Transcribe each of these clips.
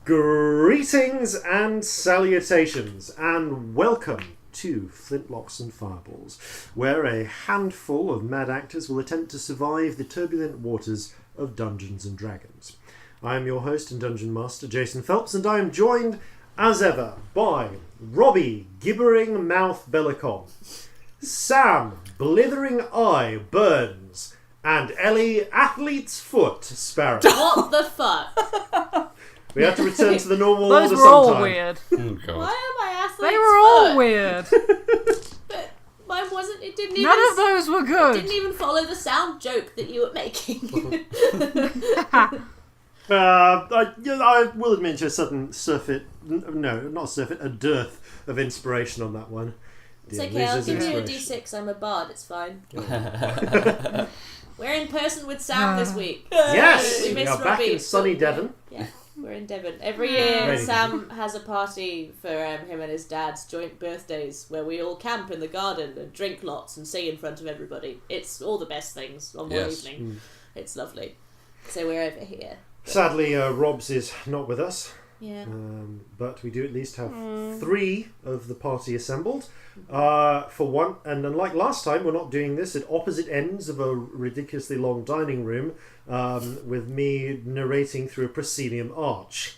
Greetings and salutations, and welcome to Flintlocks and Fireballs, where a handful of mad actors will attempt to survive the turbulent waters of Dungeons and Dragons. I am your host and Dungeon Master Jason Phelps, and I am joined, as ever, by Robbie Gibbering Mouth Bellekom, Sam Blithering Eye Burns, and Ellie Athlete's Foot Sparrow. What the fuck? We have to return to the normal Those order were all sometime. weird. Oh, God. Why am I athlete's They were all weird. But mine wasn't. It didn't even. None of those were good. Didn't even follow the sound joke that you were making. I will admit to a sudden a dearth of inspiration on that one. It's okay, I'll give you a D6, I'm a bard, it's fine. Yeah. We're in person with Sam this week. Yes! We We miss are Robbie. back in sunny Devon. Yeah, we're in Devon. Every year Ready. Sam has a party for him and his dad's joint birthdays where we all camp in the garden and drink lots and sing in front of everybody. It's all the best things on one evening. It's lovely. So we're over here. Sadly, Robs is not with us. Yeah. But we do at least have three of the party assembled. For one, and unlike last time, we're not doing this at opposite ends of a ridiculously long dining room, with me narrating through a proscenium arch.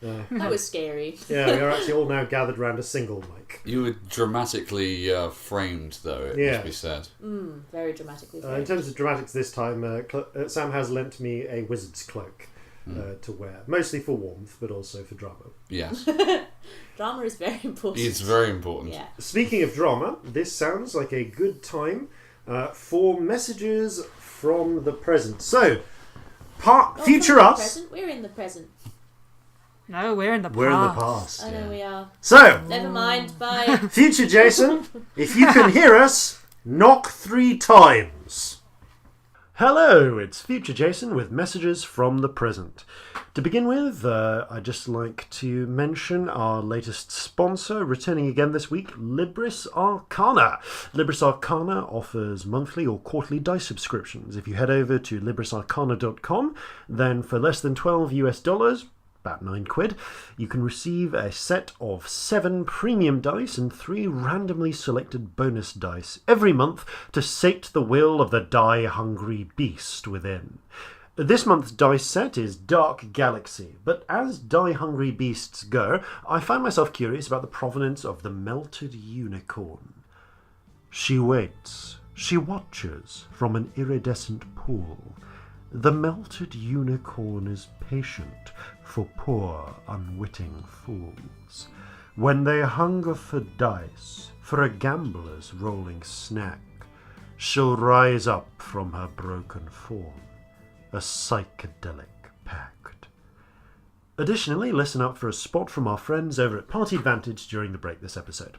That was scary. Yeah, we are actually all now gathered around a single mic. You were dramatically framed, though, it must be said. Very dramatically framed. In terms of dramatics this time, Sam has lent me a wizard's cloak. To wear, mostly for warmth, but also for drama. Yes. Drama is very important. It's very important. Yeah. Speaking of drama, this sounds like a good time for messages from the present. So, future from the us. Present? We're in the present. No, we're in the past. We're in the past. I know we are. So, Never mind. Bye. future Jason, if you can hear us, knock 3 times. Hello, it's Future Jason with messages from the present. To begin with, I'd just like to mention our latest sponsor, returning again this week, Libris Arcana. Libris Arcana offers monthly or quarterly dice subscriptions. If you head over to librisarcana.com, then for less than $12, about £9, you can receive a set of 7 premium dice and 3 randomly selected bonus dice every month to sate the will of the die-hungry beast within. This month's dice set is Dark Galaxy, but as die-hungry beasts go, I find myself curious about the provenance of the melted unicorn. She waits, she watches from an iridescent pool. The melted unicorn is patient for poor, unwitting fools. When they hunger for dice, for a gambler's rolling snack, she'll rise up from her broken form, a psychedelic pact. Additionally, listen up for a spot from our friends over at Party Advantage during the break this episode.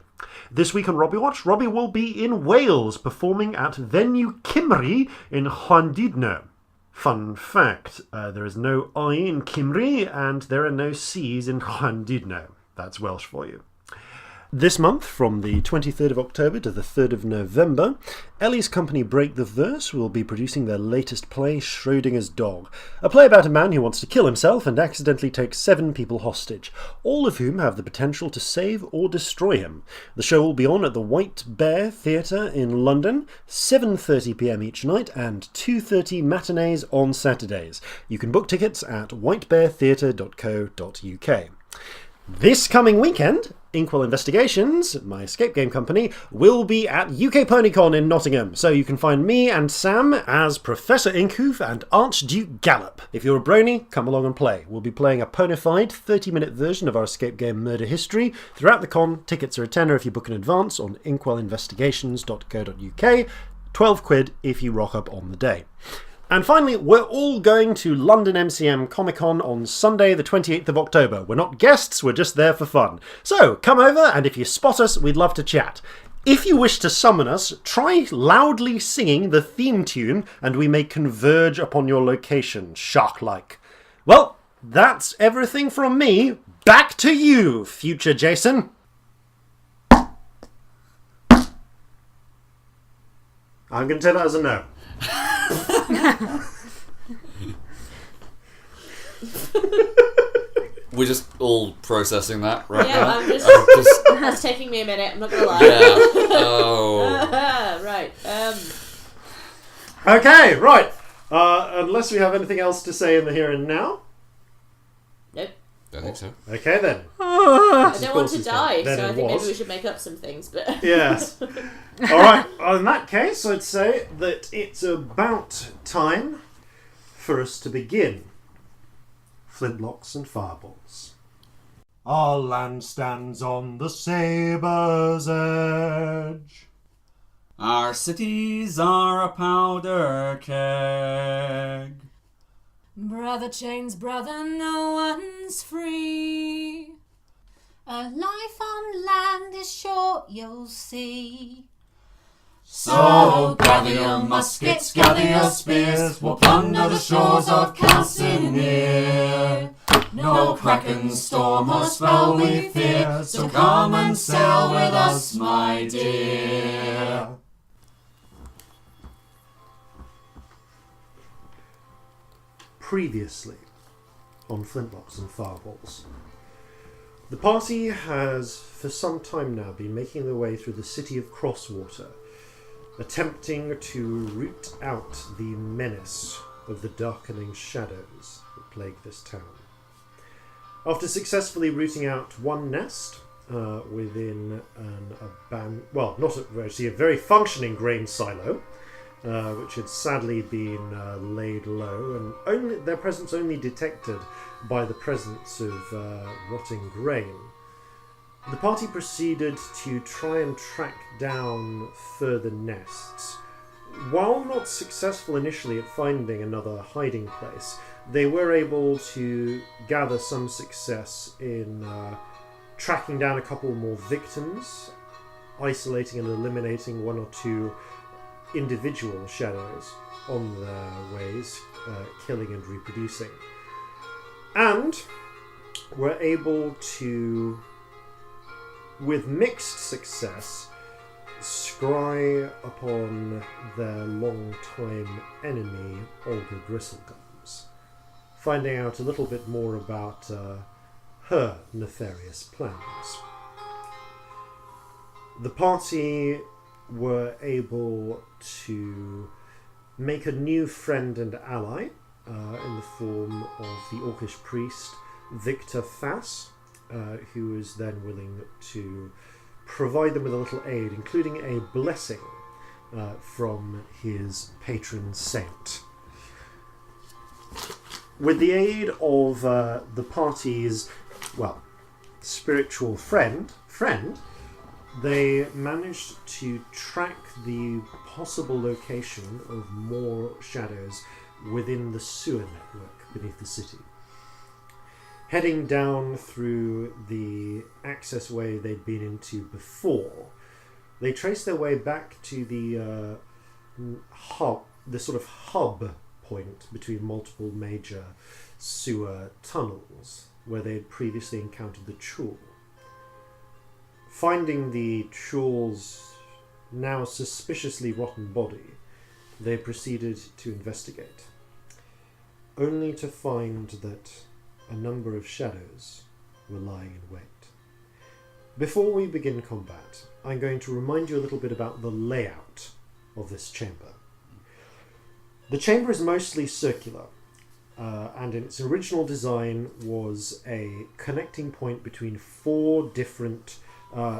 This week on Robbie Watch, Robbie will be in Wales performing at Venue Cymru in Llandudno. Fun fact, there is no I in Cymru and there are no C's in Llandudno. That's Welsh for you. This month, from the 23rd of October to the 3rd of November, Ellie's company Break the Verse will be producing their latest play, Schrodinger's Dog, a play about a man who wants to kill himself and accidentally takes 7 people hostage, all of whom have the potential to save or destroy him. The show will be on at the White Bear Theatre in London, 7:30pm each night and 2:30 matinees on Saturdays. You can book tickets at whitebeartheatre.co.uk. This coming weekend, Inkwell Investigations, my escape game company, will be at UK PonyCon in Nottingham, so you can find me and Sam as Professor Inkhoof and Archduke Gallop. If you're a brony, come along and play. We'll be playing a ponified 30-minute version of our escape game Murder History throughout the con. Tickets are a tenner if you book in advance on inkwellinvestigations.co.uk, £12 if you rock up on the day. And finally, we're all going to London MCM Comic Con on Sunday the 28th of October. We're not guests, we're just there for fun. So, come over, and if you spot us, we'd love to chat. If you wish to summon us, try loudly singing the theme tune, and we may converge upon your location, shark-like. Well, that's everything from me. Back to you, Future Jason. I'm going to take that as a no. We're just all processing that right Yeah, now. I'm just... That's taking me a minute, I'm not going to lie. Yeah. Oh. Right. Okay, right. Unless we have anything else to say in the here and now. Nope. Don't think so. Okay, then. I don't want to die, Then so I it think was. maybe we should make up some things, but... Yes. All right. In that case, I'd say that it's about time for us to begin. Flintlocks and Fireballs. Our land stands on the sabre's edge. Our cities are a powder keg. Brother chains, brother, no one's free. A life on land is short, you'll see. So gather your muskets, gather your spears, we'll plunder the shores of Calcinea. No kraken, storm or spell we fear, so come and sail with us, my dear. Previously on Flintlocks and Fireballs. The party has for some time now been making their way through the city of Crosswater, attempting to root out the menace of the darkening shadows that plague this town. After successfully rooting out one nest within a very functioning grain silo, which had sadly been laid low, and their presence only detected by the presence of rotting grain. The party proceeded to try and track down further nests. While not successful initially at finding another hiding place, they were able to gather some success in tracking down a couple more victims, isolating and eliminating one or two individual shadows on their ways, killing and reproducing. And were able to, with mixed success, scry upon their long-time enemy, Olga Gristlegums, finding out a little bit more about her nefarious plans. The party were able to make a new friend and ally in the form of the Orcish priest Victor Fass, who was then willing to provide them with a little aid, including a blessing from his patron saint. With the aid of the party's, spiritual friend, they managed to track the possible location of more shadows within the sewer network beneath the city. Heading down through the access way they'd been into before, they traced their way back to the sort of hub point between multiple major sewer tunnels where they had previously encountered the Chul. Finding the Chul's now suspiciously rotten body, they proceeded to investigate, only to find that a number of shadows were lying in wait. Before we begin combat, I'm going to remind you a little bit about the layout of this chamber. The chamber is mostly circular, and in its original design was a connecting point between four different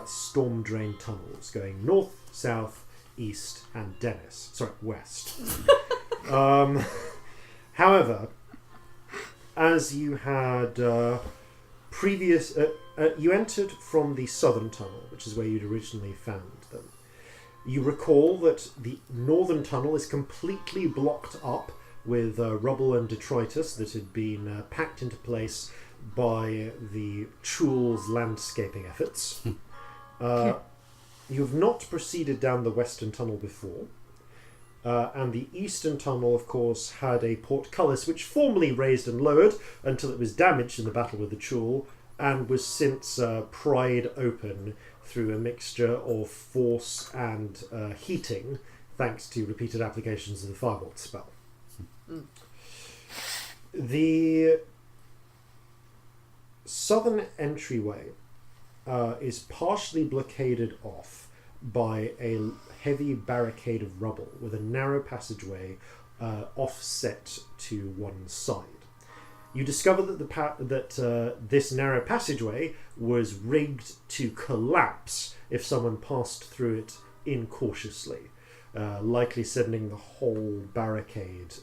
storm drain tunnels going north, south, east, and west. However, as you had you entered from the southern tunnel, which is where you'd originally found them. You recall that the northern tunnel is completely blocked up with rubble and detritus that had been packed into place by the Chul's landscaping efforts. You have not proceeded down the western tunnel before. And the eastern tunnel, of course, had a portcullis which formerly raised and lowered until it was damaged in the battle with the Chul, and was since pried open through a mixture of force and heating, thanks to repeated applications of the Firebolt spell. The southern entryway is partially blockaded off by a heavy barricade of rubble with a narrow passageway offset to one side. You discover that this narrow passageway was rigged to collapse if someone passed through it incautiously, likely sending the whole barricade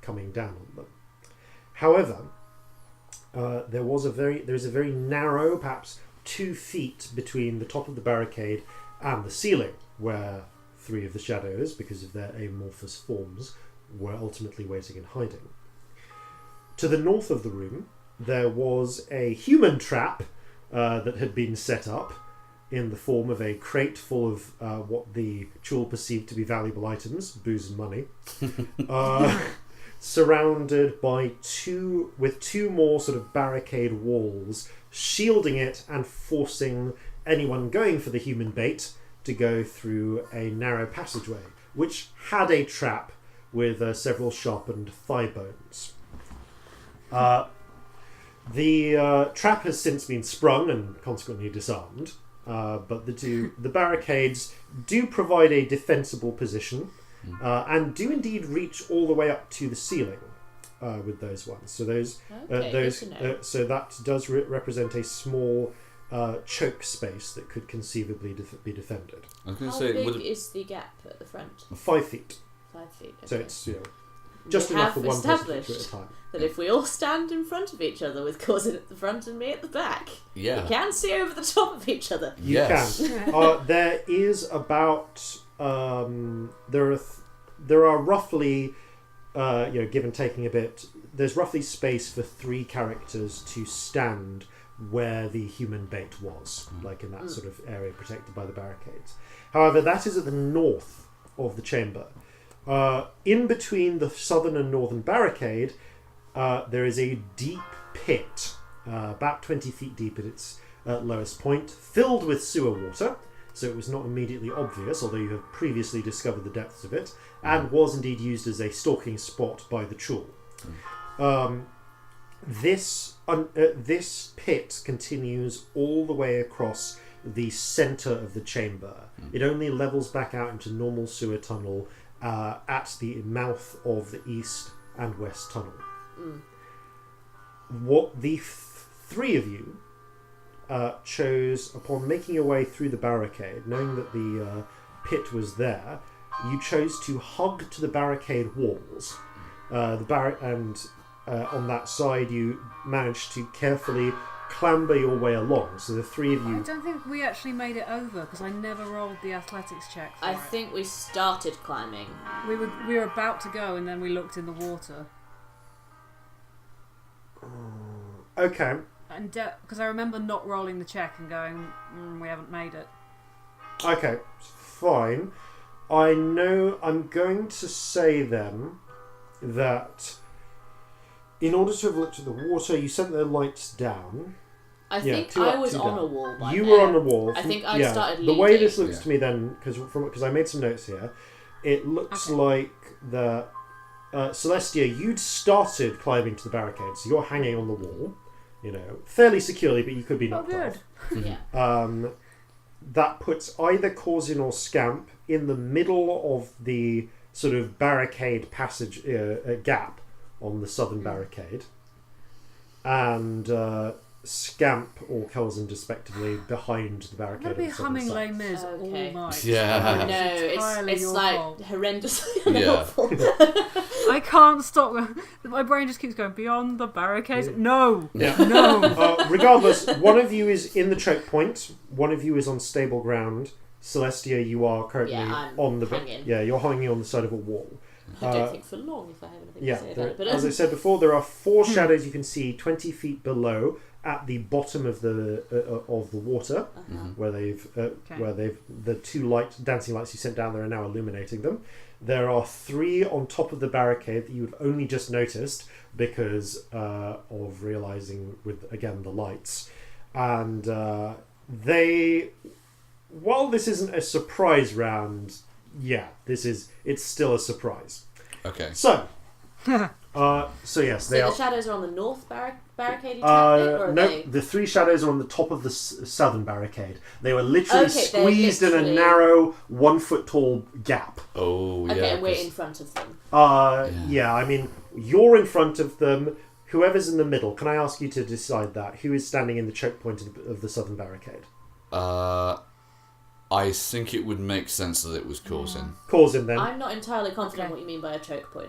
coming down on them. However, there is a very narrow, perhaps 2 feet between the top of the barricade and the ceiling, where 3 of the shadows, because of their amorphous forms, were ultimately waiting and hiding. To the north of the room, there was a human trap that had been set up in the form of a crate full of what the Chul perceived to be valuable items, booze and money, surrounded by two more sort of barricade walls, shielding it and forcing anyone going for the human bait to go through a narrow passageway, which had a trap with several sharpened thigh bones. The trap has since been sprung and consequently disarmed, but the barricades do provide a defensible position, and do indeed reach all the way up to the ceiling with those ones. So so that does represent a small choke space that could conceivably be defended. I was going to How say, big is the gap at the front? 5 feet. 5 feet. Okay. So it's just enough for one person at a time. That if we all stand in front of each other with Corzin at the front and me at the back, we can see over the top of each other. You can. There is about there are roughly give and taking a bit. There's roughly space for 3 characters to stand where the human bait was, like in that sort of area protected by the barricades. However, that is at the north of the chamber. In between the southern and northern barricade, there is a deep pit, about 20 feet deep at its lowest point, filled with sewer water, so it was not immediately obvious, although you have previously discovered the depths of it, and was indeed used as a stalking spot by the Chul. This pit continues all the way across the centre of the chamber. It only levels back out into normal sewer tunnel at the mouth of the east and west tunnel. What the 3 of you chose, upon making your way through the barricade, knowing that the pit was there, you chose to hug to the barricade walls. On that side, you managed to carefully clamber your way along. So the 3 of you... I don't think we actually made it over because I never rolled the athletics check for I it. think we started climbing. We were about to go and then we looked in the water. Okay. And because I remember not rolling the check and going, we haven't made it. Okay, fine. I know I'm going to say then that in order to have looked at the water, you sent the lights down. I think I was on a wall by You then. were on a wall. I think I started leading. The way this looks to me then, because I made some notes here, it looks like that Celestia, you'd started climbing to the barricade, so you're hanging on the wall, fairly securely, but you could be knocked off. Yeah. That puts either Corzin or Scamp in the middle of the sort of barricade passage gap on the southern barricade, and Scamp or Corzin respectively behind the barricade. I'm going to be humming Les Mis all night. Yeah. It's like fault. horrendously unhelpful. I can't stop. My brain just keeps going, beyond the barricades. No. Yeah. No. Regardless, one of you is in the choke point. One of you is on stable ground. Celestia, you are currently on the hanging. Yeah, you're hanging on the side of a wall. I don't think for long, if I have anything to say about it. But as I said before, there are 4 shadows you can see 20 feet below at the bottom of the water, where the 2 dancing lights you sent down there are now illuminating them. There are 3 on top of the barricade that you've only just noticed because of realizing with again the lights, and while this isn't a surprise round, it's still a surprise. Okay. So, So yes, So they the are. shadows are on the north barricade you trapped it, or are No, they... the 3 shadows are on the top of the southern barricade. They were literally Okay, they're squeezed in a literally- narrow 1 foot tall gap. Oh, yeah. Okay, and we're 'cause- in front of them. Yeah, I mean, you're in front of them. Whoever's in the middle, can I ask you to decide that? Who is standing in the choke point of the southern barricade? I think it would make sense that it was Corzin. Corzin then. I'm not entirely confident what you mean by a choke point.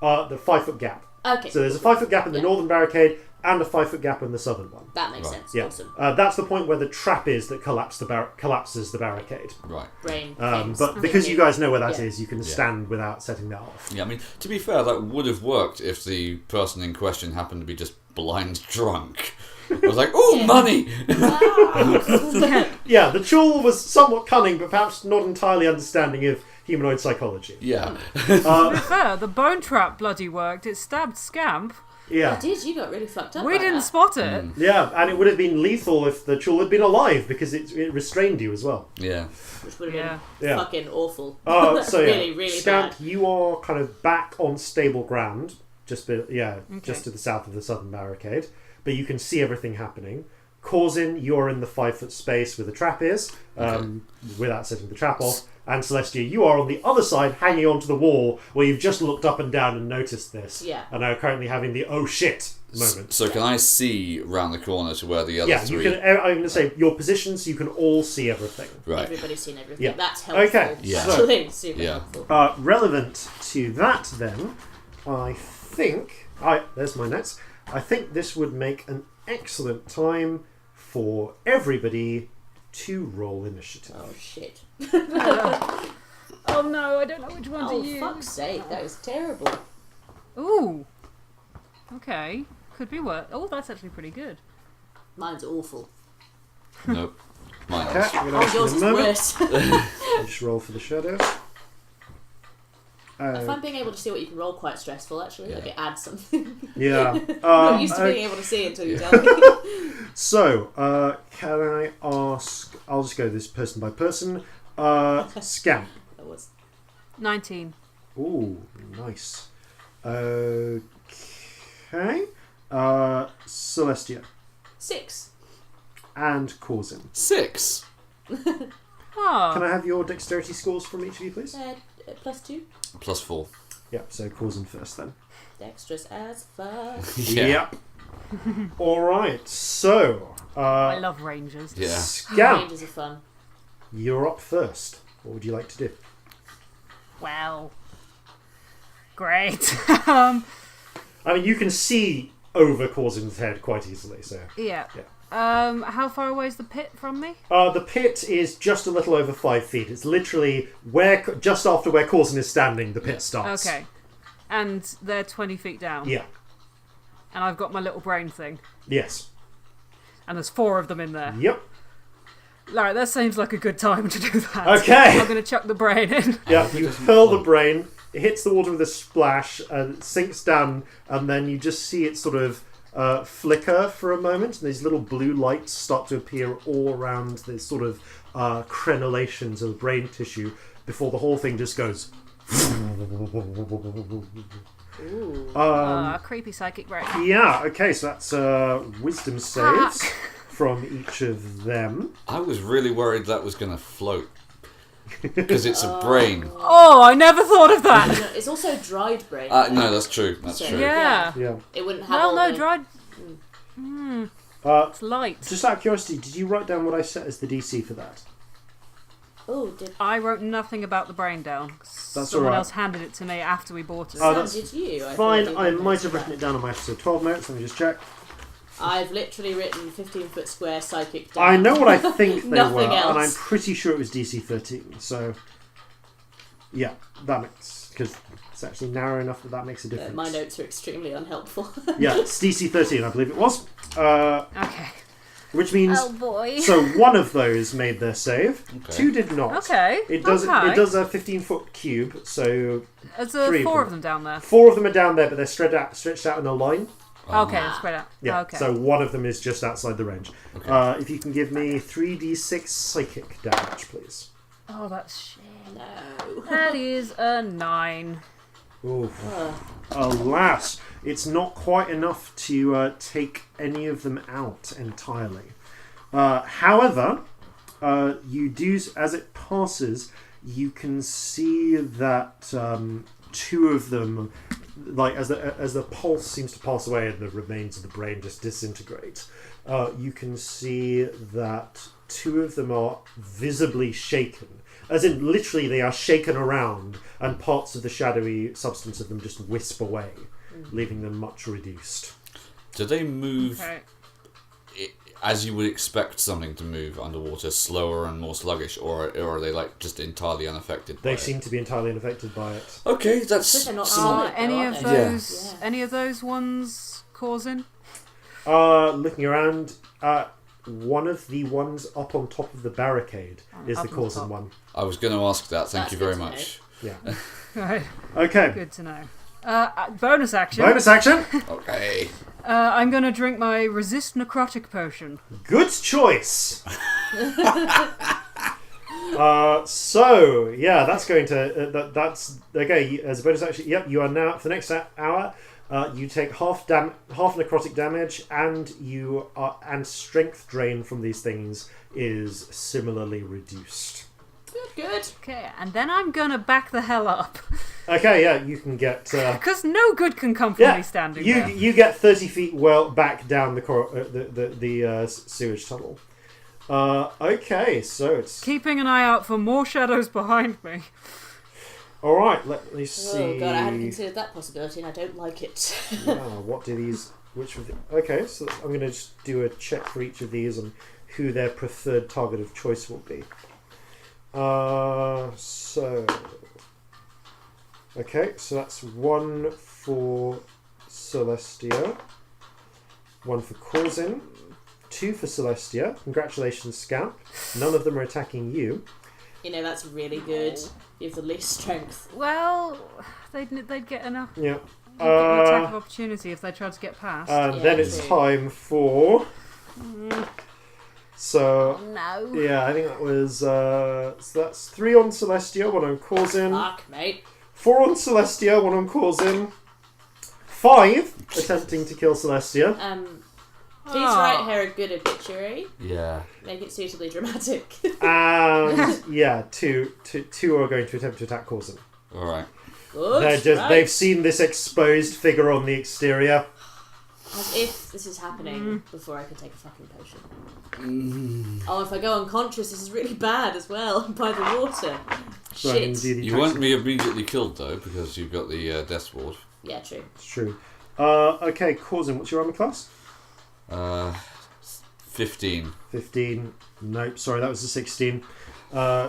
The 5 foot gap. Okay. So there's a 5 foot gap in the Yeah. northern barricade and a 5 foot gap in the southern one. That makes Right. sense. Yeah. Awesome. That's the point where the trap is that collapses the barricade. Right. Brain. But because you guys know where that Yeah. is, you can stand without setting that off. Yeah, I mean, to be fair, that would have worked if the person in question happened to be just blind drunk. I was like, ooh, Yeah. money! Yeah, the Chul was somewhat cunning, but perhaps not entirely understanding of humanoid psychology. Yeah. To be fair, the bone trap bloody worked. It stabbed Scamp. Yeah. Did you got really fucked up? We by didn't that. spot it. Yeah, and it would have been lethal if the Chul had been alive, because it restrained you as well. Yeah. Which would have been Yeah. fucking awful. So yeah, really, really Scamp, bad. you are kind of back on stable ground, just Okay. just to the south of the southern barricade, but you can see everything happening. Corzin, you're in the 5 foot space where the trap is, without setting the trap off. And Celestia, you are on the other side, hanging onto the wall, where you've just looked up and down and noticed this. Yeah. And are currently having the oh shit moment. So can I see round the corner to where the other Yeah, three... you can. I'm going to say your position, so you can all see everything. Right. Everybody's seen everything. Yeah. That's helpful. Okay, Yeah. Actually, super Yeah. helpful. Relevant to that, then, I think. There's my notes. I think this would make an excellent time for everybody to roll initiative. Oh shit. Oh no, I don't know which one Oh to use. fuck's sake, that was terrible. Ooh. Okay. Could be worse. Oh, that's actually pretty good. Mine's awful. Nope. Mine Okay, is. I'm gonna Oh, ask yours in is a moment. worse. I'll just roll for the shadows. I find being able to see what you can roll quite stressful, actually. Yeah. Like it adds something. Yeah. Not used to being able to see until you tell me. So, can I ask? I'll just go this person by person. Scamp. That was 19. Ooh, nice. Okay. Celestia 6. and Corzin. 6. Oh. Can I have your dexterity scores from each of you, please? +2. +4. Yep. So Corzin first, then. Dexterous as fuck. Yeah. Yep. All right. So, I love rangers. Yeah. Scamp, Ranges are fun. you're up first. What would you like to do? Well. Great. I mean, you can see over Corzin's head quite easily. So, Yeah. How far away is the pit from me? the pit is just a little over 5 feet. It's literally just after where Corzin is standing. The pit starts. Okay. And they're 20 feet down. Yeah. And I've got my little brain thing. Yes. And there's 4 of them in there. Yep. Alright, that seems like a good time to do that. Okay. I'm going to chuck the brain in. Yeah. You hurl the brain. It hits the water with a splash and it sinks down, and then you just see it sort of flicker for a moment, and these little blue lights start to appear all around this sort of crenellations of brain tissue before the whole thing just goes. Ooh. Creepy psychic brain. Yeah, okay, so that's wisdom saves from each of them. I was really worried that was going to float. Because it's a brain. Oh, I never thought of that. No, it's also dried brain. No, that's true. That's So- true. Yeah. Yeah. It wouldn't have Well, all no, the... dried. It's light. Just out of curiosity, did you write down what I set as the DC for that? Oh, did... I wrote nothing about the brain down. That's Someone alright. else handed it to me after we bought it. Oh, Sam, that's did you? Fine, thought I did might have that. written it down on my episode 12 notes. Let me just check. I've literally written 15-foot square psychic down. I know what I think they Nothing were, and I'm else. pretty sure it was DC 13. So, yeah, that makes, because it's actually narrow enough that makes a difference. My notes are extremely unhelpful. Yeah, it's DC 13, I believe it was. Okay. Which means, Oh boy. so one of those made their save, Okay. 2 did not. Okay. It does okay. it does a 15-foot cube, so There's 3 4 of of them down there. 4 of them are down there, but they're stretched out in a line. Okay, they're spread out. Yeah, Okay. so one of them is just outside the range. Okay. If you can give me 3d6 psychic damage, please. Oh, that's shit. No. That is a 9. Oof. Ugh. Alas, it's not quite enough to take any of them out entirely. However, you do, as it passes, you can see that two of them, like as the pulse seems to pass away and the remains of the brain just disintegrate, you can see that two of them are visibly shaken. As in, literally, they are shaken around, and parts of the shadowy substance of them just wisp away, leaving them much reduced. Do they move as you would expect something to move underwater, slower and more sluggish, or are they like just entirely unaffected by it? They seem to be entirely unaffected by it. Okay, that's... They're not solid, any though, of are they? those? Yeah. Any of those ones causing? Looking around, one of the ones up on top of the barricade is Up the on Corzin top. one. I was going to ask that, thank That's you very good to much. Yeah. Right. Okay. Good to know. Bonus action. Bonus action. Okay. I'm going to drink my resist necrotic potion. Good choice. So yeah, that's going to that's okay. As a bonus action, yep. You are now for the next hour. You take half necrotic damage, and you are and strength drain from these things is similarly reduced. Good. Okay, and then I'm going to back the hell up. Okay, yeah, you can get. Because no good can come from me standing there. You get 30 feet well back down the sewage tunnel. Okay, so it's Keeping an eye out for more shadows behind me. all right. Let me see. Oh god, I hadn't considered that possibility, and I don't like it. What do these? Which of the? Okay, so I'm going to just do a check for each of these and who their preferred target of choice will be. So okay, so that's one for Celestia, one for Corzin, two for Celestia. Congratulations, Scamp. None of them are attacking you. You know, that's really good. You have the least strength. Well, they'd get enough. Yeah. They'd get an attack of opportunity if they tried to get past. And Yeah, then it's true. time for. So No. yeah, I think that was so that's 3 on Celestia, 1 on Corzin, Fuck, mate. 4 on Celestia, 1 on Corzin, 5 attempting to kill Celestia. Please write her a good obituary. Yeah. Make it suitably dramatic. And yeah, two are going to attempt to attack Corzin. Alright. Good. Right. They've seen this exposed figure on the exterior. As if this is happening before I can take a fucking potion. Oh, if I go unconscious, this is really bad as well. By the water. So Shit. indeed, he You attacks won't be immediately killed though, because you've got the death ward. Yeah, true. It's true. Okay, Corzin, what's your armor class? 15. 15. Nope, sorry, that was a 16.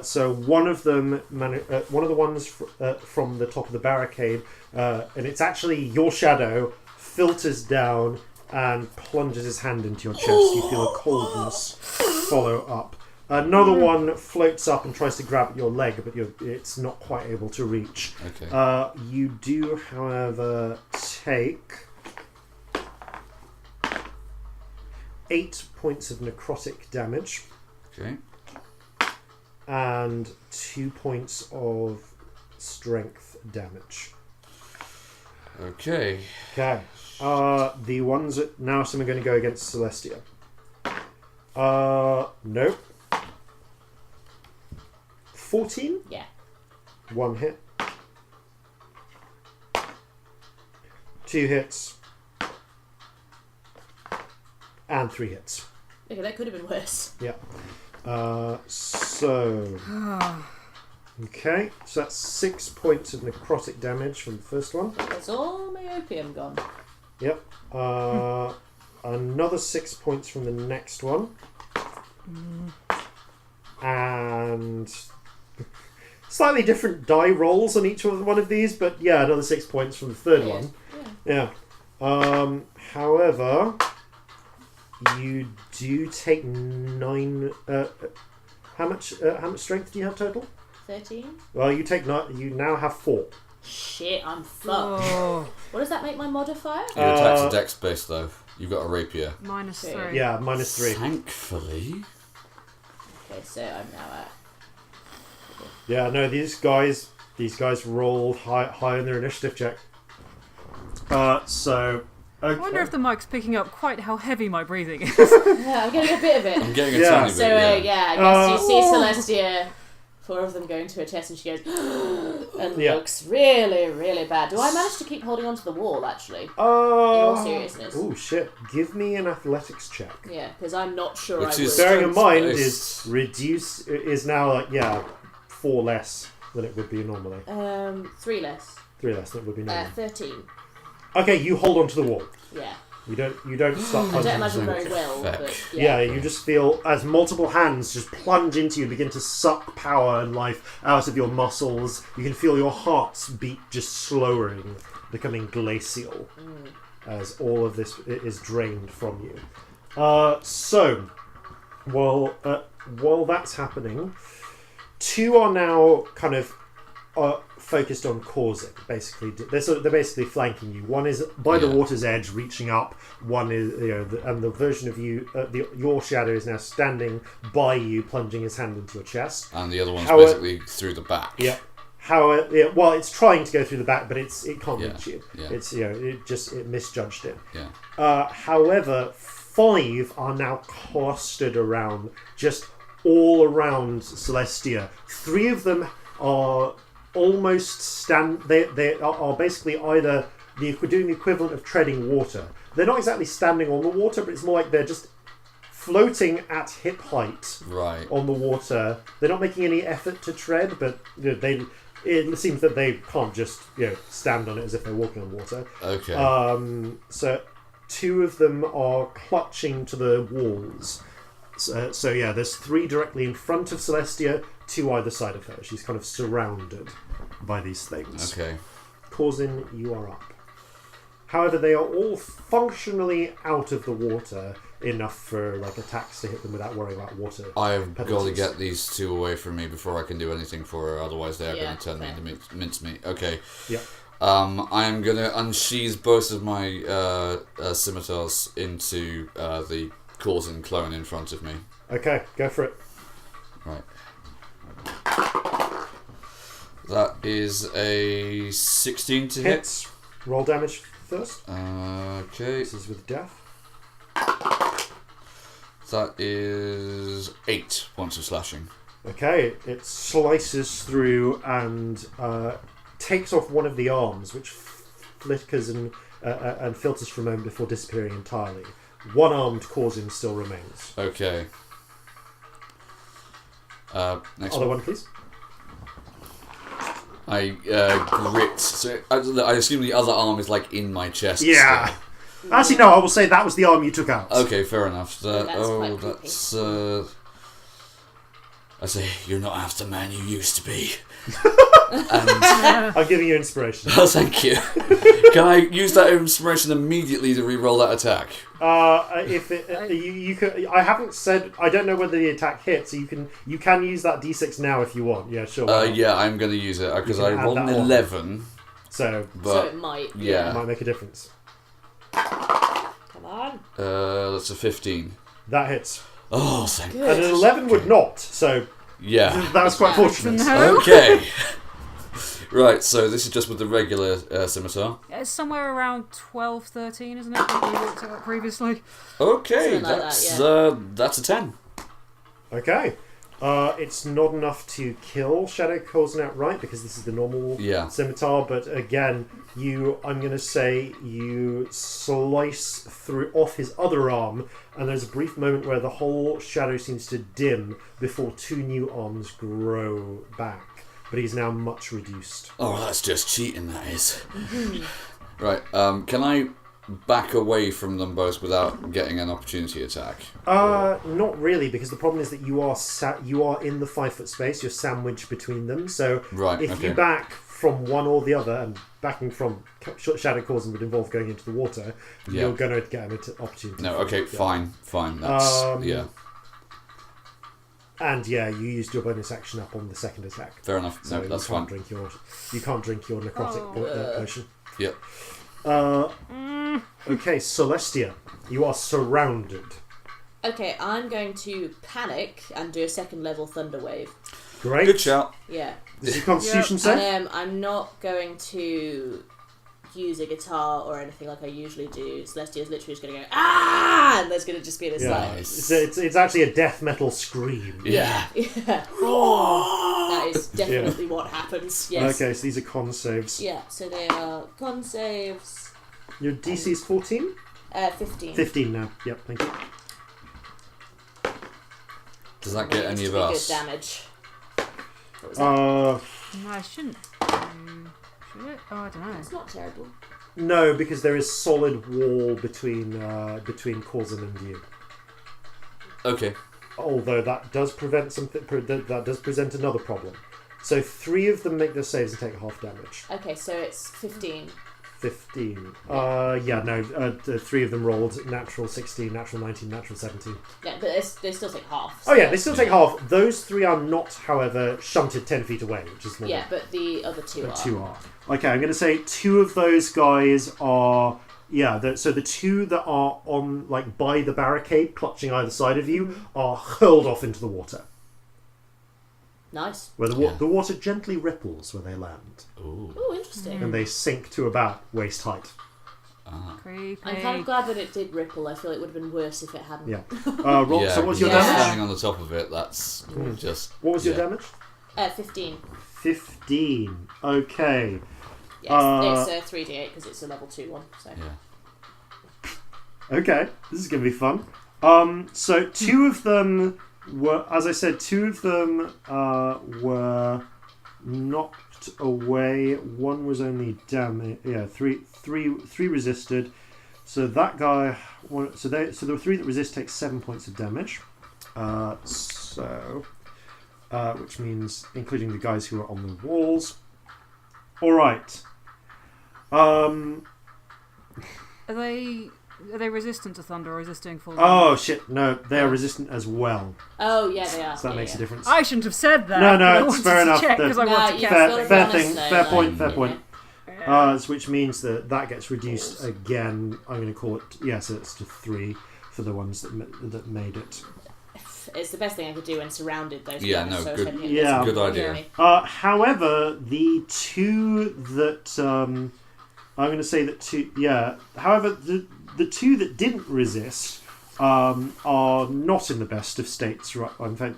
So one of them, one of the ones from the top of the barricade, and it's actually your shadow, filters down and plunges his hand into your chest. You feel a coldness follow up. Another one floats up and tries to grab at your leg, but it's not quite able to reach. Okay. You do, however, take 8 points of necrotic damage Okay. and 2 points of strength damage. Okay. Okay. The ones that now some are going to go against Celestia. Nope. 14. Yeah. 1 hit. 2 hits. And 3 hits. Okay, that could have been worse. Yeah. Okay, so that's 6 points of necrotic damage from the first one. That's all my opium gone. Yep. Another 6 points from the next one. And slightly different die rolls on each one of these, but yeah, another 6 points from the third Weird. one. Yeah. Yeah. However, you do take 9. How much strength do you have total? 13? Well, you take 9. You now have 4. Shit, I'm fucked. Oh, What does that make my modifier? Your attack's a dex base though. You've got a rapier. -3. Yeah, -3. Thankfully. Okay, so I'm now at... Yeah, no, these guys These guys rolled high in their initiative check. Okay. I wonder if the mic's picking up quite how heavy my breathing is. Yeah, I'm getting a bit of it. I'm getting a tiny bit. So I guess you see Celestia, 4 of them go into her chest, and she goes and looks really, really bad. Do I manage to keep holding onto the wall? Actually, in all seriousness. Oh shit! Give me an athletics check. Yeah, because I'm not sure. Which I is would. Bearing in mind is now 4 less than it would be normally. 3 less. 3 less than it would be normally. 13. Okay, you hold onto the wall. Yeah. You don't start I punching. don't imagine very well, but yeah, you just feel as multiple hands just plunge into you, begin to suck power and life out of your muscles. You can feel your heart's beat just slowing, becoming glacial as all of this is drained from you. So, while that's happening, 2 are now kind of focused on Corzin. Basically, they're basically flanking you. One is by the water's edge, reaching up. One is and the version of you, your shadow is now standing by you, plunging his hand into your chest. And the other one's basically through the back. Yeah. Well, it's trying to go through the back, but it can't reach you. Yeah. It's it misjudged it. Yeah. However, 5 are now clustered around, just all around Celestia. 3 of them are almost they are basically either doing the equivalent of treading water. They're not exactly standing on the water, but it's more like they're just floating at hip height on the water. They're not making any effort to tread, but it seems that they can't just stand on it as if they're walking on water. Okay. So 2 of them are clutching to the walls. So there's 3 directly in front of Celestia, 2 either side of her. She's kind of surrounded by these things. Okay. Corzin, you are up. However, they are all functionally out of the water enough for attacks to hit them without worrying about water. I've penalties. got to get these 2 away from me before I can do anything for her. Otherwise, they are going to turn me into mincemeat. Okay. Yeah. I'm going to unsheath both of my scimitars into the Corzin clone in front of me. Okay, go for it. Right. That is a 16 to hit. Hits. Roll damage first. Okay. This is with death. That is 8 points of slashing. Okay, it slices through and takes off one of the arms, which flickers and filters for a moment before disappearing entirely. One-armed Corzin still remains. Okay. Next Other one, please. I grit. So I assume the other arm is in my chest. Yeah. Still. Actually, no. I will say that was the arm you took out. Okay, fair enough. That's I say you're not half the man you used to be. I'm giving you inspiration. Oh, thank you. Can I use that inspiration immediately to re-roll that attack? If you could, I haven't said. I don't know whether the attack hits. So you can use that d6 now if you want. Yeah, sure. Yeah, I'm going to use it because I rolled an 11. So it might. Yeah, it might make a difference. Come on. That's a 15. That hits. Oh, thank you. And an 11 would not. So yeah, that was quite fortunate. No. Okay. Right, so this is just with the regular scimitar. It's somewhere around 12, 13, isn't it? We looked at that previously. Okay, Something like that's a 10. Okay. It's not enough to kill Shadow Corzin outright because this is the normal scimitar, but again, I'm going to say you slice through off his other arm, and there's a brief moment where the whole shadow seems to dim before 2 new arms grow back. But he's now much reduced. Oh, that's just cheating, that is. Right, can I back away from them both without getting an opportunity attack? Not really, because the problem is that you are in the 5-foot space. You're sandwiched between them. So if you back from one or the other, and backing from Shadow Corzin would involve going into the water, you're going to get an opportunity. No, okay, fine. That's And you used your bonus action up on the second attack. Fair enough. So no, that's fine. You can't drink your necrotic potion. Yep. Okay, Celestia, you are surrounded. Okay, I'm going to panic and do a 2nd level thunder wave. Great. Good shout. Yeah. This is a Constitution save. And I'm not going to use a guitar or anything like I usually do. Celestia's literally just going to go, ah! And there's going to just be this like... It's actually a death metal scream. Yeah. That is definitely what happens, yes. Okay, so these are con saves. Yeah, so they are con saves. Your DC is 14? 15. 15 now. Yep, thank you. Does that get any of us? Good damage. What was that? No, I shouldn't. Should it? Oh, I don't know. It's not terrible. No, because there is solid wall between Corzin and you. Okay. Although that does prevent something. That does present another problem. So 3 of them make their saves and take half damage. Okay, so it's 15. 15. 3 of them rolled natural 16, natural 19, natural 17. Yeah, but they still take half. Oh yeah, they still take half. Those 3 are not, however, shunted 10 feet away, which is normal. Yeah, but the other 2 are. The 2 are. Okay, I'm going to say 2 of those guys are... Yeah, so the 2 that are on, like, by the barricade, clutching either side of you, are hurled off into the water. Nice. Where the water gently ripples when they land. Ooh. Oh, interesting. And they sink to about waist height. Creepy. I'm kind of glad that it did ripple. I feel it would have been worse if it hadn't. Yeah. Rob, Yeah, so what was your because damage? standing on the top of it, that's just... What was your damage? 15. 15. Okay. Yes, it's a 3d8 because it's a level 2 one. So. Yeah. Okay, this is going to be fun. So 2 of them were, as I said, 2 of them were knocked away. 1 was only damage. Yeah, 3 resisted. So that guy. So there were 3 that resist take 7 points of damage. Which means including the guys who are on the walls. All right. Are they resistant to thunder or resisting full? Oh shit! No, they are resistant as well. Oh yeah, they are. So that makes a difference. I shouldn't have said that. No, it's fair enough. Because I want to fair thing. Fair point. Yeah. Which means that gets reduced again. I'm going to call it. Yeah, so it's to 3 for the ones that made it. It's the best thing I could do when surrounded. Those Yeah, guys, no, so good. Yeah, good idea. However, the 2 that I'm going to say that 2. Yeah. However, the 2 that didn't resist are not in the best of states. Right? In fact,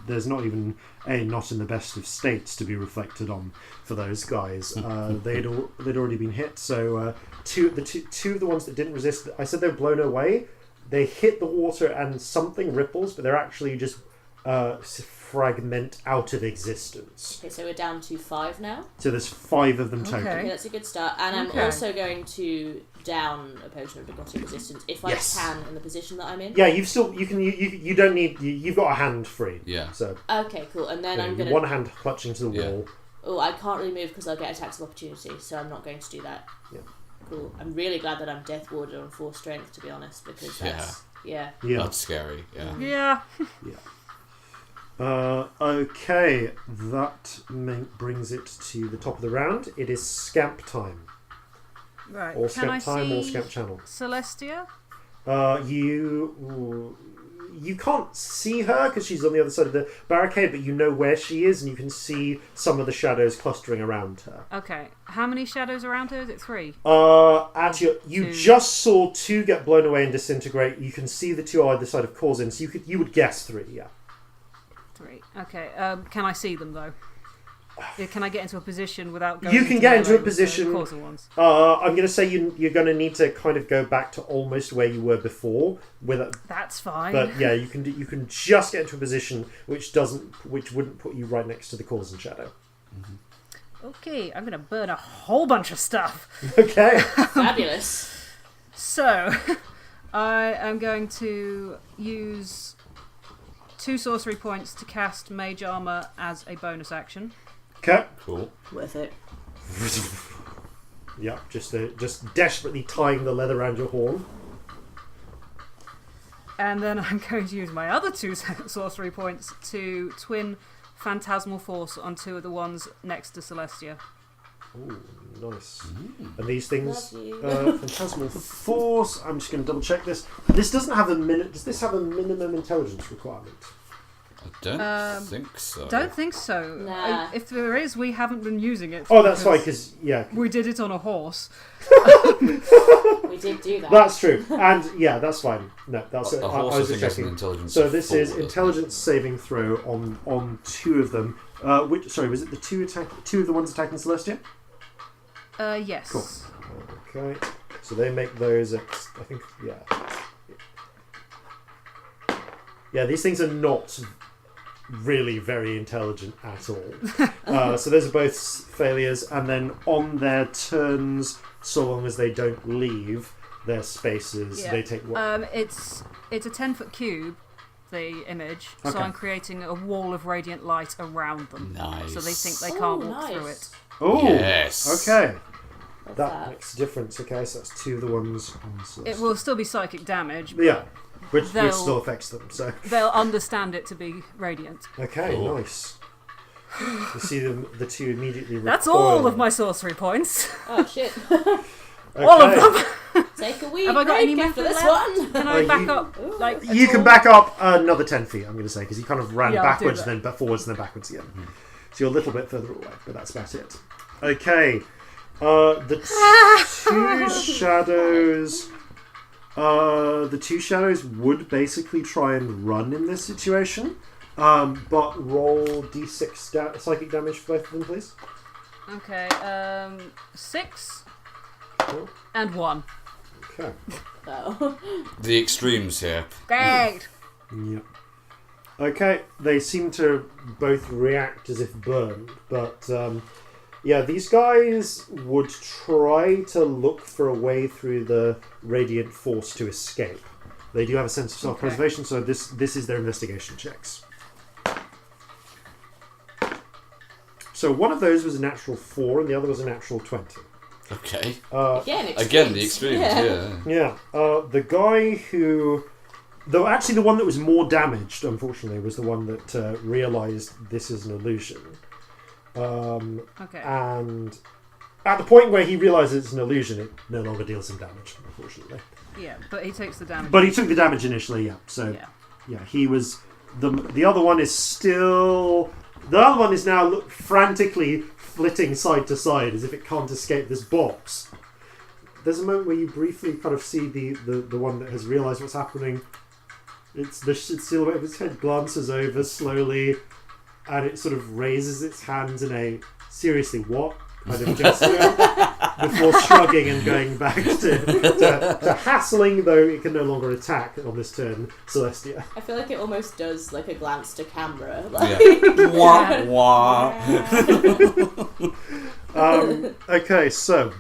there's not even not in the best of states to be reflected on for those guys. They'd already been hit. So two of the ones that didn't resist, I said they were blown away. They hit the water and something ripples, but they're actually just fragment out of existence. Okay, so we're down to 5 now. So there's 5 of them total. Okay, that's a good start. And I'm also going to down a potion of Begotten Resistance if I can in the position that I'm in. Yeah, you don't need. You've got a hand free. Yeah. So. Okay, cool. And then I'm going to. One hand clutching to the wall. Oh, I can't really move because I'll get attacks of opportunity, so I'm not going to do that. Yeah. Cool. I'm really glad that I'm Death Warder on 4 strength, to be honest, because that's yeah. That's scary. Yeah. Yeah. Okay, that brings it to the top of the round. It is Scamp time. Right. Or Can I Scamp time or see Scamp channel. Celestia? You can't see her because she's on the other side of the barricade, but you know where she is, and you can see some of the shadows clustering around her. Okay. How many shadows around her? Is it 3? You just saw 2 get blown away and disintegrate. You can see the 2 either side of Corzin, so you would guess 3. Yeah. 3. Okay. Can I see them though? Can I get into a position without going? You can get into a position. Ones? I'm going to say you're going to need to kind of go back to almost where you were before. That's fine. But yeah, you can just get into a position which wouldn't put you right next to the Corzin shadow. Mm-hmm. Okay, I'm going to burn a whole bunch of stuff. Okay. Fabulous. So, I am going to use 2 sorcery points to cast Mage Armor as a bonus action. Okay. Cool. Worth it. Yeah, just desperately tying the leather around your horn. And then I'm going to use my other 2 sorcery points to twin Phantasmal Force on 2 of the ones next to Celestia. Ooh, nice. And these things, Love you. Phantasmal Force. I'm just going to double check this. This doesn't have a minute. Does this have a minimum intelligence requirement? I don't think so. Don't think so. Nah. If there is, we haven't been using it. Oh, that's fine, because, we did it on a horse. We did do that. That's true. And, yeah, that's fine. No, that's it. A I horse was I just think is an checking. intelligence So of this 4, is isn't it? intelligence saving throw on 2 of them. Sorry, was it the 2 of the ones attacking Celestia? Yes. Cool. Okay. So they make those at, I think, yeah, these things are not really very intelligent at all. So those are both failures, and then on their turns, so long as they don't leave their spaces, they take what? It's a 10-foot cube, the image, so Okay. I'm creating a wall of radiant light around them. Nice. So they think they can't walk nice. through it. Oh, Yes. okay. What's That makes a difference. Okay, so that's 2 of the ones on Celestia. It will still be psychic damage, but Yeah, which they'll- still affects them. So they'll understand it to be radiant. okay, Cool. nice. You see the 2 immediately. That's recoil. all of my sorcery points. Oh shit. All of them. Take a wee Have I got break any after movement this left? one. Can I you- back up? Like You at can all? back up another 10 feet, I'm going to say, because you kind of ran Yeah, I'll do backwards that. and then forwards and then backwards again. So you're a little bit further away, but that's about it. Okay. The 2 shadows... the 2 shadows would basically try and run in this situation, but roll d6 psychic damage for both of them, please. Okay, 6 Cool. and 1. Okay. Oh. The extremes here. Great. Yep. Okay, they seem to both react as if burned, but yeah, these guys would try to look for a way through the radiant force to escape. They do have a sense of self-preservation, so this is their investigation checks. So one of those was a natural 4 and the other was a natural 20. Okay. Again, The extremes, yeah. Yeah, the guy who... Though actually the one that was more damaged, unfortunately, was the one that realised this is an illusion. Okay. And at the point where he realises it's an illusion, it no longer deals him damage, unfortunately. Yeah, but he takes the damage. But he took the damage initially, yeah. So, yeah, he was... The other one is still... The other one is now frantically flitting side to side as if it can't escape this box. There's a moment where you briefly kind of see the one that has realised what's happening. It's the silhouette of its head glances over slowly, and it sort of raises its hands in a seriously what kind of gesture before shrugging and going back to hassling, though it can no longer attack on this turn, Celestia. I feel like it almost does like a glance to camera. Yeah. Wah, wah. Okay, so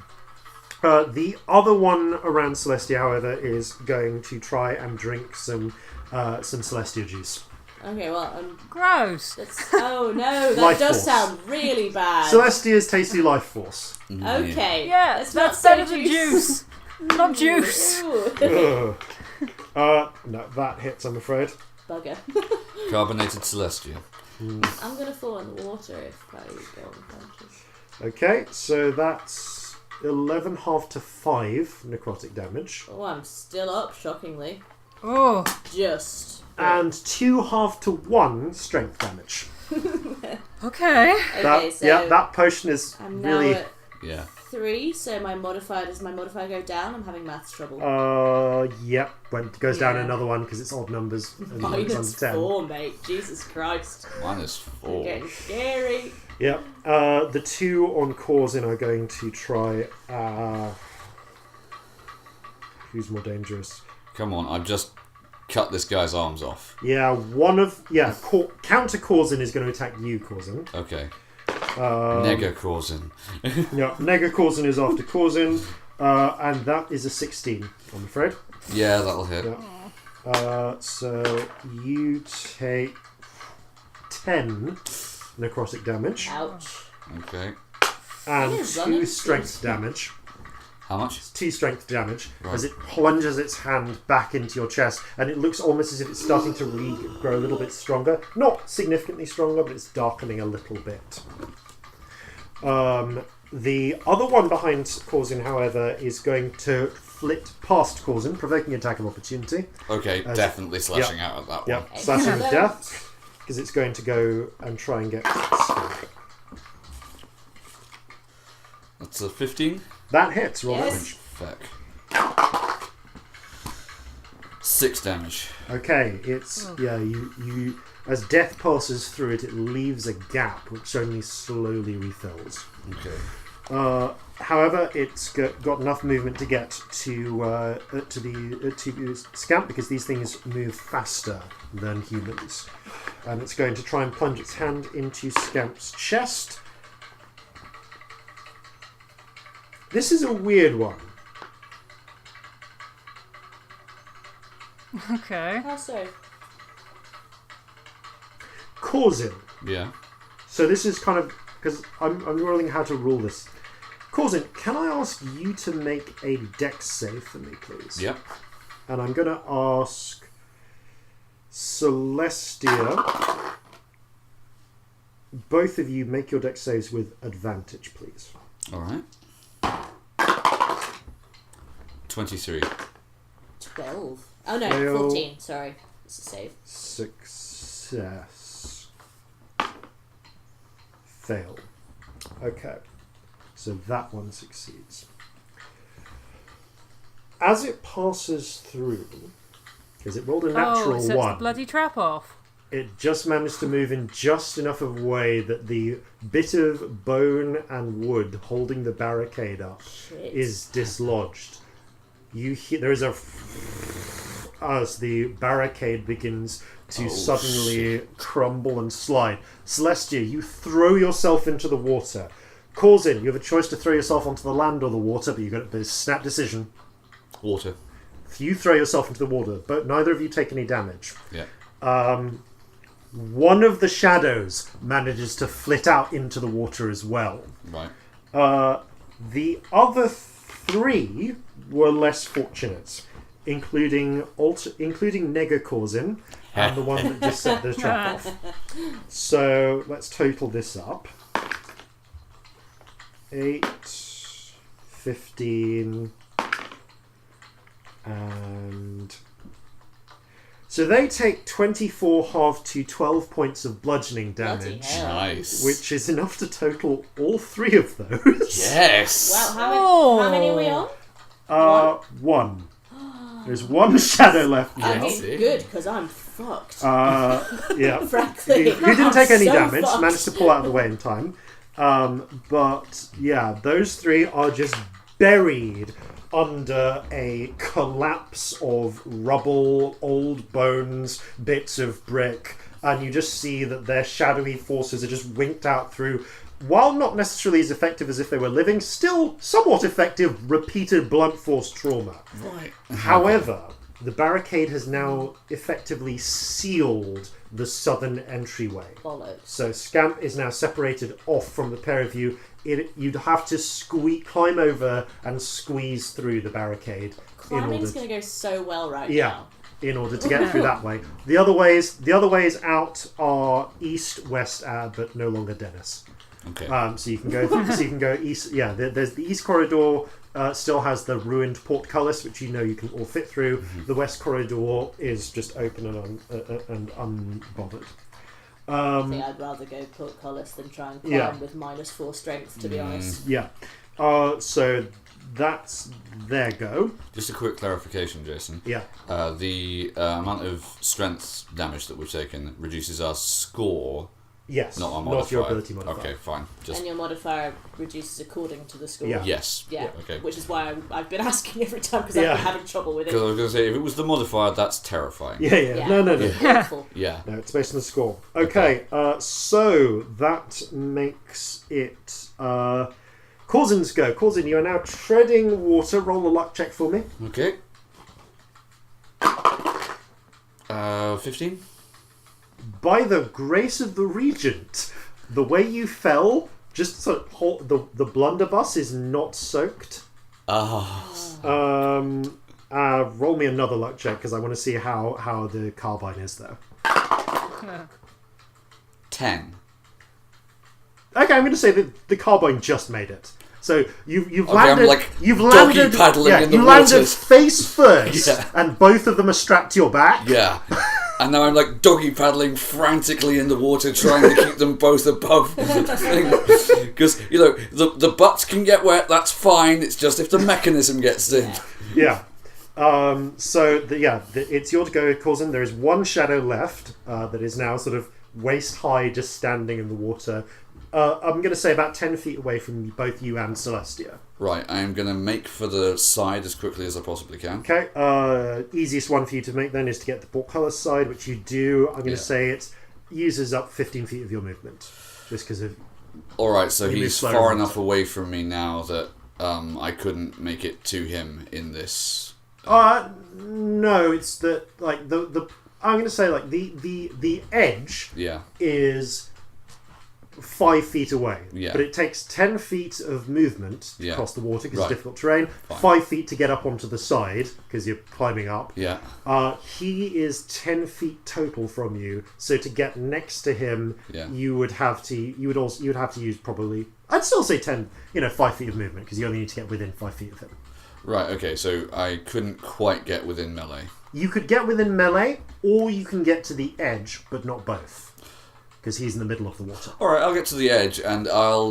the other one around Celestia, however, is going to try and drink some Celestia juice. Okay, well, Gross. oh no, that Life does force. sound really bad. Celestia's tasty life force. Okay. Yeah, let's that's not say better than juice. Not juice. Ew. No, that hits, I'm afraid. Bugger. Carbonated Celestia. I'm gonna fall in the water if I go unconscious. Okay, so that's 11 half to 5 necrotic damage. Oh, I'm still up, shockingly. Oh. Just. And 2 half to 1 strength damage. Okay. Okay, so that potion is I'm now really... at Yeah. 3, so does my modifier go down? I'm having maths trouble. Yep, goes down Yeah. another one because it's odd numbers. And it's Minus under 10. 4, mate. Jesus Christ. -4. Getting scary. Yep. The 2 on Corzin are going to try... who's more dangerous? Come on, I've just cut this guy's arms off. Yeah, Counter Corzin is going to attack you, Corzin. Okay. Nega Corzin. Yeah, Nega Corzin is after Corzin, and that is a 16, I'm afraid. Yeah, that'll hit. Yeah. So you take 10 necrotic damage Ouch. Okay. and Yeah, 2 running strength damage. How much? 2 strength damage Right. as it plunges its hand back into your chest, and it looks almost as if it's starting to grow a little bit stronger. Not significantly stronger, but it's darkening a little bit. The other one behind Corzin, however, is going to flit past Corzin, provoking attack of opportunity. Okay, definitely slashing out at that one. Yep, slashing with death. because it's going to go and try and get Scamp. That's a 15. That hits. Roll Yes. damage. Fuck. 6 damage. Okay, it's you as death passes through it, it leaves a gap which only slowly refills. Okay. However, it's got enough movement to get to Scamp, because these things move faster than humans, and it's going to try and plunge its hand into Scamp's chest. This is a weird one. Okay. How so? Corzin. Yeah. So this is kind of, because I'm rolling how to rule this. Corzin, can I ask you to make a dex save for me, please? Yep. And I'm going to ask Celestia. Both of you make your dex saves with advantage, please. All right. 23. 12. Oh no, Fail. 14. Sorry. It's a save. Success. Fail. Okay. So that one succeeds. As it passes through, because it rolled a natural it sets 1, the bloody trap off. it just managed to move in just enough of a way that the bit of bone and wood holding the barricade up Shit. is dislodged. You hear there is a as the barricade begins to suddenly crumble and slide. Celestia, you throw yourself into the water. Corzin, you have a choice to throw yourself onto the land or the water, but you've got a snap decision. Water. You throw yourself into the water, but neither of you take any damage. Yeah. One of the shadows manages to flit out into the water as well. Right. The other 3 were less fortunate, including Nega Corzin and the one that just set the trap off. So let's total this up. 8, 15, and so they take 24 halved to 12 points of bludgeoning Bloody damage, hell. Nice. which is enough to total all 3 of those. Yes. Wow, how many are we on? 1. There's 1 shadow left now. Okay, good, because I'm fucked. Yeah. Frankly. You didn't take any So damage, fucked. managed to pull out of the way in time. But yeah, those 3 are just buried under a collapse of rubble, old bones, bits of brick, and you just see that their shadowy forces are just winked out through, while not necessarily as effective as if they were living, still somewhat effective repeated blunt force trauma. Right. However, the barricade has now effectively sealed the southern entryway. Bollocks. So Scamp is now separated off from the pair of you. You'd have to climb over and squeeze through the barricade. Climbing's going to go so well right Yeah, now. in order to get through that way. The other ways out are east, west, but no longer Dennis. Okay. So you can go. So you can go east. Yeah, there's the east corridor. Still has the ruined portcullis, which you know you can all fit through. Mm-hmm. The west corridor is just open and unbothered. I think I'd rather go portcullis than try and climb with -4 strength, to be honest. Yeah. So that's their go. Just a quick clarification, Jason. Yeah. The amount of strength damage that we've taken reduces our score. Yes. Not our modifier. Not your ability modifier. Okay, fine. Just And your modifier reduces according to the score. Yeah. yes. Yeah. Okay. Which is why I've been asking every time, because Yeah. I've been having trouble with Because I it. was going to say, if it was the modifier, that's terrifying. Yeah. No. Awful. Yeah. No, it's based on the score. Okay, so that makes it Corzin's go. Corzin, you are now treading water. Roll a luck check for me. Okay. 15? By the grace of the Regent, the way you fell, just sort of the blunderbuss is not soaked. Roll me another luck check, because I want to see how the carbine is, though. 10. Okay, I'm going to say that the carbine just made it. So you've Okay, landed. I'm like you've doggy landed. paddling Yeah, in the you landed waters. face first, Yeah. and both of them are strapped to your back. Yeah. And now I'm like doggy paddling frantically in the water, trying to keep them both above the thing. Because, you know, the butts can get wet, that's fine. It's just if the mechanism gets in. Yeah. It's your to go, Corzin. There is one shadow left that is now sort of waist high, just standing in the water. I'm going to say about 10 feet away from both you and Celestia. Right, I am going to make for the side as quickly as I possibly can. Okay, easiest one for you to make then is to get the portcullis side, which you do. I'm going to say it uses up 15 feet of your movement, just because of... Alright, so he's far enough away from me now that I couldn't make it to him in this... No, it's that, like, the I'm going to say, like, the edge is 5 feet away. Yeah. But it takes 10 feet of movement to cross the water because it's difficult terrain. Fine. 5 feet to get up onto the side because you're climbing up. Yeah. He is 10 feet total from you. So to get next to him, you would have to use probably, I'd still say 5 feet of movement because you only need to get within 5 feet of him. Right, okay, so I couldn't quite get within melee. You could get within melee, or you can get to the edge, but not both. Because he's in the middle of the water. Alright, I'll get to the edge, and I'll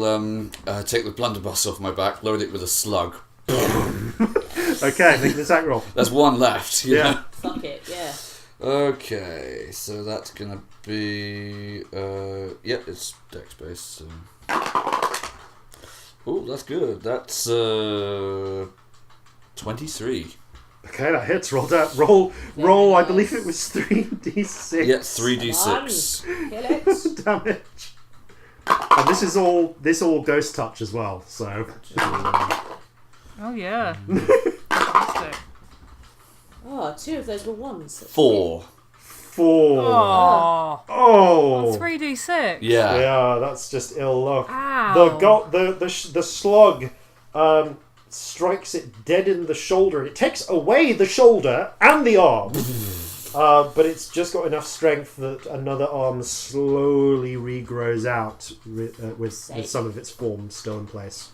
take the blunderbuss off my back, load it with a slug. Okay, make an attack roll. There's one left, you know? Fuck it, yeah. Okay, so that's gonna be... it's dex based, so... Oh, that's good. That's 23. Okay, that hits. Roll. I believe it was 3d6. Yeah, 3d6. Kill it. Damage. And this all ghost touch as well. So. Oh yeah. Fantastic. Oh, 2 of those were 1s. 4. Oh. 3d6. Yeah. Yeah, that's just ill luck. Ow. The slug strikes it dead in the shoulder. It takes away the shoulder and the arm, but it's just got enough strength that another arm slowly regrows out with some of its form still in place.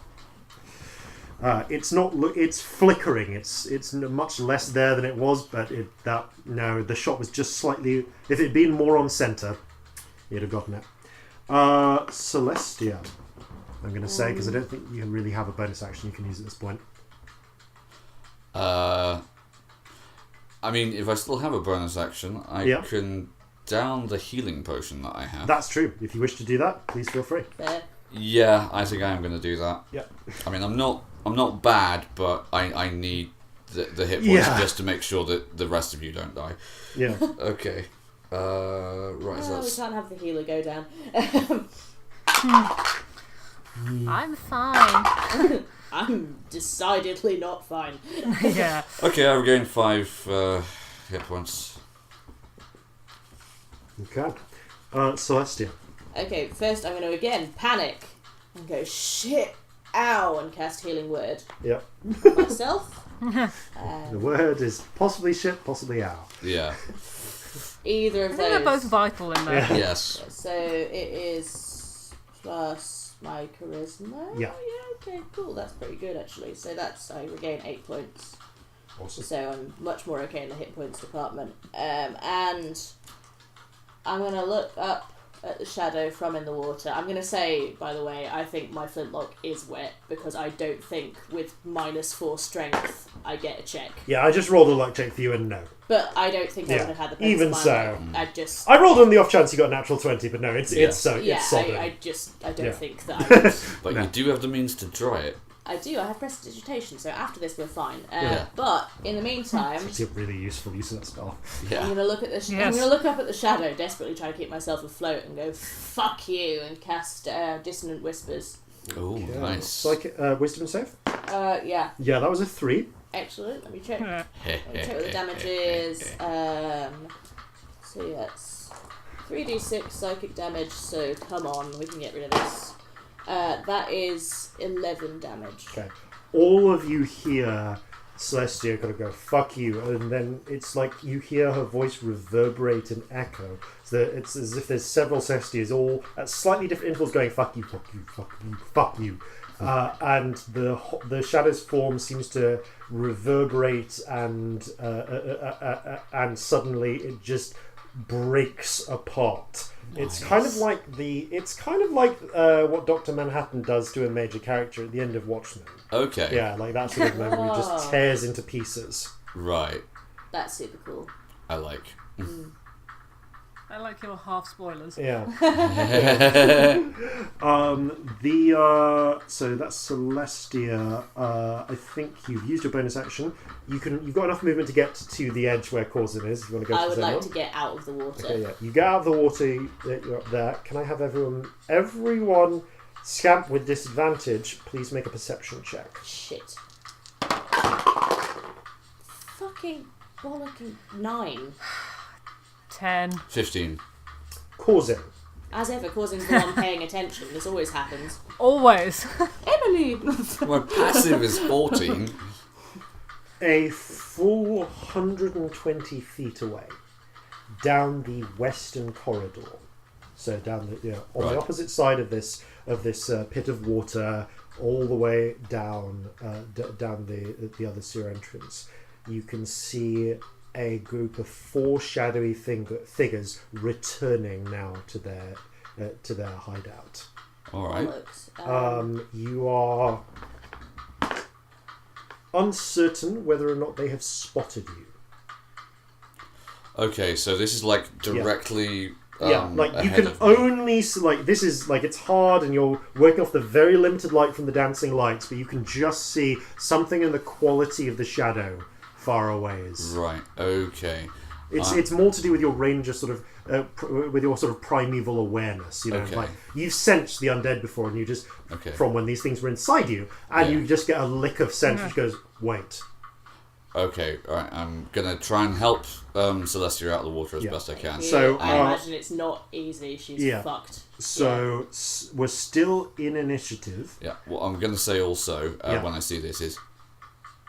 It's flickering. It's much less there than it was, but the shot was just slightly. If it had been more on center, you'd have gotten it. Celestia, I'm going to say, because I don't think you can really have a bonus action you can use at this point. I mean, if I still have a bonus action, I can down the healing potion that I have. That's true. If you wish to do that, please feel free. Fair. Yeah, I think I am going to do that. Yeah. I mean, I'm not bad, but I need the hit points just to make sure that the rest of you don't die. Yeah. Okay. Right. So we can't have the healer go down. I'm fine. I'm decidedly not fine. Yeah. Okay, I regained 5 hit points. Okay. Celestia. Okay, first I'm going to again panic and go shit, ow, and cast Healing Word. Yep. Myself. The word is possibly shit, possibly ow. Yeah. Either of I those. think they're both vital in there. Yeah. Yes. So it is plus my charisma. Yeah. Okay, cool. That's pretty good actually. So I regain 8 points. Awesome. So I'm much more okay in the hit points department. And I'm gonna look up at the shadow from in the water. I'm gonna say, by the way, I think my flintlock is wet because I don't think with -4 strength I get a check. Yeah, I just rolled a luck check for you and no. But I don't think I would have had the bonus even of my so. luck. I rolled on the off chance you got a natural 20, but no, it's solid. I don't think that I would. But you do have the means to dry it. I do. I have prestidigitation, so after this we're fine. But in the meantime, It's a really useful use of that spell. Yeah. I'm gonna look at the. I'm gonna look up at the shadow, desperately trying to keep myself afloat, and go "fuck you" and cast Dissonant Whispers. Oh, nice. Psychic wisdom save? Yeah. Yeah, that was a 3. Excellent. Let me check. Let me check what the damage is. So yeah, it's 3d6 psychic damage. So come on, we can get rid of this. That is 11 damage. Okay. All of you hear Celestia kind of go, fuck you, and then it's like you hear her voice reverberate and echo. So it's as if there's several Celestias all at slightly different intervals going, fuck you, fuck you, fuck you, fuck you. And the shadow's form seems to reverberate and suddenly it just breaks apart. Nice. It's kind of like what Dr. Manhattan does to a major character at the end of Watchmen. Okay. Yeah, like that sort of moment where he just tears into pieces. Right. That's super cool. I like. I like your half spoilers. Yeah. So that's Celestia. I think you've used your bonus action. You've got enough movement to get to the edge where Corzin is. If you want to go. I would like to get out of the water. Okay, yeah. You get out of the water. You're up there. Can I have everyone, Scamp with disadvantage? Please make a perception check. Shit. Fucking bollocking 9. 10. 15. Corzin. As ever, Corzin's the one paying attention. This always happens. Always. Emily! My passive is 14. A full 120 feet away, down the western corridor. So down on the opposite side of this pit of water, all the way down down the other sewer entrance, you can see a group of 4 shadowy figures returning now to their hideout. All right. You are uncertain whether or not they have spotted you. Okay, so this is like directly. You can only this is it's hard, and you're working off the very limited light from the dancing lights, but you can just see something in the quality of the shadow far away. Right. Okay. It's more to do with your range of with your sort of primeval awareness. Okay. You've sensed the undead before, and you just from when these things were inside you, and you just get a lick of sense which goes, wait. Okay, alright, I'm gonna try and help Celestia out of the water as best I can. So I imagine it's not easy. She's fucked. So we're still in initiative. Yeah, what I'm gonna say also when I see this is,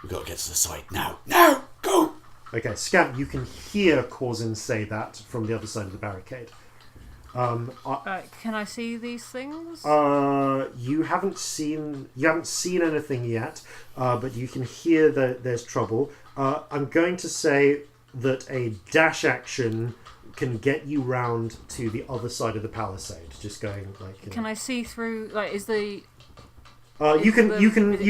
we've got to get to the side now. Now! Go! Okay, Scamp, you can hear Corzin say that from the other side of the barricade. Can I see these things? You haven't seen anything yet, but you can hear that there's trouble. I'm going to say that a dash action can get you round to the other side of the palisade. Just going Can I see through? Is the you can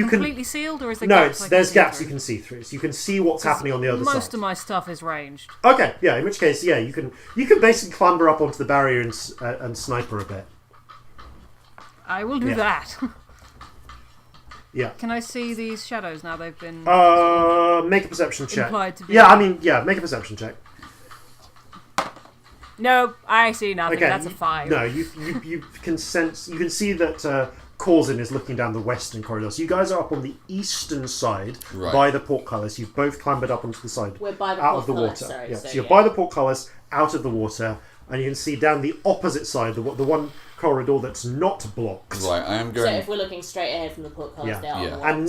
completely sealed, or is there gaps? There's gaps you can see through, so you can see what's happening on the other side. Most of my stuff is ranged. Okay, yeah. In which case, you can basically clamber up onto the barrier and sniper a bit. I will do that. Yeah. Can I see these shadows now? They've been make a perception check. Implied to be. Make a perception check. No, I see nothing. Okay, That's a 5. No, you can sense. You can see that. Corzin is looking down the western corridor. So you guys are up on the eastern side by the portcullis. You've both clambered up onto the side We're by the out of the water. Sorry, so you're by the portcullis, out of the water, and you can see down the opposite side, the one corridor that's not blocked. Right, I am going. So if we're looking straight ahead from the portcullis, they are on the one And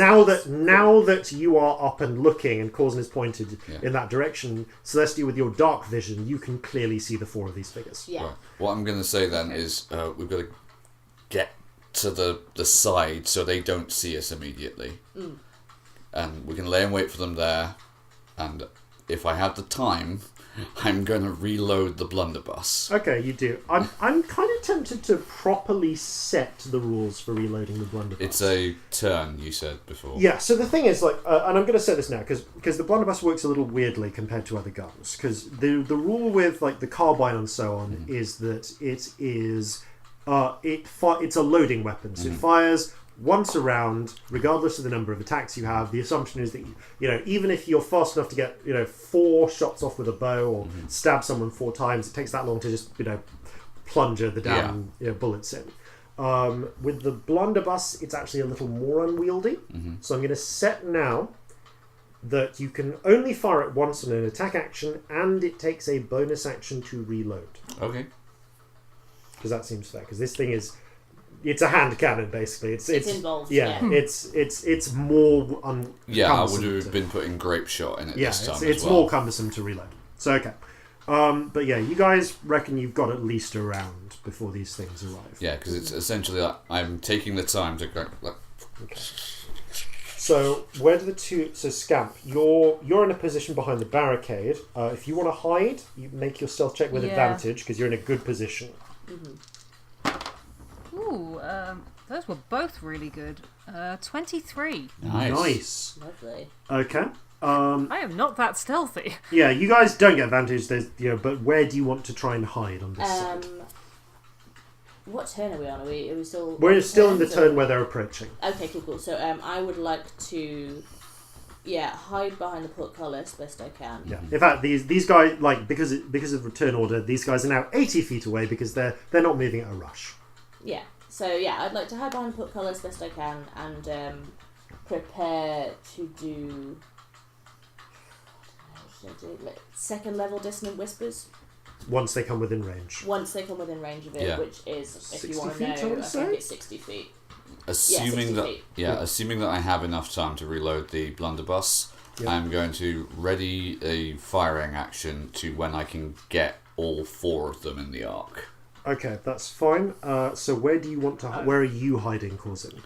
now that you are up and looking, and Corzin is pointed in that direction, Celestia, with your dark vision, you can clearly see the 4 of these figures. Yeah. Right. What I'm going to say then is we've got to get to the side so they don't see us immediately, and we can lay and wait for them there, and if I have the time, I'm going to reload the blunderbuss. Okay, you do. I'm kind of tempted to properly set the rules for reloading the blunderbuss. It's a turn, you said before. Yeah, so the thing is, and I'm going to say this now, because the blunderbuss works a little weirdly compared to other guns, because the rule with the carbine and so on is that it is... it's a loading weapon, so it fires once a round, regardless of the number of attacks you have. The assumption is that even if you're fast enough to get 4 shots off with a bow or stab someone 4 times, it takes that long to just plunger the damn bullets in. With the blunderbuss, it's actually a little more unwieldy. So I'm going to set now that you can only fire it once on an attack action, and it takes a bonus action to reload. Okay. Because that seems fair. Because this thing it's a hand cannon basically. It's involved. Yeah, it's more I would have been putting grape shot in it this time. It's more cumbersome to reload. So okay, but you guys reckon you've got at least a round before these things arrive. Yeah, because it's essentially I'm taking the time to go. Okay. So where do the two? So Scamp, you're in a position behind the barricade. If you want to hide, you make your stealth check with advantage because you're in a good position. Ooh, those were both really good. 23. Nice. Lovely. Okay. I am not that stealthy. Yeah, you guys don't get advantage. There's but where do you want to try and hide on this side? What turn are we on? Are we still? We're still in the turn where they're approaching. Okay, cool. So I would like to, hide behind the portcullis best I can. Yeah. In fact, these guys, like because of return order, these guys are now 80 feet away because they're not moving at a rush. Yeah. So I'd like to hide behind the portcullis best I can and prepare to do. What should I do? Like, second level dissonant whispers. Once they come within range. Once they come within range of it, which is, if you want to 60 know, feet, I would say? think it's 60 feet. Assuming 60 feet. assuming that I have enough time to reload the blunderbuss, I'm going to ready a firing action to when I can get all 4 of them in the arc. Okay, that's fine. So where do you want to? Where are you hiding, Corzin?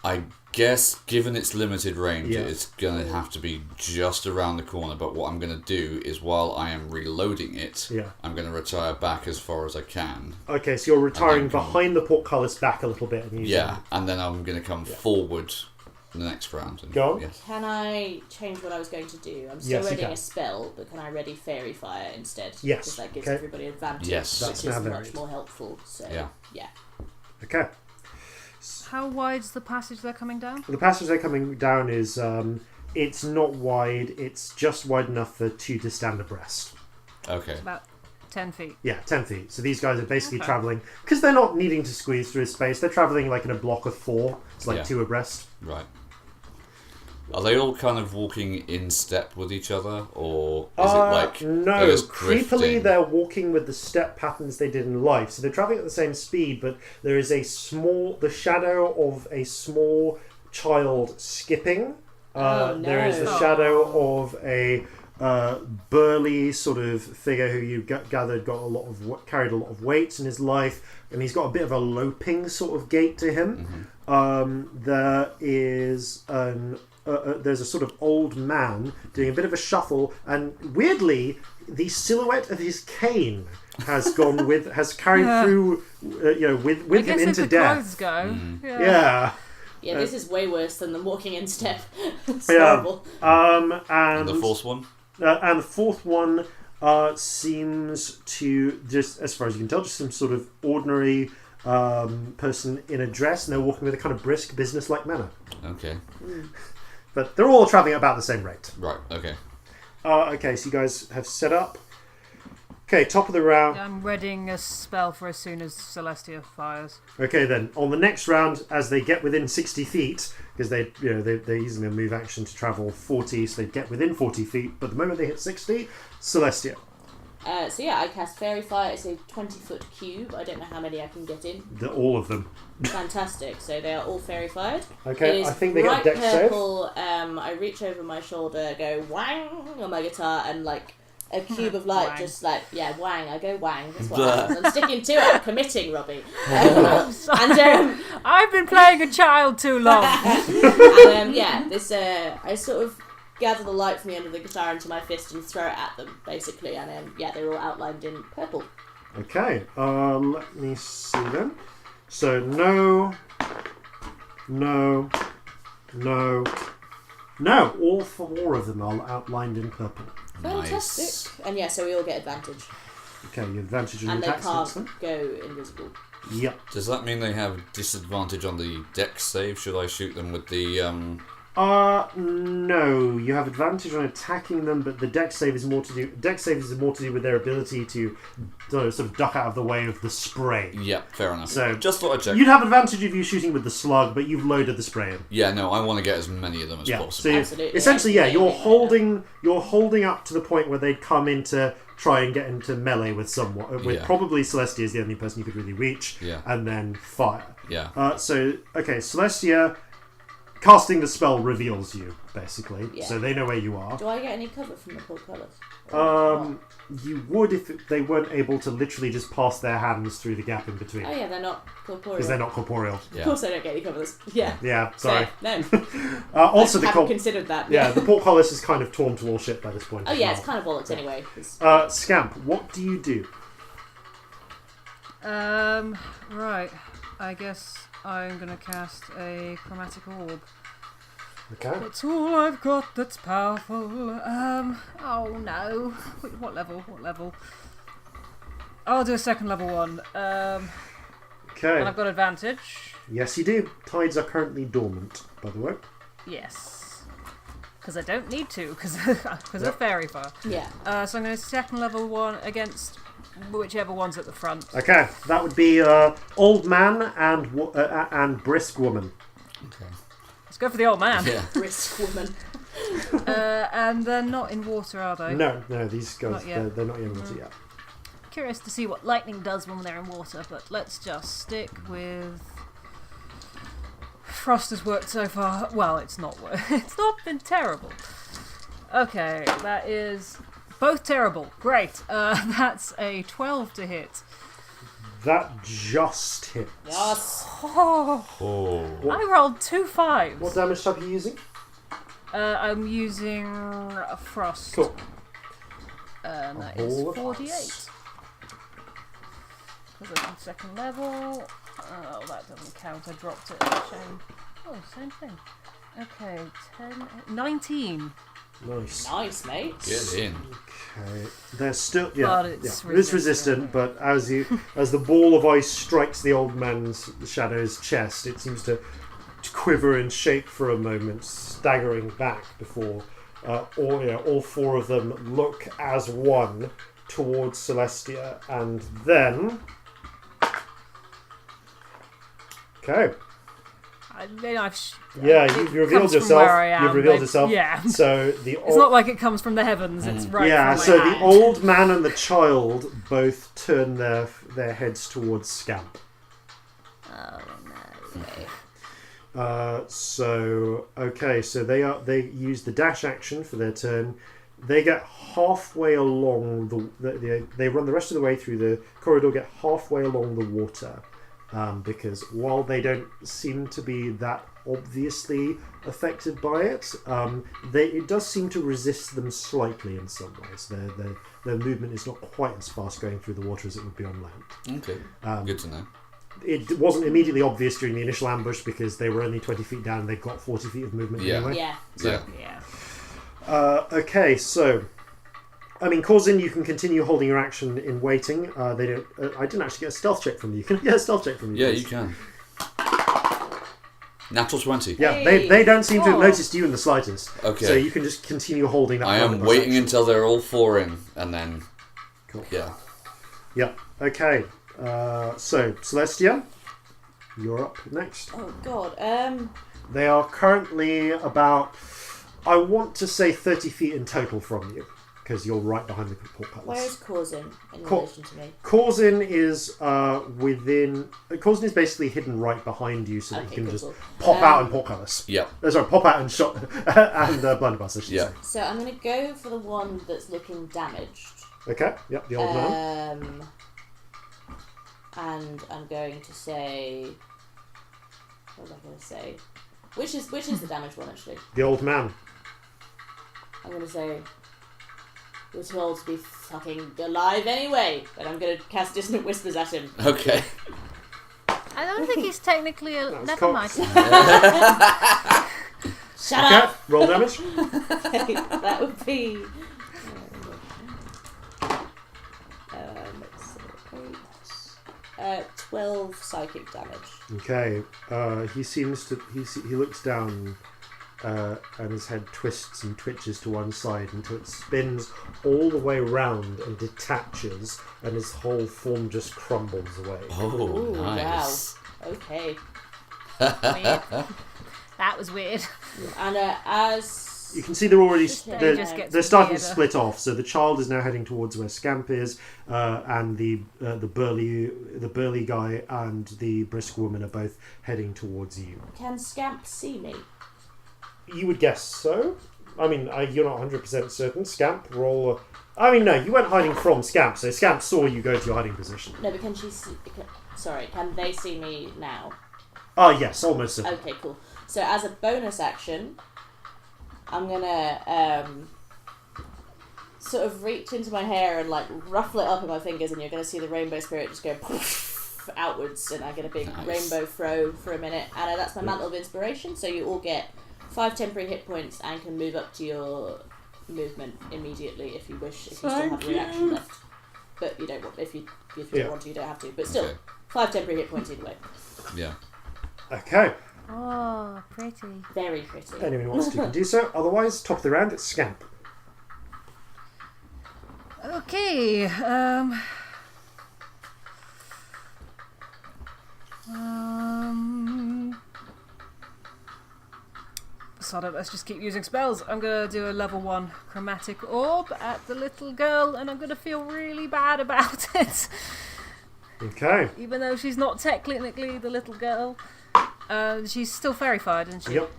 I guess, given its limited range, it's going to have to be just around the corner. But what I'm going to do is, while I am reloading it, I'm going to retire back as far as I can. Okay, so you're retiring behind the portcullis back a little bit. And and then I'm going to come forward the next round. And, Go on. Can I change what I was going to do? I'm still readying a spell, but can I ready Fairy Fire instead? Yes. Because that gives everybody advantage, That's which is much more helpful. So, Okay. How wide's the passage they're coming down? The passage they're coming down is, it's not wide, it's just wide enough for 2 to stand abreast. Okay. It's about 10 feet. Yeah, 10 feet. So these guys are basically travelling, because they're not needing to squeeze through space, they're travelling like in a block of 4. It's like 2 abreast. Right. Are they all kind of walking in step with each other, or is it like no? just Creepily, drifting? they're walking with the step patterns they did in life. So they're traveling at the same speed, but there is the shadow of a small child skipping. There is the shadow of a burly sort of figure who you gathered carried a lot of weights in his life, and he's got a bit of a loping sort of gait to him. There is there's a sort of old man doing a bit of a shuffle, and weirdly, the silhouette of his cane has carried through, with him into death. Clothes go. Yeah, this is way worse than them walking in step. It's horrible. And the fourth one. And the fourth one seems to, just as far as you can tell, just some sort of ordinary person in a dress, and they're walking with a kind of brisk, business-like manner. Okay. But they're all travelling at about the same rate. Right, okay. Okay, so you guys have set up. Okay, top of the round. I'm readying a spell for as soon as Celestia fires. Okay, then on the next round, as they get within 60 feet, because they're using a move action to travel 40, so they get within 40 feet. But the moment they hit 60, Celestia. I cast Fairy Fire. It's a 20-foot cube. I don't know how many I can get in. All of them. Fantastic. So they are all Fairy Fired. Okay, I think they get a dex purple, save. I reach over my shoulder, go wang on my guitar, and like a cube of light just like, wang. I go wang. That's what happens. I'm sticking to it. I'm committing, Robbie. I've been playing a child too long. I sort of gather the light from the end of the guitar into my fist and throw it at them, basically, and they're all outlined in purple. Okay, let me see then. So no, all 4 of them are outlined in purple. Fantastic. Nice. And so we all get advantage. Okay, you advantage on and attacks. And they can't go invisible. Yep. Does that mean they have disadvantage on the dex save? Should I shoot them with the No, you have advantage on attacking them, but the dex save is more to do with their ability to sort of duck out of the way of the spray. Yeah, fair enough. So just thought I'd check. You'd have advantage if you're shooting with the slug, but you've loaded the spray in. Yeah, no, I want to get as many of them as possible. So essentially, you're holding up to the point where they'd come in to try and get into melee with someone. Probably Celestia is the only person you could really reach, and then fire. Yeah. Celestia casting the spell reveals you, basically. Yeah. So they know where you are. Do I get any cover from the portcullis? You would if they weren't able to literally just pass their hands through the gap in between. Oh yeah, they're not corporeal. Because they're not corporeal. Of course I don't get any covers. Yeah. Yeah, sorry. So, no. Also, I haven't considered that. Yeah, the portcullis is kind of torn to all shit by this point. Oh as yeah, well. it's kind of bollocks anyway. Scamp, what do you do? Right. I guess I'm gonna cast a chromatic orb. Okay. It's all I've got that's powerful. Oh no. Wait, what level? What level? I'll do a second level one. Okay. And I've got advantage. Yes, you do. Tides are currently dormant, by the way. Yes. Because I don't need to, because of fairy fire. Yeah. So I'm going to second level one against whichever one's at the front. Okay, that would be old man and brisk woman. Okay. Let's go for the old man. Yeah. Brisk woman. And they're not in water, are they? No, these guys, Not yet. they're not in water yet. Curious to see what lightning does when they're in water, but let's just stick with... Frost has worked so far. Well, it's not been terrible. Okay, that is both terrible. Great. That's a 12 to hit. That just hits. Yes. Oh, I rolled 2 5s. What damage type are you using? I'm using a frost. Cool. And that A is ball of 48. ice. Because I'm second level. Oh, that doesn't count. I dropped it. Shame. Oh, same thing. Okay, 10, 19. Nice. Nice, mate. Get in. Okay. They're still But it's It's resistant, but as the ball of ice strikes the old man's shadow's chest, it seems to quiver and shake for a moment, staggering back before all four of them look as one towards Celestia, and then okay. You've revealed yourself. You've revealed yourself. Yeah. So It's not like it comes from the heavens. It's right. Yeah. From So my the hand. old man and the child both turn their heads towards Scamp. Oh no. So they use the dash action for their turn. They get halfway along they run the rest of the way through the corridor, get halfway along the water, because while they don't seem to be that obviously affected by it, it does seem to resist them slightly in some ways. Their movement is not quite as fast going through the water as it would be on land. Okay. Good to know. It wasn't immediately obvious during the initial ambush because they were only 20 feet down and they got 40 feet of movement anyway. Yeah. Yeah. Okay, so I mean, Corzin, you can continue holding your action in waiting. They don't. I didn't actually get a stealth check from you. Can I get a stealth check from you? Yeah, please? you can. Natural 20. Yeah, Hey. they don't seem to have noticed you in the slightest. Okay. So you can just continue holding that. I am bonus waiting action. until they're all four in, and then... Cool. Yeah. Yeah. Okay. So Celestia, you're up next. Oh god. They are currently about, I want to say, 30 feet in total from you, because you're right behind the portcullis. Where is Corzin in relation to me? Corzin is Corzin is basically hidden right behind you, so that you can cool, just cool. pop out and portcullis. Yeah. Pop out and shot and blunderbuss. I should Yeah. say. So I'm going to go for the one that's looking damaged. Okay. Yep. The old man. And I'm going to say. What was I going to say? Which is the damaged one actually? The old man. I'm going to say. You're too old to be fucking alive anyway, but I'm going to cast Dissonant Whispers at him. Okay. I don't think he's technically a. was Never cocked. mind. Shut Okay. up! Roll damage. That would be. 12 psychic damage. Okay. He looks down, and his head twists and twitches to one side until it spins all the way around and detaches, and his whole form just crumbles away. Oh, Ooh, nice. Wow. Okay. Weird. That was weird. And as You can see they're already They just get they're starting to together. split off. So the child is now heading towards where Scamp is, and the burly guy and the brisk woman are both heading towards you. can Scamp see me? You would guess so. I mean, you're not 100% certain. Scamp, roll. I mean, no, you weren't hiding from Scamp, so Scamp saw you go to your hiding position. No, but can she see... can they see me now? Oh, yes, almost certainly. Okay, cool. So as a bonus action, I'm gonna sort of reach into my hair and like ruffle it up in my fingers, and you're gonna see the rainbow spirit just go poof outwards, and I get a big rainbow throw for a minute, and that's my mantle of inspiration. So you all get 5 temporary hit points and can move up to your movement immediately if you wish. If you still have a reaction left, but you don't want. If you don't want to, you don't have to. But still, 5 temporary hit points either way. Yeah. Okay. Oh, pretty. Very pretty. Anyone who wants to can do so. Otherwise, top of the round, it's Scamp. Okay. Sod it, let's just keep using spells. I'm going to do a level 1 chromatic orb at the little girl, and I'm going to feel really bad about it. Okay. Even though she's not technically the little girl. She's still fairy-fied, isn't she? Yep.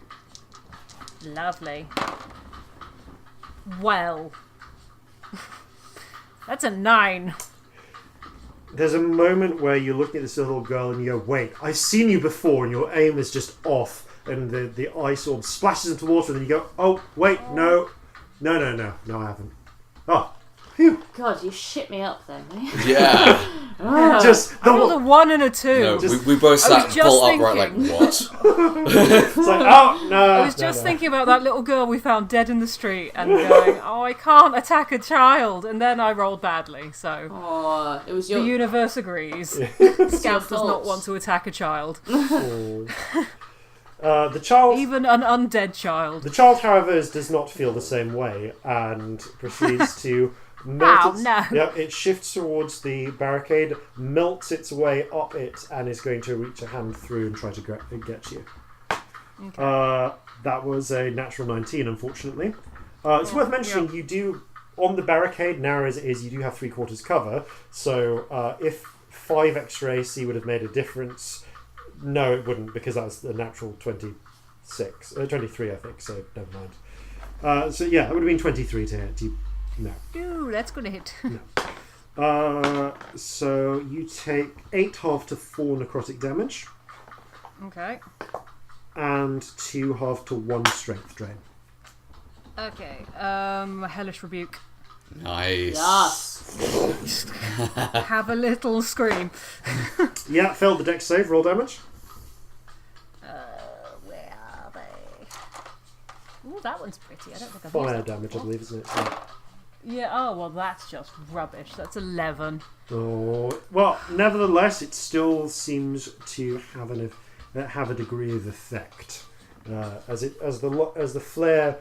Lovely. Well. That's a 9. There's a moment where you're looking at this little girl and you go, wait, I've seen you before, and your aim is just off, and the ice orb splashes into water, and then you go, oh, wait, no, I haven't. Oh, phew. God, you shit me up then, eh? Yeah. Just I rolled a 1 and a 2. No, we both sat bolt upright like, what? It's like, oh, no. I was just thinking about that little girl we found dead in the street and going, oh, I can't attack a child. And then I rolled badly, so... Oh, it was your... The universe agrees. Scamp does not want to attack a child. Oh. The child... Even an undead child. The child, however, does not feel the same way and proceeds to... it shifts towards the barricade, melts its way up it, and is going to reach a hand through and try to get you. Okay. That was a natural 19, unfortunately. It's worth mentioning you do, on the barricade, narrow as it is, you do have 3/4 cover, so if 5 extra AC would have made a difference, no, it wouldn't, because that's a natural 23, I think, so never mind. So yeah, it would have been 23 to hit. No. Ooh, that's going to hit. No. So you take 8 half to 4 necrotic damage. Okay. And 2 half to 1 strength drain. Okay. Hellish Rebuke. Nice. Yes. Have a little scream. Yeah, failed the dex save. Roll damage. Where are they? Ooh, that one's pretty. I don't think I've Fire used that damage, I before. believe, isn't it? Yeah, oh, well, that's just rubbish. That's 11. Oh, well, nevertheless, it still seems to have a degree of effect, as the flare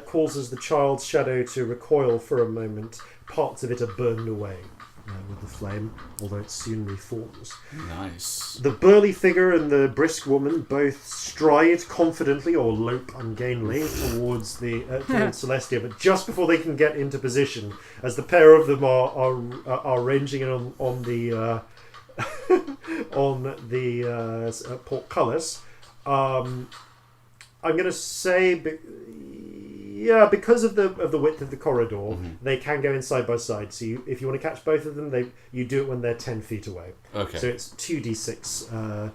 causes the child's shadow to recoil for a moment. Parts of it are burned away with the flame, although it soon reforms. Nice. The burly figure and the brisk woman both stride confidently or lope ungainly towards Celestia, but just before they can get into position, as the pair of them are ranging in on the portcullis, I'm going to say. Yeah, because of the width of the corridor, they can go in side by side. So if you want to catch both of them, you do it when they're 10 feet away. Okay. So it's 2d6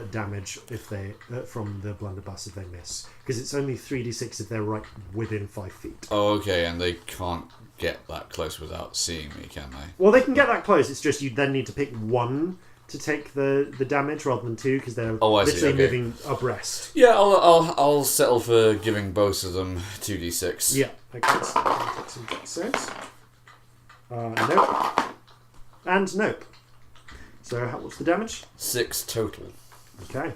damage if they from the blunderbuss if they miss, because it's only 3d6 if they're right within 5 feet. Oh, okay, and they can't get that close without seeing me, can they? Well, they can get that close. It's just you then need to pick one to take the damage rather than 2, because they're literally moving abreast. Yeah, I'll settle for giving both of them 2d6. Yeah, okay. So I'll take some dex saves. Nope. And nope. So what's the damage? 6 total. Okay.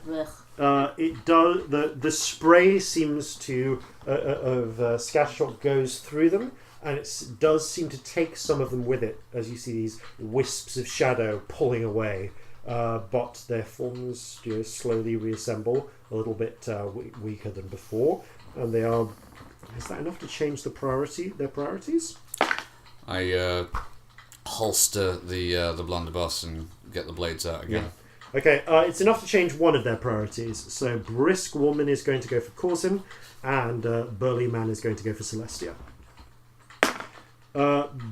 It does. The spray seems to of Scattershot goes through them, and it does seem to take some of them with it, as you see these wisps of shadow pulling away. But their forms slowly reassemble, a little bit weaker than before, and they are. Is that enough to change their priorities? I holster the blunderbuss and get the blades out again. Okay, it's enough to change one of their priorities. So Brisk Woman is going to go for Corzin, and Burly Man is going to go for Celestia.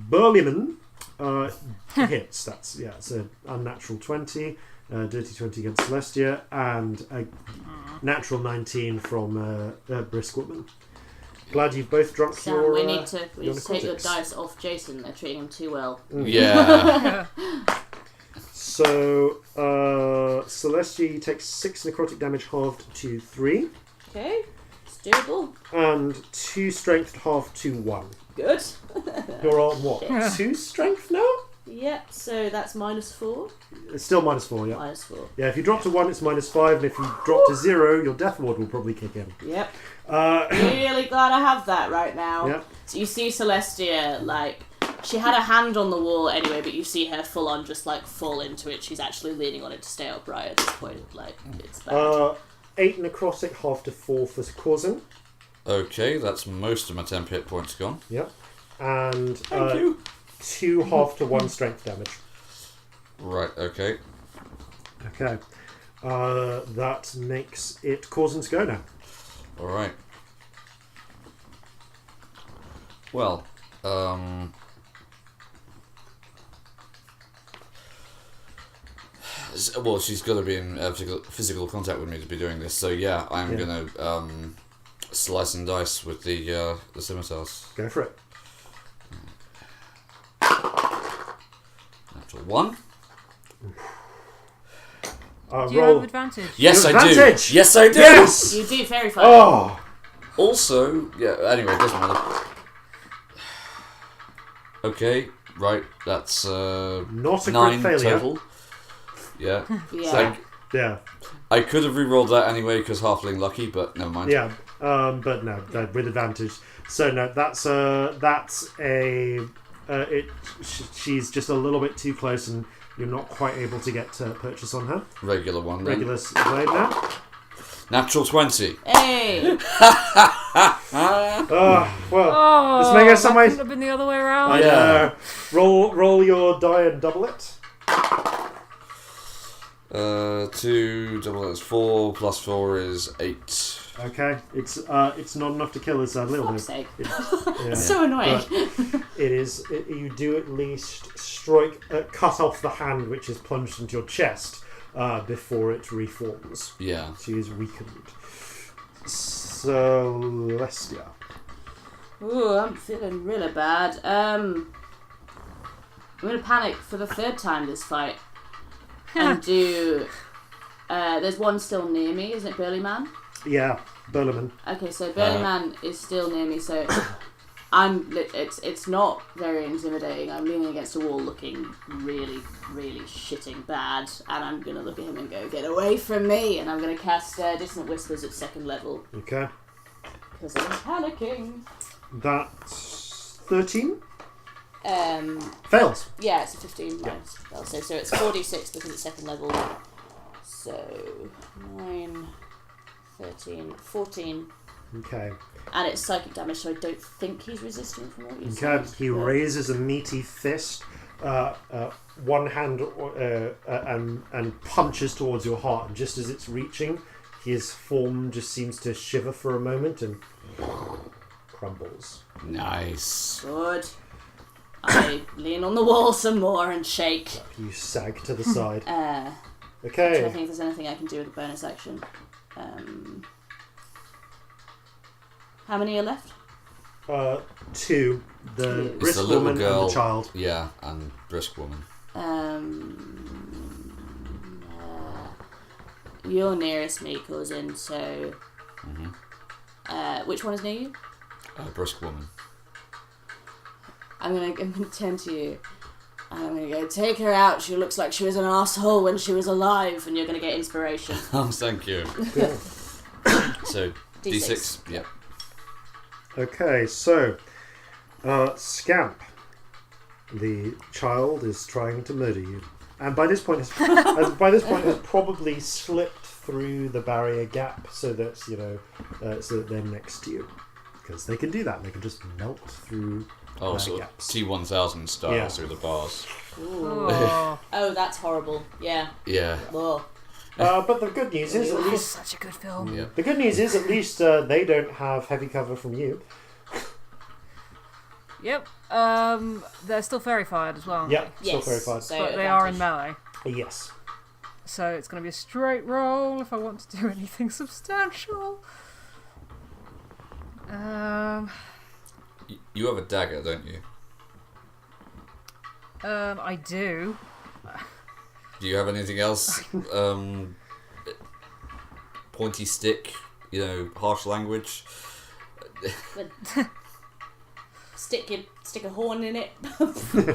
Burly Man hits. It's an unnatural 20, dirty 20 against Celestia, and a natural 19 from Brisk Woman. Glad you've both drunk Sam, your. we need to take your narcotics. dice off Jason. They're treating him too well. Yeah. So, Celestia takes 6 necrotic damage halved to 3, Okay, it's doable. and 2 strength halved to 1. Good. You're on what? 2 strength now? Yep, so that's -4. It's still -4, yeah. -4. Yeah, if you drop to 1, it's -5, and if you drop to 0, your Death Ward will probably kick in. Yep. Uh, Really glad I have that right now. Yep. So you see Celestia, like, she had a hand on the wall anyway, but you see her full on just, like, fall into it. She's actually leaning on it to stay upright at this point. Like, it's bad. 8 necrotic halved to 4 for Corzin. Okay, that's most of my temp hit points gone. Yep. And Thank you. 2 halved to 1 strength damage. Right, okay. Okay. That makes it Corzin's go now. Alright. Well, well, she's got to be in physical contact with me to be doing this, so yeah, I'm going to slice and dice with the scimitars. Go for it. Natural 1. Do you have advantage? Yes, I Advantage! do. Yes, I do. Yes! You do very fine. Oh! Also, yeah. Anyway, it doesn't matter. Okay, right. That's Not a 9 crit failure. total. Yeah. Yeah. Yeah. I could have re-rolled that anyway because halfling lucky, but never mind. Yeah. But no, with advantage. So no, that's a. She's just a little bit too close, and you're not quite able to get purchase on her. Regular one then. Regular blade now. Natural 20. Hey! Well, let's make it some that way. couldn't have been the other way around. I know. Roll your die and double it. 2 double is 4 plus 4 is 8. Okay, it's not enough to kill us a little Fuck's bit. sake. Yeah. So annoying. But it is. You do at least cut off the hand which is plunged into your chest before it reforms. Yeah. She is weakened. Celestia. Ooh, I'm feeling really bad. I'm gonna panic for the 3rd time this fight. And do... there's one still near me, isn't it, Burly Man? Yeah, Burleman. Okay, so Burly Man is still near me, so it's not very intimidating. I'm leaning against a wall looking really, really shitting bad, and I'm going to look at him and go, get away from me, and I'm going to cast Dissonant Whispers at 2nd level. Okay. Because I'm panicking. That's 13. Fails. Yeah, it's a 15 minus spell save, so it's 4d6 because it's 2nd level. So 9, 13, 14. Okay. And it's psychic damage, so I don't think he's resistant from what you Okay. said. He raises a meaty fist, one hand, and punches towards your heart. And just as it's reaching, his form just seems to shiver for a moment and crumbles. Nice. Good. I lean on the wall some more and shake. You sag to the side. I Okay. think if there's anything I can do with a bonus action. How many are left? 2. The It's brisk the little woman girl. and the child. Yeah, and brisk woman. You're nearest me, Corzin, so... which one is near you? Brisk woman. I'm gonna turn to you, and I'm gonna go, take her out. She looks like she was an asshole when she was alive, and you're gonna get inspiration. Oh, thank you. Cool. So, D6. Yep. Okay, so Scamp, the child, is trying to murder you, and by this point, has probably slipped through the barrier gap so that so that they're next to you, because they can do that. They can just melt through. Oh, sort of gaps. T1000 style Yeah. through the bars. Oh. Oh, that's horrible. Yeah. Yeah. Whoa. But the good news is, at It's least such a good film. Yeah. the good news is, at least they don't have heavy cover from you. Yep. They're still fairy fired as well. Yeah, still Yes. verified. So But they are in advantage. melee. Yes. So it's going to be a straight roll if I want to do anything substantial. You have a dagger, don't you? I do. Do you have anything else? Pointy stick, harsh language. Stick a horn in it.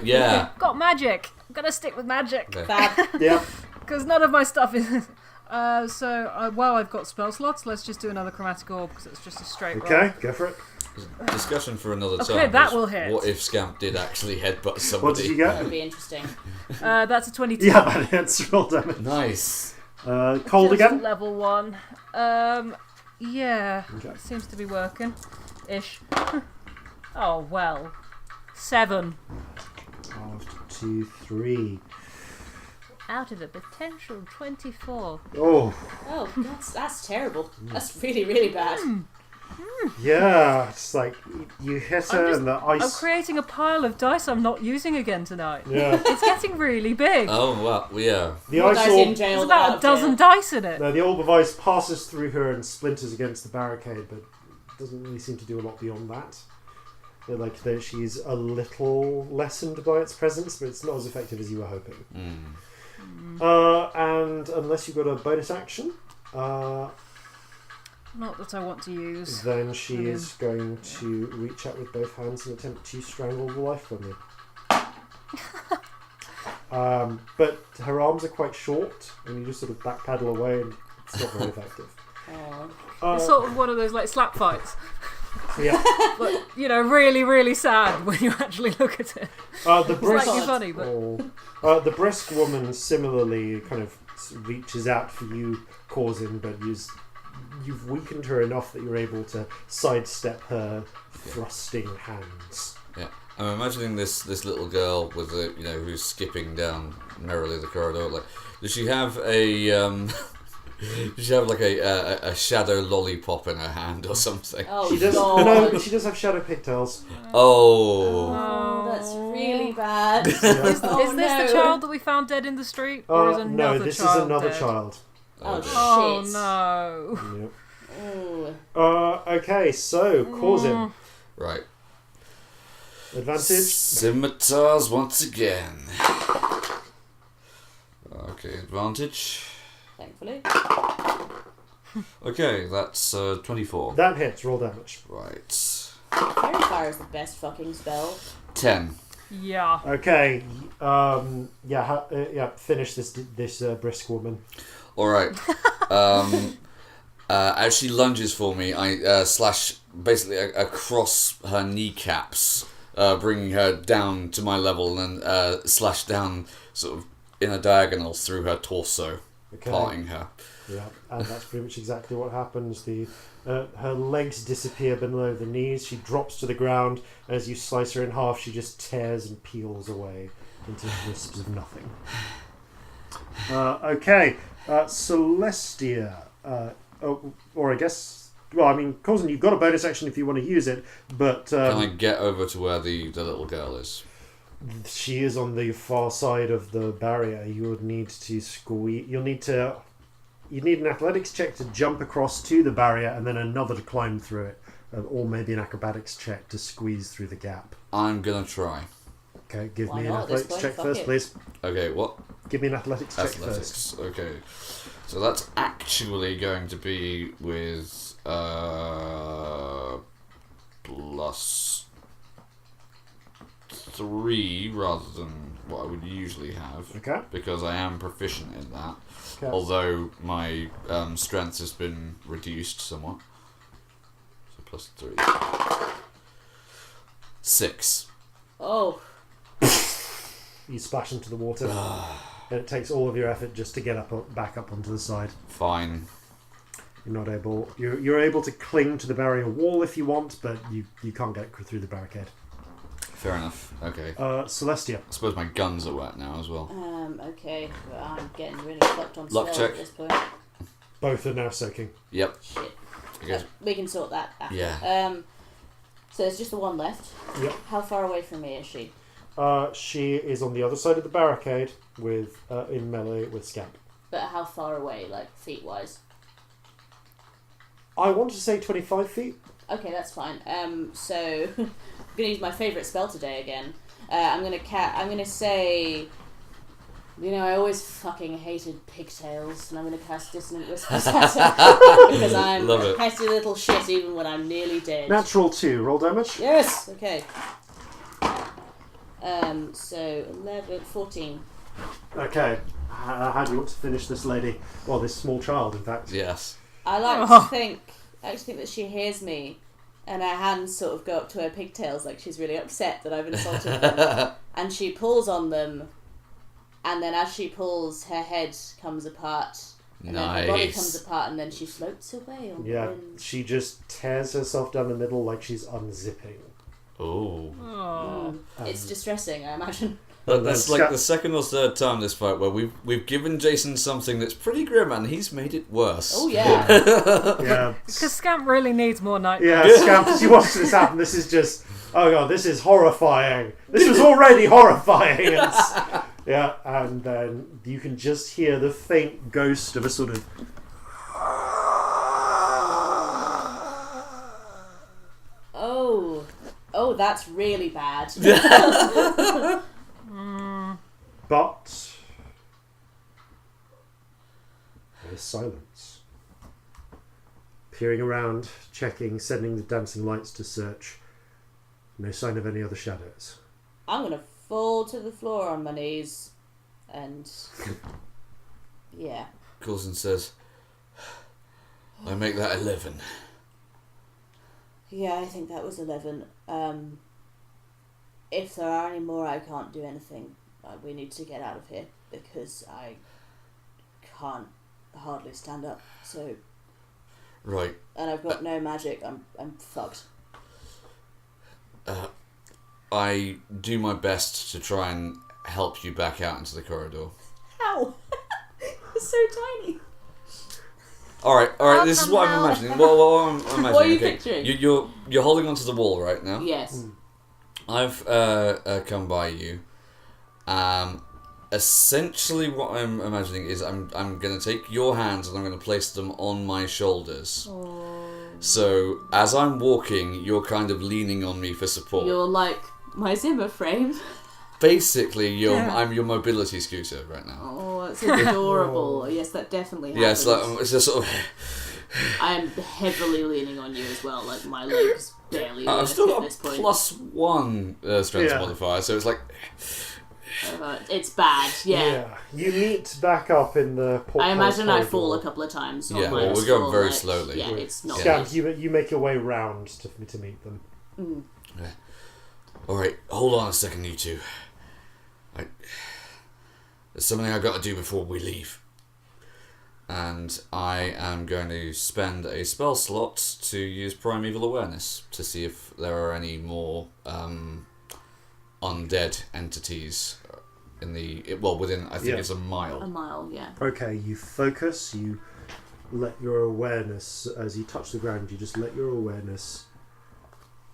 Yeah. Got magic. I'm going to stick with magic. Okay. Fab. Yeah. Because none of my stuff is... while I've got spell slots, let's just do another chromatic orb because it's just a straight roll. Okay, go for it. Discussion for another time. Okay, that was will hit. What if Scamp did actually headbutt somebody? What did you That would get? be interesting. That's a 22. Yeah, that hits. Roll damage. Nice. Cold Just again? level 1. Yeah. Okay. Seems to be working. Ish. Oh, well. 7. 1, 2, 3. Out of a potential 24. Oh, Oh, that's terrible. That's really, really bad. yeah. It's like you hit her and the I'm ice. creating a pile of dice I'm not using again tonight. Yeah. It's getting really big. Oh, well, yeah. The More ice dice in orb. jail. There's than out about a of dozen jail. dice in it. No, the orb of ice passes through her and splinters against the barricade, but doesn't really seem to do a lot beyond that. She's a little lessened by its presence, but it's not as effective as you were hoping. And unless you've got a bonus action, Not that I want to use. then she is going to reach out with both hands and attempt to strangle the life from you. But her arms are quite short, and you just sort of backpedal away, and it's not very effective. Aw. It's sort of one of those like slap fights. Yeah. But, really, really sad when you actually look at it. The brisk, Slightly funny, but... the brisk woman similarly kind of reaches out for you, Corzin, but you've weakened her enough that you're able to sidestep her thrusting hands. Yeah. I'm imagining this little girl with who's skipping down merrily the corridor. Like, does she have a does she have like a shadow lollipop in her hand or something? Oh, She does. God. No, she does have shadow pigtails. Oh. Oh, that's really bad. Is Oh, this the no. child that we found dead in the street? Or is another no, this child is another dead? child. Oh, Oh, shit. no. Yep. Ooh. Okay, so Corzin. Right. Advantage. Scimitars once again. Okay, advantage. Thankfully. Okay, that's 24. That hits. Roll damage. Right. Fairy Fire is the best fucking spell. 10. Yeah. Okay. Finish this brisk woman. All right. As she lunges for me, I slash basically across her kneecaps, bringing her down to my level, and then slash down sort of in a diagonal through her torso, Okay. parting her. Yeah, and that's pretty much exactly what happens. Her legs disappear below the knees. She drops to the ground. As you slice her in half, she just tears and peels away into wisps of nothing. Okay, Celestia. Or I guess... Well, I mean, Corzin, you've got a bonus action if you want to use it, but... Can I get over to where the little girl is? She is on the far side of the barrier. You would need to squeeze... You'd need an athletics check to jump across to the barrier and then another to climb through it. Or maybe an acrobatics check to squeeze through the gap. I'm gonna try. Okay, give Why me an not at this athletics point? check Fuck first, it. please. Okay, what? Give me an athletics check first. Athletics. Okay. So that's actually going to be with +3 rather than what I would usually have. Okay. Because I am proficient in that. Okay. Although my strength has been reduced somewhat. So +3. 6. Oh. You splash into the water, and it takes all of your effort just to get back up onto the side. Fine. You're not able. You're able to cling to the barrier wall if you want, but you can't get through the barricade. Fair enough. Okay. Celestia. I suppose my guns are wet now as well. Okay. Well, I'm getting really fucked on Luck spells check. at this point. Both are now soaking. Yep. Shit. Okay. We can sort that after. Yeah. So there's just the one left. Yep. How far away from me is she? She is on the other side of the barricade with in melee with Scamp. But how far away, like feet-wise? I want to say 25 feet. Okay, that's fine. So I'm gonna use my favourite spell today again. I'm gonna say, you know, I always fucking hated pigtails, and I'm gonna cast Dissonant Whispers at her because I'm Love a it. pesky little shit even when I'm nearly dead. Natural 2. Roll damage. Yes. Okay. So 11, 14. Okay. How do you want to finish this lady? Well, this small child, in fact. Yes. I like to think that she hears me, and her hands sort of go up to her pigtails, like she's really upset that I've insulted them, and she pulls on them, and then as she pulls, her head comes apart, and then her body comes apart, and then she floats away on the wind. She just tears herself down the middle like she's unzipping. Oh. It's distressing, I imagine. That's like the second or third time this fight where we've given Jason something that's pretty grim and he's made it worse. Oh yeah. Yeah. Because Scamp really needs more nightmares. Yeah, Scamp, as you watch this happen, this is just, oh god, this is horrifying. This was already horrifying. Yeah, and then you can just hear the faint ghost of a sort of... Oh, that's really bad. But there's silence. Peering around, checking, sending the dancing lights to search. No sign of any other shadows. I'm gonna fall to the floor on my knees, and yeah. Corzin says, I make that 11. Yeah, I think that was 11. If there are any more, I can't do anything. We need to get out of here because I can't hardly stand up. So, right. And I've got no magic. I'm fucked. I do my best to try and help you back out into the corridor. How? It's so tiny. All right. This is what I'm imagining. Well, I'm imagining. What are you picturing? You're holding onto the wall right now. Yes. I've come by you. Essentially, what I'm imagining is I'm going to take your hands and I'm going to place them on my shoulders. Oh. So as I'm walking, you're kind of leaning on me for support. You're like my Zimmer frame. Basically, I'm your mobility scooter right now. Oh, that's adorable. Yes, that definitely happens. Yeah, it's just sort of. I'm heavily leaning on you as well. Like my legs barely. I've still got at this point. +1 strength modifier, so it's like. It's bad. Yeah. You meet back up in the porthole I imagine I corridor. fall a couple of times. Yeah, well, we're going very slowly. Yeah, it's not. Scamp, you make your way round to meet them. Yeah. All right, hold on a second, you two. There's something I've got to do before we leave. And I am going to spend a spell slot to use Primeval Awareness to see if there are any more undead entities within, I think it's a mile. A mile, yeah. Okay, you focus, you let your awareness, as you touch the ground, you just let your awareness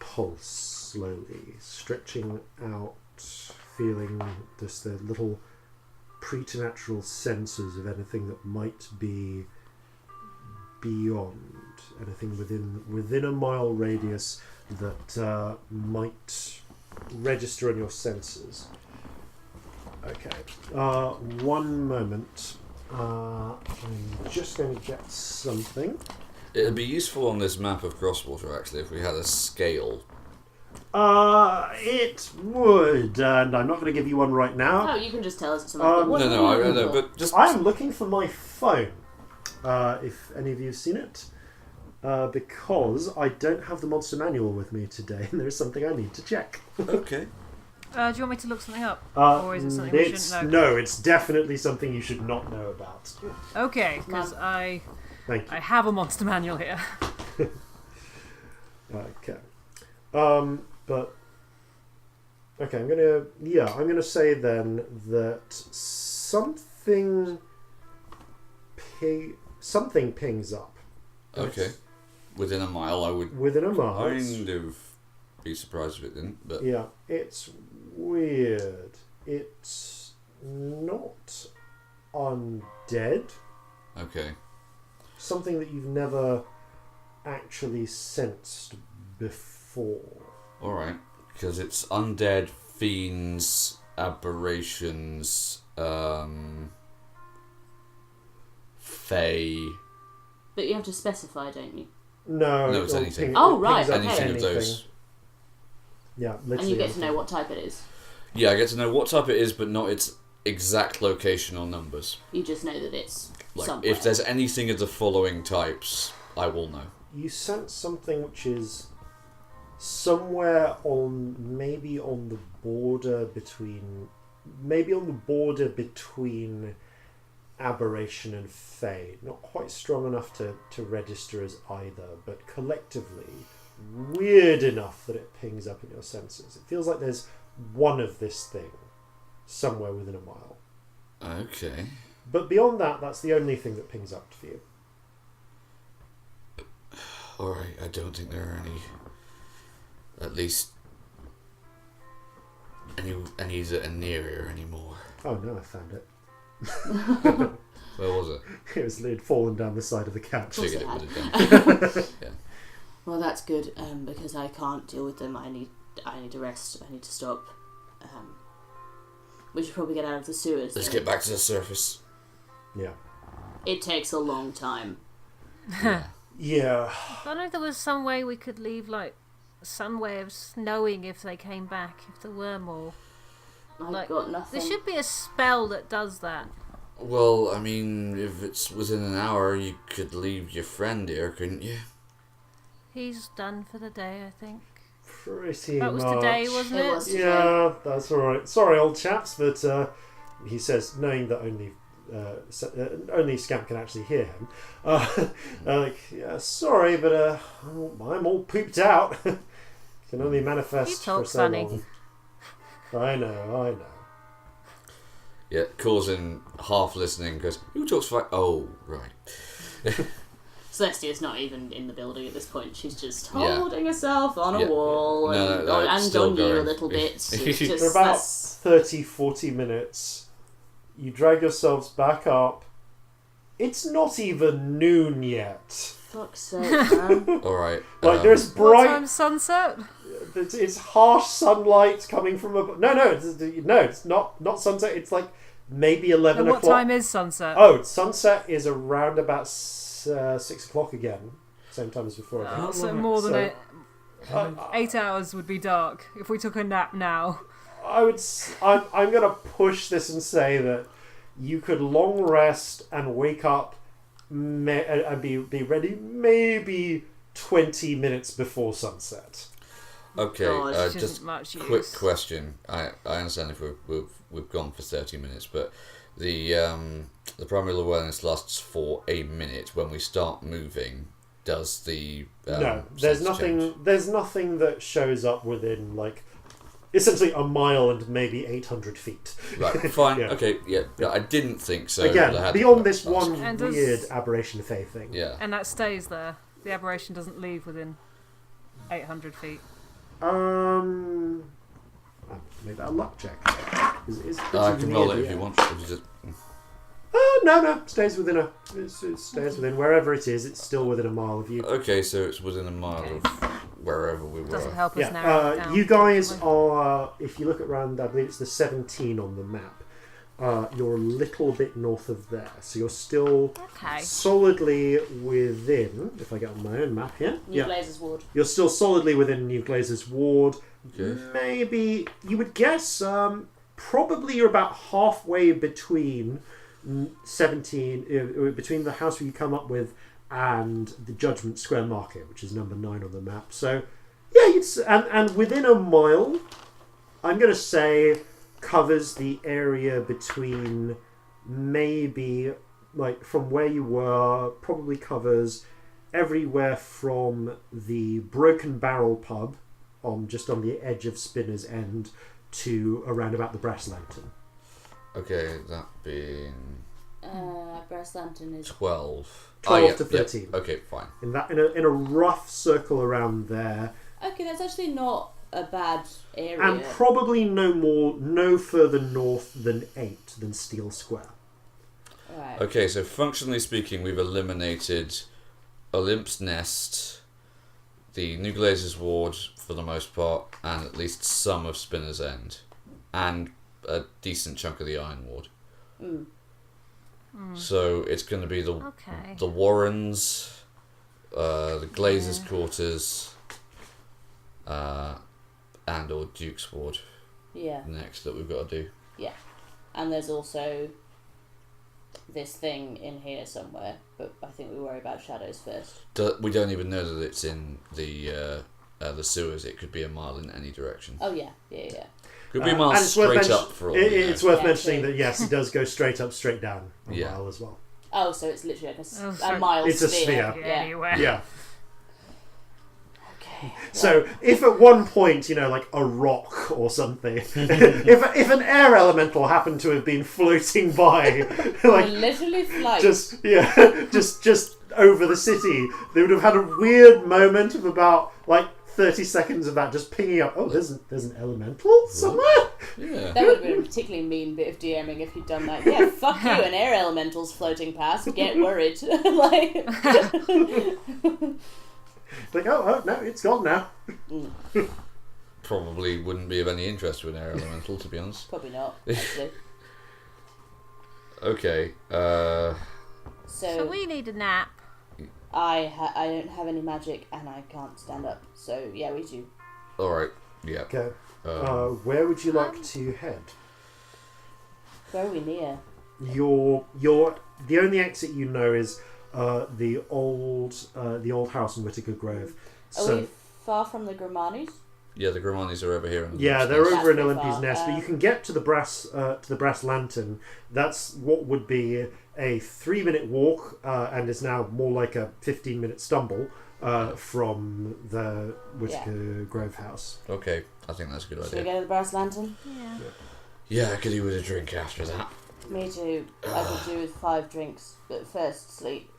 pulse slowly, stretching out, feeling just the little preternatural senses of anything that might be beyond, anything within a mile radius that might register in your senses. Okay, one moment. I'm just going to get something. It'd be useful on this map of Crosswater, actually, if we had a scale. It would, and I'm not going to give you one right now. Oh, you can just tell us something. I know, but just... I'm looking for my phone, if any of you have seen it, because I don't have the monster manual with me today, and there's something I need to check. Okay. Do you want me to look something up? Or is it something we shouldn't know? No, it's definitely something you should not know about. Okay, because I Thank you. have a monster manual here. Okay. But Okay, I'm gonna say then that something pings up. Okay. Within a mile, I would Within a mile. kind of be surprised if it didn't. But Yeah, it's weird. It's not undead. okay. Something that you've never actually sensed before. All right. Because it's undead, fiends, aberrations, fae. But you have to specify, don't you? No, No, it's anything. Oh, right, pings up okay. Anything of those. Yeah, And literally you get to anything. know what type it is. Yeah, I get to know what type it is, but not its exact location or numbers. You just know that it's Like, somewhere. if there's anything of the following types, I will know. You sense something which is somewhere maybe on the border between aberration and fae. Not quite strong enough to register as either, but collectively weird enough that it pings up in your senses. It feels like there's one of this thing somewhere within a mile. Okay. But beyond that, that's the only thing that pings up for you. Alright, I don't think there are any... At least... Any that are near here anymore. Oh no, I found it. Where was it? It had fallen down the side of the couch. course Figured it it had. would have done. Yeah. Well, that's good, because I can't deal with them. I need to rest. I need to stop. We should probably get out of the sewers. Let's though. get back to the surface. Yeah. It takes a long time. Yeah. I don't know if there was some way we could leave, like, some way of knowing if they came back, if there were more. I've Like, got nothing. There should be a spell that does that. Well, I mean, if it's within an hour, you could leave your friend here, couldn't you? He's done for the day, I think. Pretty That was much. today, wasn't it? It was today. Yeah, that's alright. Sorry, old chaps, but he says, knowing that only Scamp can actually hear him. Yeah, sorry, but I'm all pooped out. Can only manifest You for talk so funny. long. I know. Yeah, Corzin, half listening, goes, who talks for... Oh, right. Celestia's not even in the building at this point. She's just Yeah. holding herself on a Yeah, wall yeah. and, No, it's and still on you a going. little bit. It's just, For about that's- 30-40 minutes, you drag yourselves back up. It's not even noon yet. Fuck's sake, man. Alright. Like, there's What bright... time's sunset? It's harsh sunlight coming from above. No, it's not sunset. It's like maybe 11 And what o'clock. time is sunset? Oh, sunset is around about 6 o'clock again. Same time as before. I think. Oh, so more than So, 8 hours would be dark if we took a nap now. I'm going to push this and say that you could long rest and wake up and be ready maybe 20 minutes before sunset. Okay, God, Which just isn't much quick use. question. I understand if we've gone for 30 minutes, but the primary awareness lasts for a minute. When we start moving, does the No, there's sense nothing. change? There's nothing that shows up within like essentially a mile and maybe 800 feet. Right, fine. Yeah. Okay, yeah, I didn't think so. but I Again, had beyond to this ask. one And does- weird aberration fae thing. Yeah. And that stays there. The aberration doesn't leave within 800 feet. Make that a luck check. It's I pretty can roll near it the if you edge. want. If you just, No, stays within it stays within wherever it is. It's still within a mile of you. okay, so it's within a mile of wherever we were. Doesn't help us Yeah, narrow it down. you guys unfortunately. are. If you look around, I believe it's the 17 on the map. You're a little bit north of there, so you're still Okay. solidly within. If I get on my own map here, New Blazers Ward. you're still solidly within New Glazer's ward. Okay. Maybe you would guess. Probably you're about halfway between 17, between the house where you come up with and the Judgment Square Market, which is number 9 on the map. So yeah, and within a mile, I'm going to say covers the area between maybe like from where you were, probably covers everywhere from the Broken Barrel pub just on the edge of Spinner's End to around about the brass lantern. Okay, that being Brass lantern is 12. 12 to 13. Yeah. Okay, fine. In a rough circle around there, okay. That's actually not a bad area. and probably no further north than 8 than Steel Square. Right. Okay, so functionally speaking, we've eliminated Olymp's Nest, the New Glazers Ward for the most part, and at least some of Spinner's End, and a decent chunk of the Iron Ward. So it's going to be the Warrens, the Glazers' quarters, and or Duke's Ward. Yeah. Next that we've got to do. Yeah, and there's also this thing in here somewhere, but I think we worry about shadows first. We don't even know that it's in the sewers. It could be a mile in any direction. Oh yeah. Could be a mile straight up for all we know. It's worth mentioning that yes, it does go straight up, straight down a mile as well. Oh, so it's literally like a mile it's sphere. A sphere. Anywhere. Yeah. Okay. So if at one point, like a rock or something, if an air elemental happened to have been floating by, like literally flight. just over the city, they would have had a weird moment of about 30 seconds of that just pinging up. Oh, there's an elemental somewhere. Yeah. That would have been a particularly mean bit of DMing if you'd done that. Yeah, fuck you, an air elemental's floating past. Get worried. Oh no, it's gone now. Probably wouldn't be of any interest to an air elemental, to be honest. Probably not, actually. Okay. So we need a nap. I don't have any magic and I can't stand up. So yeah, we do. All right. Yeah. Okay. Where would you like to head? Where are we near? The only exit you know is the old house in Whittaker Grove. Are we far from the Gramanis? Yeah, the Gramanis are over here. They're over in That's Olympia's far. Nest, but you can get to the brass lantern. That's what would be a 3-minute walk, and is now more like a 15-minute stumble from the Whittaker Grove house. Okay, I think that's a good Should we idea. go to the brass lantern? Yeah, I could do with a drink after that. Me too. I could do with 5 drinks, but first sleep.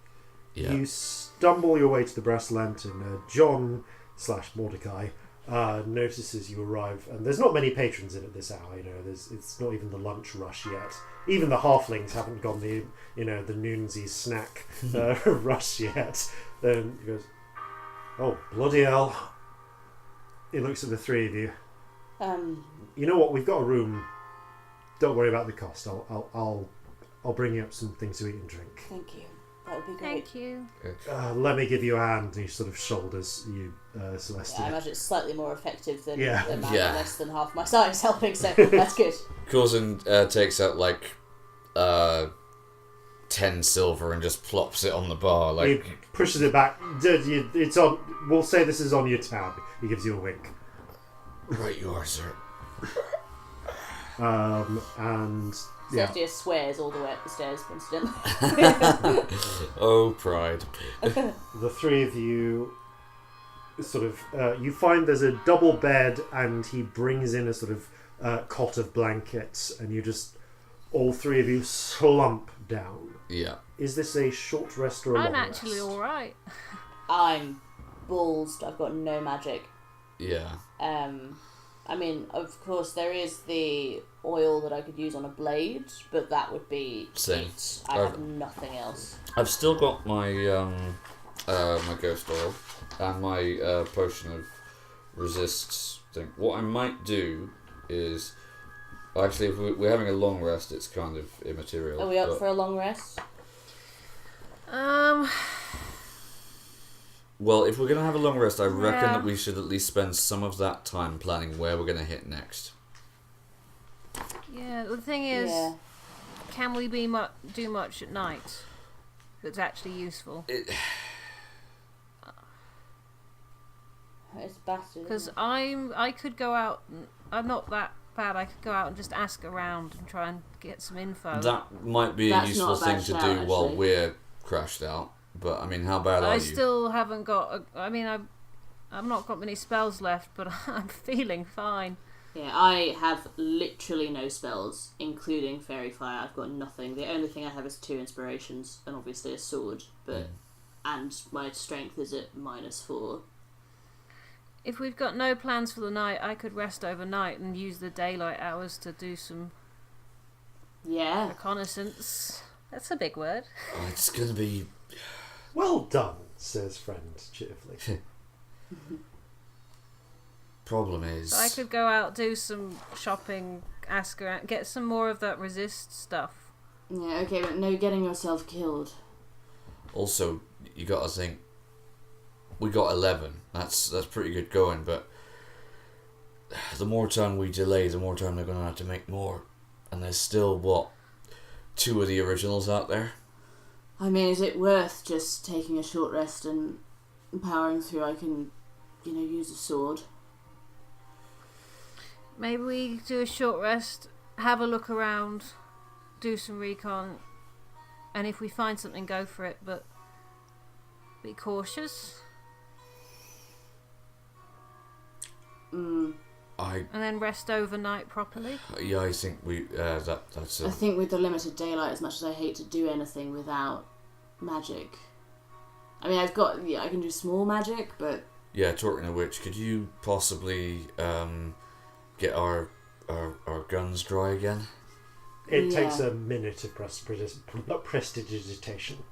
Yeah. You stumble your way to the brass lantern. John/Mordecai notices you arrive, and there's not many patrons in at this hour. It's not even the lunch rush yet. Even the halflings haven't gone the noonsy snack rush yet. Then he goes, "Oh bloody hell!" He looks at the three of you. You know what? We've got a room. Don't worry about the cost. I'll bring you up some things to eat and drink. Thank you. That would be great. Thank you. Let me give you a hand. And he sort of shoulders you, Celestia. Yeah, I imagine it's slightly more effective than Yeah. the man Yeah. less than half my size helping, so that's good. Corzin takes out 10 silver and just plops it on the bar. He pushes it back. It's on. We'll say this is on your tab. He gives you a wink. Right you are, sir. And yeah. Celestia swears all the way up the stairs, incidentally. Oh, pride. The three of you sort of you find there's a double bed, and he brings in a sort of cot of blankets, and you just all three of you slump down. Yeah. Is this a short rest or a long I'm actually rest? alright. I'm ballsed. I've got no magic. Yeah. I mean, of course, there is the oil that I could use on a blade, but that would be Same. it. I have nothing else. I've still got my my ghost oil and my potion of resists thing. What I might do is actually, if we're having a long rest, it's kind of immaterial. Are we up for a long rest? Well, if we're going to have a long rest, I reckon Yeah. that we should at least spend some of that time planning where we're going to hit next. Yeah, the thing is, Yeah. can we do much at night that's actually useful? It's bastard. Because Isn't I could go out. I'm not that bad. I could go out and just ask around and try and get some info. That might be a That's useful not a bad thing to shout, do while actually. we're crashed out. But, I mean, how bad are I you? still haven't got. I've not got many spells left, but I'm feeling fine. Yeah, I have literally no spells, including Fairy Fire. I've got nothing. The only thing I have is 2 inspirations, and obviously a sword, but and my strength is at -4. If we've got no plans for the night, I could rest overnight and use the daylight hours to do some reconnaissance. That's a big word. Oh, it's going to be... Well done, says friend cheerfully. Problem is... So I could go out, do some shopping, ask around, get some more of that resist stuff. Yeah, okay, but no getting yourself killed. Also, you got to think, we got 11. That's pretty good going, but the more time we delay, the more time they're going to have to make more. And there's still, 2 of the originals out there? I mean, is it worth just taking a short rest and powering through? I can, use a sword. Maybe we do a short rest, have a look around, do some recon, and if we find something, go for it, but be cautious. And then rest overnight properly. Yeah, I think we that's I think with the limited daylight, as much as I hate to do anything without magic. I mean, I can do small magic, but... Yeah, talking of which, could you possibly get our guns dry again? It takes a minute of prestidigitation.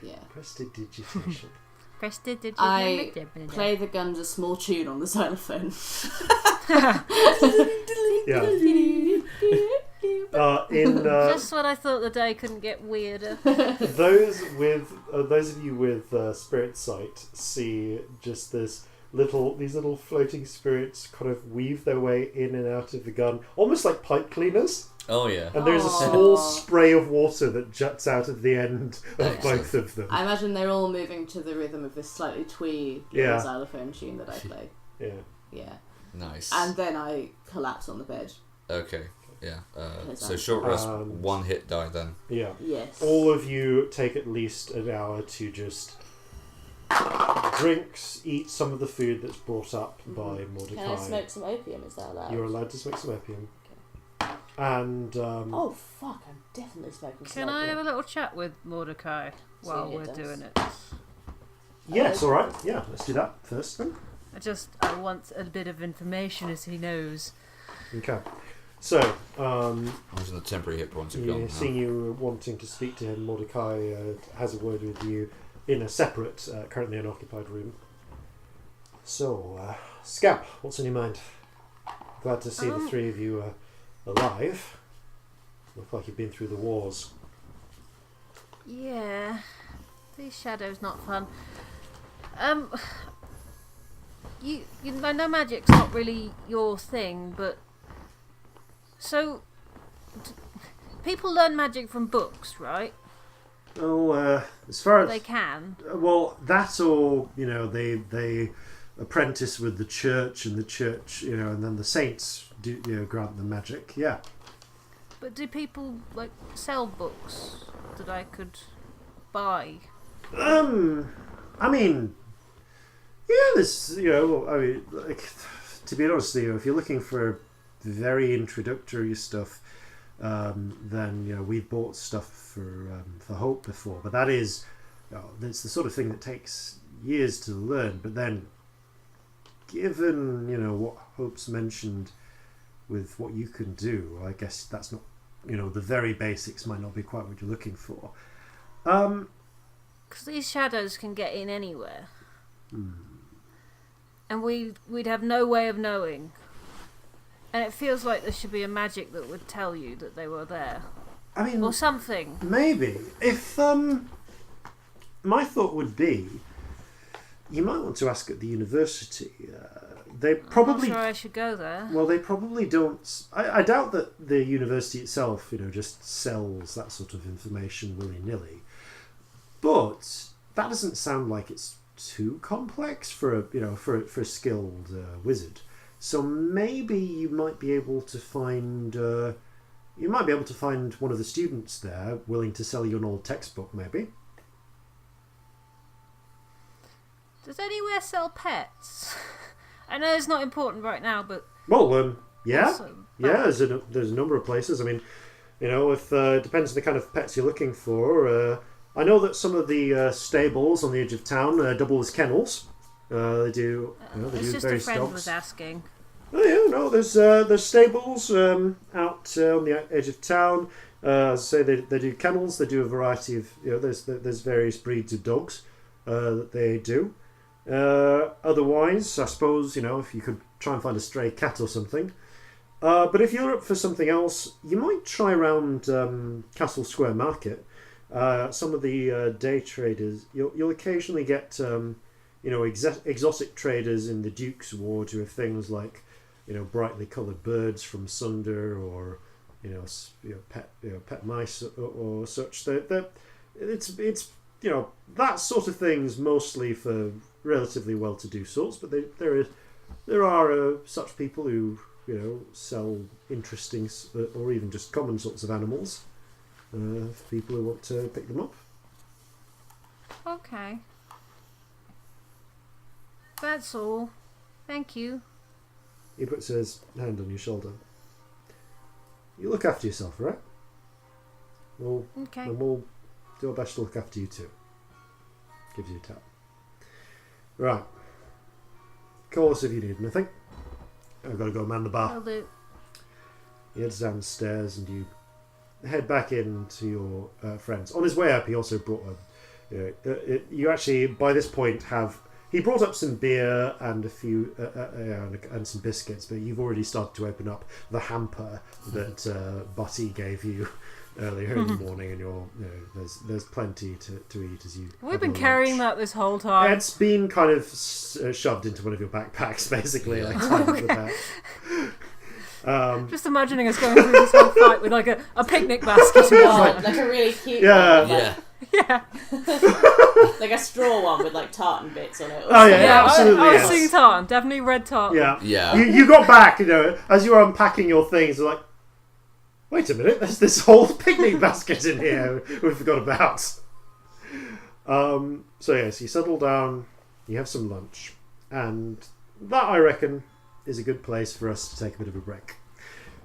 Yeah. Prestidigitation. I play the guns a small tune on the xylophone. Yeah. Just when I thought the day couldn't get weirder. Those of you with spirit sight see just these little floating spirits kind of weave their way in and out of the gun, almost like pipe cleaners. Oh yeah. And there's a small spray of water that juts out of the end of both of them. I imagine they're all moving to the rhythm of this slightly twee little xylophone tune that I play. Yeah. Nice. And then I collapse on the bed. Okay. Yeah. So short rest, 1 hit die then. Yeah. Yes. All of you take at least an hour to just eat some of the food that's brought up by Mordecai. Can I smoke some opium? Is that allowed? You're allowed to smoke some opium. Okay. And oh fuck! I'm definitely smoking some. Can opium. I have a little chat with Mordecai while we're doing it? Yes, all right. Yeah, let's do that first then. I want a bit of information, as he knows. Okay. So, the temporary hit points have yeah, gone. seeing you wanting to speak to him, Mordecai has a word with you in a separate, currently unoccupied room. So, Scamp, what's on your mind? Glad to see the 3 of you alive. Look like you've been through the wars. Yeah, these shadows not fun. I know magic's not really your thing, but so people learn magic from books, right? Oh, as far as they can. Well, that or they apprentice with the church, and the church, and then the saints do grant them magic. Yeah. But do people sell books that I could buy? I mean, yeah, there's to be honest, if you're looking for very introductory stuff, then we've bought stuff for Hope before, but that is it's the sort of thing that takes years to learn. But then, given what Hope's mentioned with what you can do, I guess that's not the very basics might not be quite what you're looking for. Because these shadows can get in anywhere, and we'd have no way of knowing. And it feels like there should be a magic that would tell you that they were there. I mean, or something. Maybe. If my thought would be, you might want to ask at the university. They probably. I'm not sure I should go there. Well, they probably don't. I doubt that the university itself, just sells that sort of information willy-nilly. But that doesn't sound like it's too complex for a skilled wizard. So maybe you might be able to find one of the students there willing to sell you an old textbook, maybe. Does anywhere sell pets? I know it's not important right now, but... Well, Yeah, Also, yeah. There's a number of places. I mean, if it depends on the kind of pets you're looking for. I know that some of the stables on the edge of town double as kennels. They do. They it's do just a various friend dogs. was asking. Oh yeah, no. There's stables out on the edge of town. As I say, they do kennels. They do a variety of there's various breeds of dogs that they do. Otherwise, I suppose if you could try and find a stray cat or something. But if you're up for something else, you might try around Castle Square Market. Some of the day traders, you'll occasionally get exotic traders in the Duke's Ward who have things like brightly coloured birds from Sunder or pet mice or such. It's that sort of thing's mostly for relatively well-to-do sorts, but there are such people who sell interesting or even just common sorts of animals for people who want to pick them up. Okay. That's all. Thank you. He puts his hand on your shoulder. You look after yourself, right? Okay. And we'll do our best to look after you too. Gives you a tap. Right. Call us if you need anything. I've got to go man the bar. Will do. He heads downstairs and you head back into your friends. On his way up, he also brought you actually, by this point, he brought up some beer and a few and some biscuits, but you've already started to open up the hamper that Butty gave you earlier in the morning, and there's plenty to eat as you. We've been carrying that this whole time. It's been kind of shoved into one of your backpacks, basically, like tied to the back. Just imagining us going through this whole fight with like a picnic basket. Like a really cute one. Yeah. Yeah. Like a straw one with like tartan bits on it. Oh yeah, absolutely. I was yes. seeing tartan. Definitely red tartan. Yeah. You got back, as you were unpacking your things, you're like, wait a minute, there's this whole picnic basket in here we forgot about. So yes, you settle down, you have some lunch, and that, I reckon, is a good place for us to take a bit of a break.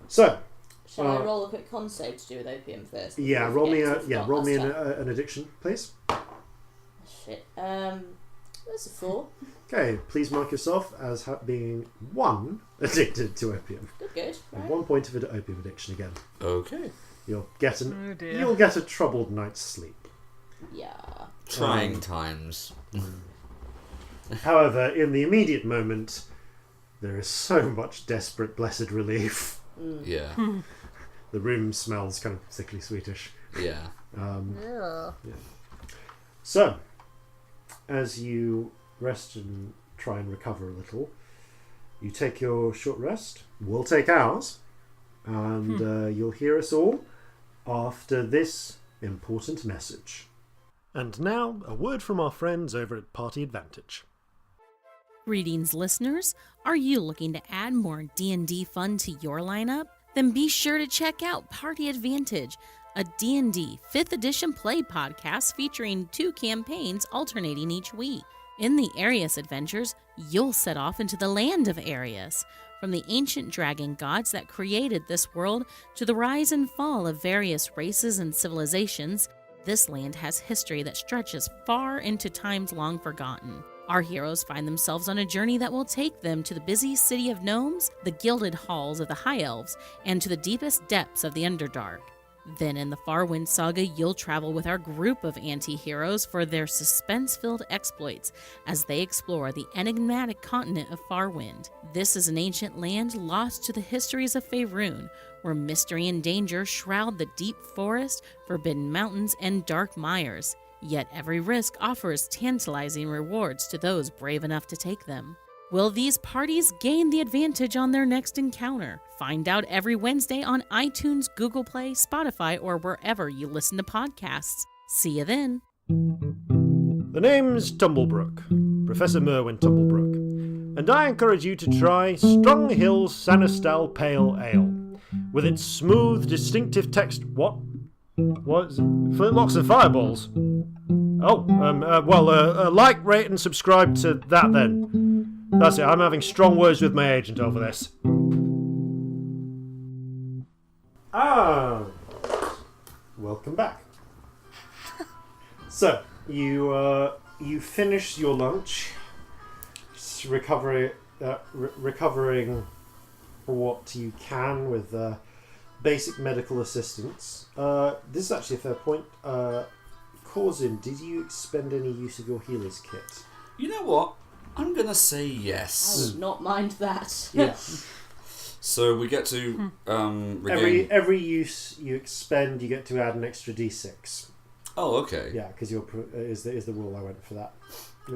So, shall I roll a quick con save to do with opium first? Yeah, roll me an addiction, please. Shit. That's a 4. Okay, please mark yourself as being 1 addicted to opium. Good. And Right. 1 point of opium addiction again. Okay. You'll get a troubled night's sleep. Yeah. Trying times. However, in the immediate moment, there is so much desperate blessed relief. Yeah. The room smells kind of sickly sweetish. Yeah. So, as you rest and try and recover a little, you take your short rest. We'll take ours. And you'll hear us all after this important message. And now, a word from our friends over at Party Advantage. Greetings, listeners. Are you looking to add more D&D fun to your lineup? Then be sure to check out Party Advantage, a D&D 5th edition play podcast featuring 2 campaigns alternating each week. In the Arius adventures, you'll set off into the land of Arius. From the ancient dragon gods that created this world to the rise and fall of various races and civilizations, this land has history that stretches far into times long forgotten. Our heroes find themselves on a journey that will take them to the busy city of gnomes, the gilded halls of the High Elves, and to the deepest depths of the Underdark. Then in the Farwind saga, you'll travel with our group of anti-heroes for their suspense-filled exploits as they explore the enigmatic continent of Farwind. This is an ancient land lost to the histories of Faerun, where mystery and danger shroud the deep forest, forbidden mountains, and dark mires. Yet every risk offers tantalizing rewards to those brave enough to take them. Will these parties gain the advantage on their next encounter? Find out every Wednesday on iTunes, Google Play, Spotify, or wherever you listen to podcasts. See you then. The name's Tumblebrook, Professor Merwin Tumblebrook, and I encourage you to try Strong Hill Sanistal Pale Ale. With its smooth, distinctive text... What? What is it? Flintlocks and Fireballs? Like, rate and subscribe to that then. That's it, I'm having strong words with my agent over this. Welcome back. So you finish your lunch, recovering what you can with basic medical assistance. This is actually a fair point. Corzin, did you expend any use of your healer's kit? You know what? I'm gonna say I yes. would not mind that. Yeah. So we get to regain. Every use you expend, you get to add an extra d6. Oh, okay. Yeah, because is the rule I went for that.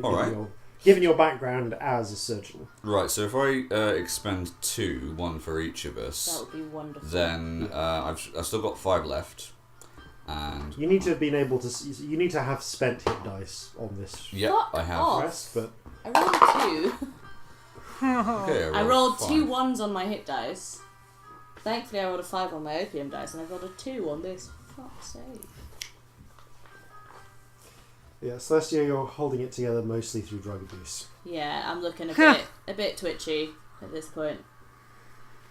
All right. Given your background as a surgeon. Right. So if I expend 2, 1 for each of us, That would be wonderful. then I've still got 5 left, and You need to have been able to. You need to have spent hit dice on this yeah, Fuck I have. off. rest, but I rolled 2. Okay, I rolled 5. 2 1s on my hit dice. Thankfully, I rolled a 5 on my opium dice, and I rolled a 2 on this. Fuck's sake. yeah, Celestia, you're holding it together mostly through drug abuse. Yeah, I'm looking a bit twitchy at this point.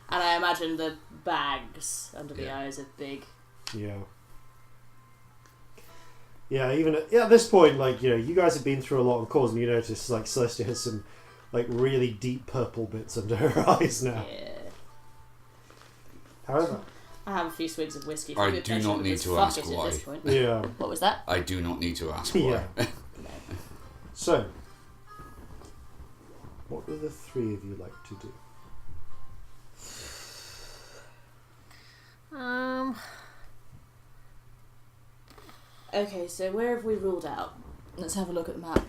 And I imagine the bags under the eyes are big. Yeah. Yeah, even at this point, like, you guys have been through a lot of cause, and you notice, like, Celestia has some, like, really deep purple bits under her eyes now. Yeah. However, I have a few swigs of whiskey. I do not need to ask why. At this point. yeah. What was that? I do not need to ask why. Yeah. So, what would the three of you like to do? Okay, so where have we ruled out? Let's have a look at the map.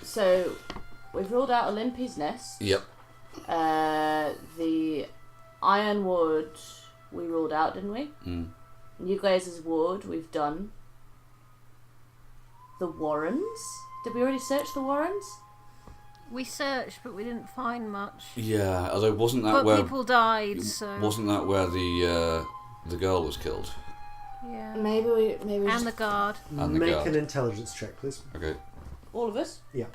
So, we've ruled out Olympi's Nest. Yep. The Ironwood we ruled out, didn't we? Mm. You guys' ward we've done. The Warrens? Did we already search the Warrens? We searched, but we didn't find much. Yeah, although wasn't that But where people died, so... wasn't that where the girl was killed? Yeah. Maybe we And the guard. And the Make guard. an intelligence check, please. Okay. all of us. Yeah.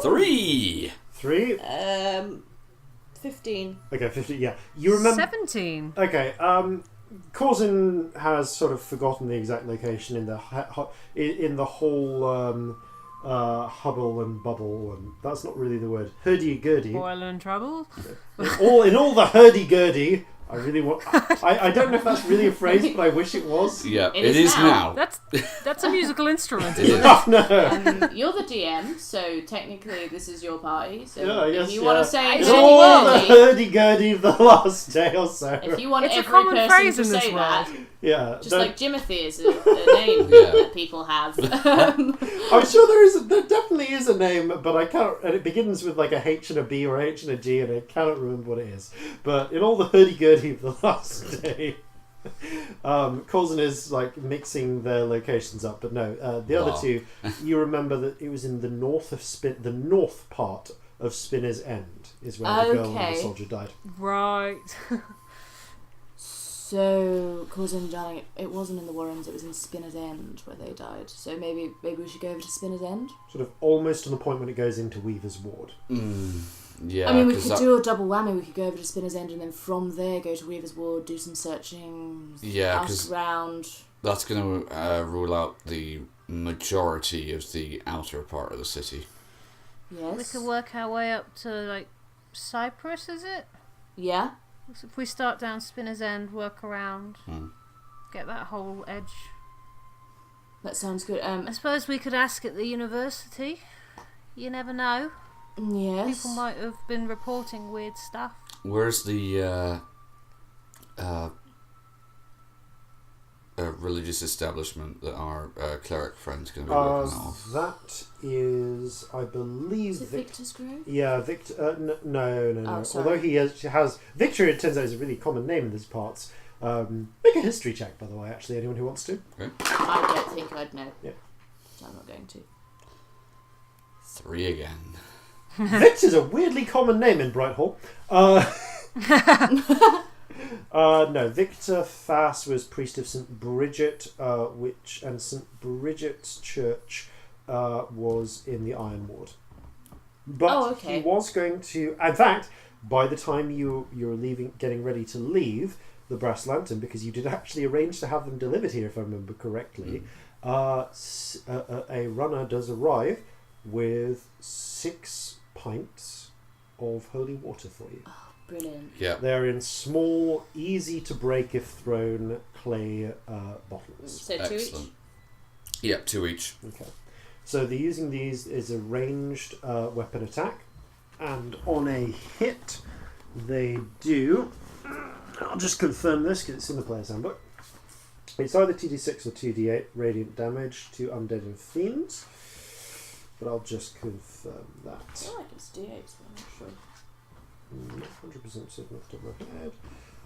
3. 3. 15. Okay, 50. Yeah, you remember. 17. Okay. Corzin has sort of forgotten the exact location in the whole hubble and bubble, and that's not really the word. Hurdy-gurdy. Boil and trouble. in all the hurdy-gurdy. I really want. I don't know if that's really a phrase, but I wish it was. Yeah, It it is is now. now. That's a musical instrument. It is. Oh, no. You're the DM, so technically this is your party. So Yeah, I if guess, you want yeah. to say In all the hurdy-gurdy, hurdy-gurdy of the last day or so. if you want It's a every common person phrase to in this say that, world. Yeah. just don't- like Jimothy is a name Yeah. that people have. I'm sure there definitely is a name, but I can't. And it begins with like a H and a B or a H and a G, and I cannot remember what it is. But in all the hurdy-gurdy of the last day, Corzin is like mixing their locations up. But no, the other Wow. two, you remember that it was in the north of the north part of Spinner's End is where the girl and Okay. the soldier died. Right. So, Corzin, darling, it wasn't in the Warrens, it was in Spinner's End where they died. So maybe we should go over to Spinner's End? Sort of almost to the point when it goes into Weaver's Ward. Yeah. I mean, we 'cause could that- do a double whammy. We could go over to Spinner's End and then from there go to Weaver's Ward, do some searching, Yeah, ask 'cause around. that's going to rule out the majority of the outer part of the city. Yes. We could work our way up to, like, Cyprus, is it? Yeah. So if we start down Spinner's End, work around, get that whole edge. That sounds good. I suppose we could ask at the university. You never know. Yes. People might have been reporting weird stuff. Where's the religious establishment that our cleric friend's going to be working out of? That is, I believe, Is it Victor's Grove? Yeah, Victor. No. Oh, sorry. Although he has Victor, it turns out is a really common name in these parts. Make a history check, by the way. Actually, anyone who wants to. I don't think I'd know. Yeah. So I'm not going to. 3 again. Victor's a weirdly common name in Brighthall. No, Victor Fass was priest of St. Bridget, and St. Bridget's church was in the Iron Ward. But he was going to... In fact, by the time you're getting ready to leave the Brass Lantern, because you did actually arrange to have them delivered here, if I remember correctly, a runner does arrive with 6 pints of holy water for you. Oh, brilliant. Yeah. They're in small, easy to break if thrown clay bottles. So 2 each? Yep, 2 each. Okay. So they're using these as a ranged weapon attack, and on a hit they do... I'll just confirm this because it's in the player's handbook. It's either 2d6 or 2d8 radiant damage to undead and fiends, but I'll just confirm that. I feel like it's d8, so I'm not sure. Not 100% certain off the top of my head.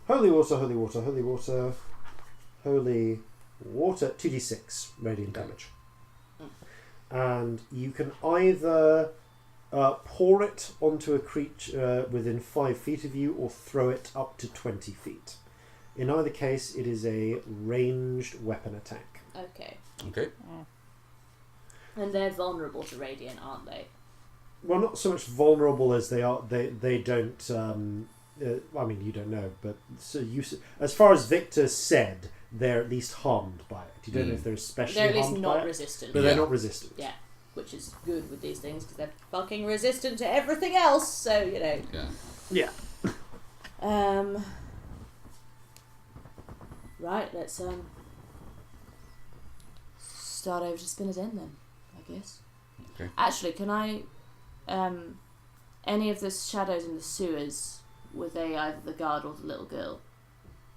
Holy water, holy water, holy water, holy water, 2d6 radiant damage. And you can either pour it onto a creature within 5 feet of you or throw it up to 20 feet. In either case, it is a ranged weapon attack. Okay. And they're vulnerable to radiant, aren't they? Well, not so much vulnerable as they are. They don't. I mean, you don't know, but so as far as Victor said, they're at least harmed by it. You don't know if they're especially harmed by it. They're at least not resistant. But they're not resistant. Yeah, which is good with these things because they're fucking resistant to everything else. So you know. Yeah. Right. Let's start over to Spinner's End then, I guess. Okay. Actually, can I? Any of the shadows in the sewers, were they either the guard or the little girl?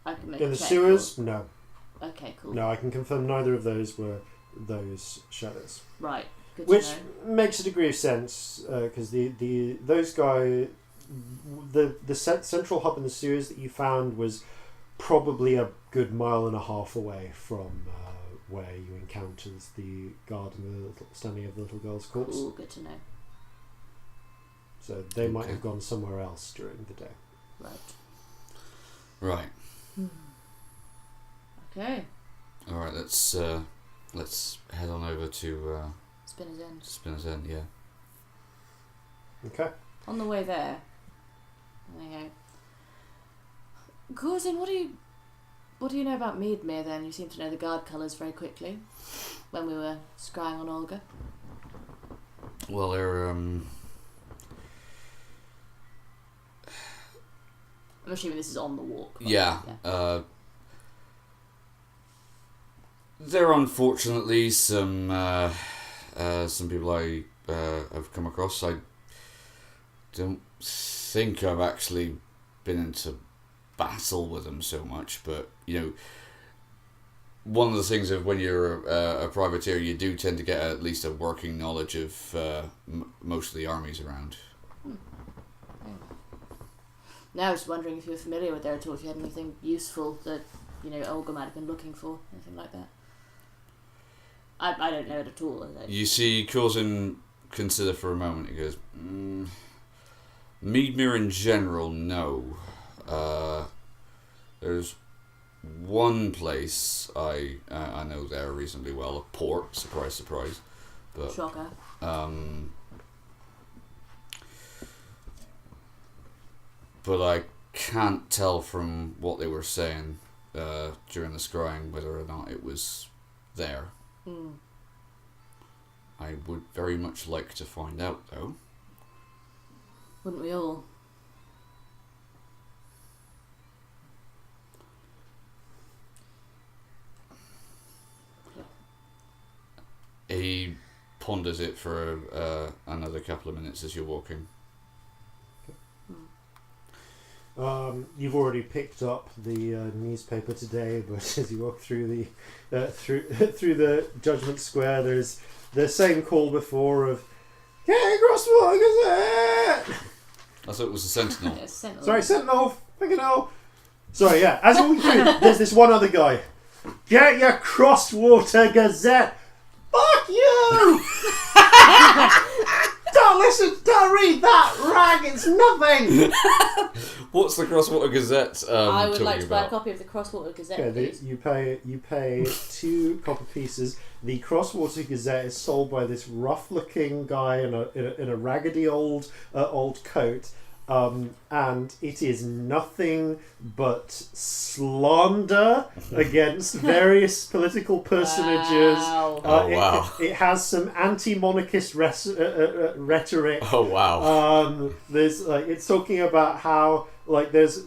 I can make in a the check sewers, no. Okay, cool. No, I can confirm neither of those were those shadows. Right. Good Which to know. makes a degree of sense because those guys, the central hub in the sewers that you found was probably a good 1.5 miles away from where you encountered the guard and the standing of the little girl's corpse. Cool, good to know. So they might have gone somewhere else during the day. Right. Okay. All right. Let's head on over to Spinner's End. Spinner's End. Yeah. Okay. On the way there you go. Corzin, what do you know about Meadmere then? You seem to know the guard colours very quickly. When we were scrying on Olga. Well, they're I'm assuming this is on the walk. Yeah. There are unfortunately some people I have come across. I don't think I've actually been into battle with them so much, but you know, one of the things of when you're a privateer, you do tend to get at least a working knowledge of most of the armies around. Now I was wondering if you were familiar with there at all, if you had anything useful that, you know, Olga might have been looking for, anything like that. I don't know it at all. You see Corzin consider for a moment. He goes, Meadmere in general, no. There's one place I know there reasonably well, a port, surprise, surprise. But, shocker. But I can't tell from what they were saying during the scrying whether or not it was there. I would very much like to find out, though. Wouldn't we all? He ponders it for another couple of minutes as you're walking. You've already picked up the newspaper today, but as you walk through the through the Judgment Square, there's the same call before of "Get across the Gazette." I thought it was a Sentinel. Yeah, Sentinel. Sorry, Sentinel. Fucking hell. Sorry, yeah. As you walk through, there's this one other guy. Get your Crosswater Gazette. Fuck you. Don't read that, rag, it's nothing! What's the Crosswater Gazette I would like to buy a about? copy of the Crosswater Gazette, Okay, please. you pay 2 copper pieces. The Crosswater Gazette is sold by this rough-looking guy in a raggedy old coat, and it is nothing but slander against various political personages. Wow. Wow. It has some anti-monarchist rhetoric. Oh wow. There's it's talking about how there's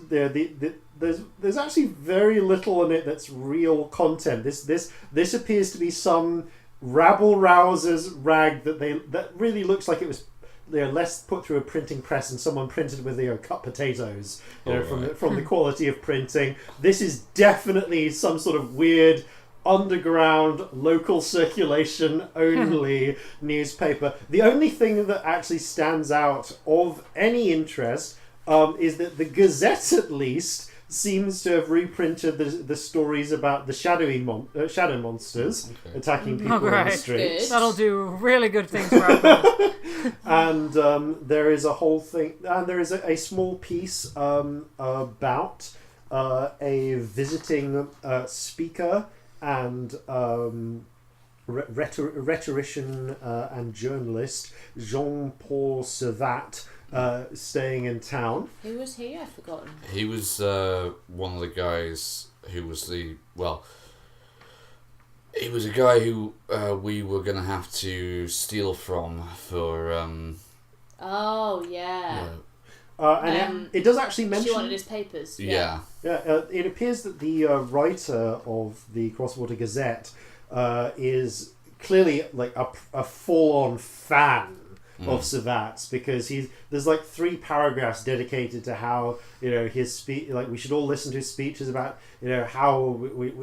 actually very little in it that's real content. This appears to be some rabble rousers rag that really looks like it was less put through a printing press and someone printed with cut potatoes from the quality of printing. This is definitely some sort of weird underground local circulation only newspaper. The only thing that actually stands out of any interest is that the Gazette at least seems to have reprinted the stories about the shadow monsters attacking people in the streets. That'll do really good things for our cause. And there is a whole thing, and there is a small piece about a visiting speaker and rhetorician and journalist Jean-Paul Servat staying in town. Who was he? I've forgotten. He was one of the guys who was he was a guy who we were going to have to steal from for... Oh, yeah. And it does actually mention... She wanted his papers. Yeah. It appears that the writer of the Crosswater Gazette is clearly a full-on fan of Servat's, because there's 3 paragraphs dedicated to how his speech, we should all listen to his speeches about how we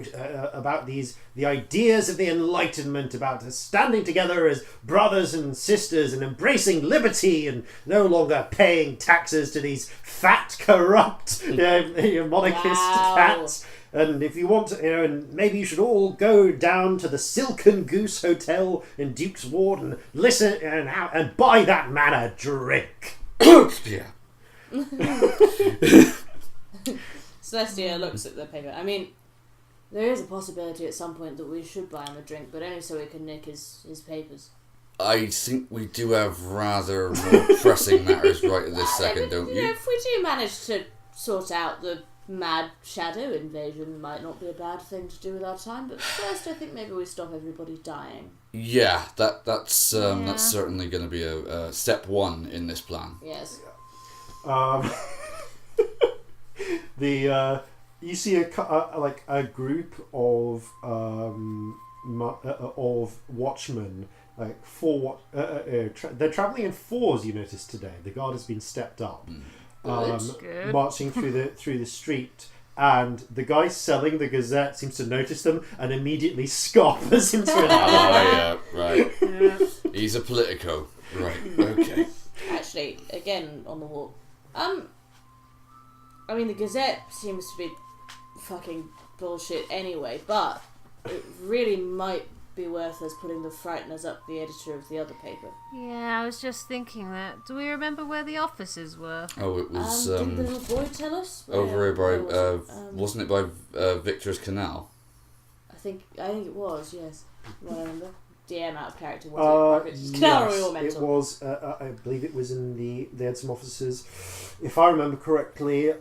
about the ideas of the Enlightenment, about standing together as brothers and sisters and embracing liberty and no longer paying taxes to these fat corrupt monarchist cats. And if you want to, and maybe you should all go down to the Silken Goose Hotel in Duke's Ward and listen and buy that man a drink. Yeah. Celestia looks at the paper. I mean, there is a possibility at some point that we should buy him a drink, but only so we can nick his papers. I think we do have rather more pressing matters right at this second, don't you? If we do manage to sort out the mad shadow invasion, might not be a bad thing to do with our time, but first I think maybe we stop everybody dying. Yeah, that's certainly going to be a step 1 in this plan. Yes. You see a group of watchmen, they're traveling in 4s. You notice today the guard has been stepped up. Good. Marching through the street, and the guy selling the Gazette seems to notice them and immediately scoffers into it. Yeah, right. Yeah. He's a politico. Right, okay. Actually, again, on the wall. I mean, the Gazette seems to be fucking bullshit anyway, but it really might be worth us putting the Frighteners up the editor of the other paper. Yeah, I was just thinking that. Do we remember where the offices were? Oh, it was... didn't the little boy tell us? Over here by... wasn't it by Victor's Canal? I think it was, yes. What I remember. DM out of character, was it? Victor's Canal, or we all mental? It was, I believe it was they had some offices, if I remember correctly,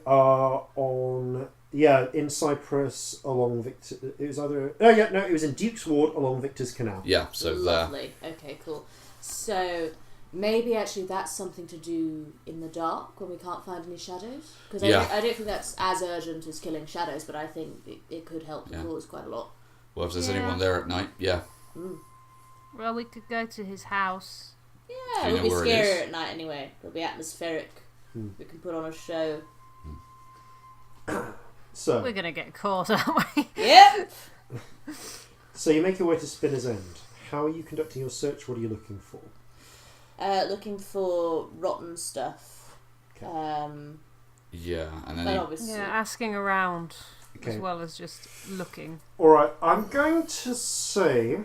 in Cyprus along Victor. It was it was in Duke's Ward along Victor's Canal. Yeah, so lovely. Okay, cool. So maybe actually that's something to do in the dark when we can't find any shadows. Because I don't think that's as urgent as killing shadows, but I think it could help the cause quite a lot. Well, if there's anyone there at night, yeah. Well, we could go to his house. Yeah, it'll be scarier at night anyway. It'll be atmospheric. We can put on a show. So we're gonna get caught, aren't we? Yep. So you make your way to Spinner's End. How are you conducting your search? What are you looking for? Looking for rotten stuff. Okay. Yeah, and then obviously asking around as well as just looking. All right, I'm going to say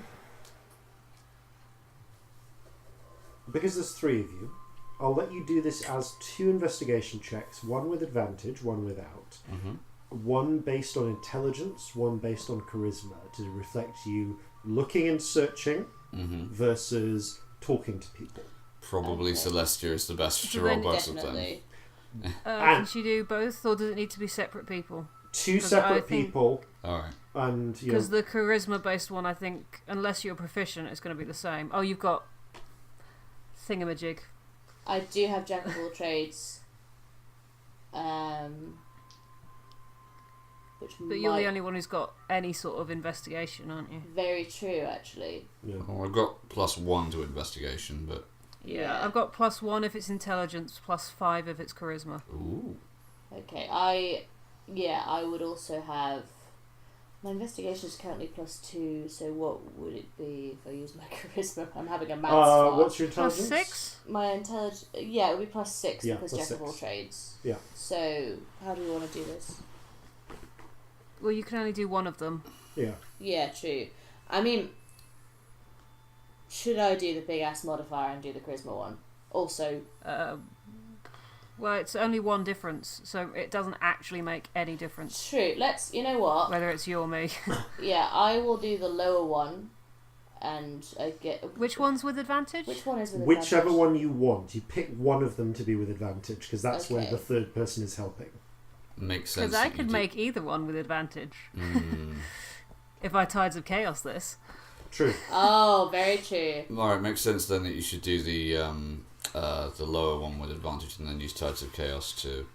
because there's 3 of you, I'll let you do this as 2 investigation checks, one with advantage, one without. One based on intelligence, one based on charisma, to reflect you looking and searching versus talking to people. Probably Celestia is the best to roll both of them. Can she do both, or does it need to be separate people? 2 separate people. Alright. And because the charisma-based one, I think, unless you're proficient, it's going to be the same. Oh, you've got thingamajig. I do have jack of all trades. But you're the only one who's got any sort of investigation, aren't you? Very true, actually. Yeah. Well, I've got +1 to investigation, but... Yeah, I've got +1 if it's intelligence, +5 if it's charisma. Ooh. Okay, I would also have... My investigation is currently +2, so what would it be if I use my charisma? I'm having a maths fart. What's your intelligence? +6? My intelligence... Yeah, it would be +6 Yeah, because +6. jack of all trades. Yeah. So, how do we want to do this? Well, you can only do one of them. Yeah. Yeah, true. I mean, should I do the big ass modifier and do the charisma one? Also, well, it's only one difference, so it doesn't actually make any difference. true. You know what? Whether it's you or me. Yeah, I will do the lower one, and I get... Which one's with advantage? Which one is with Whichever advantage? one you want. You pick one of them to be with advantage, because that's where Okay. the 3rd person is helping. Makes sense. Because I could make either one with advantage. If I Tides of Chaos this. True. Oh, very true. Alright, makes sense then that you should do the lower one with advantage and then use Tides of Chaos to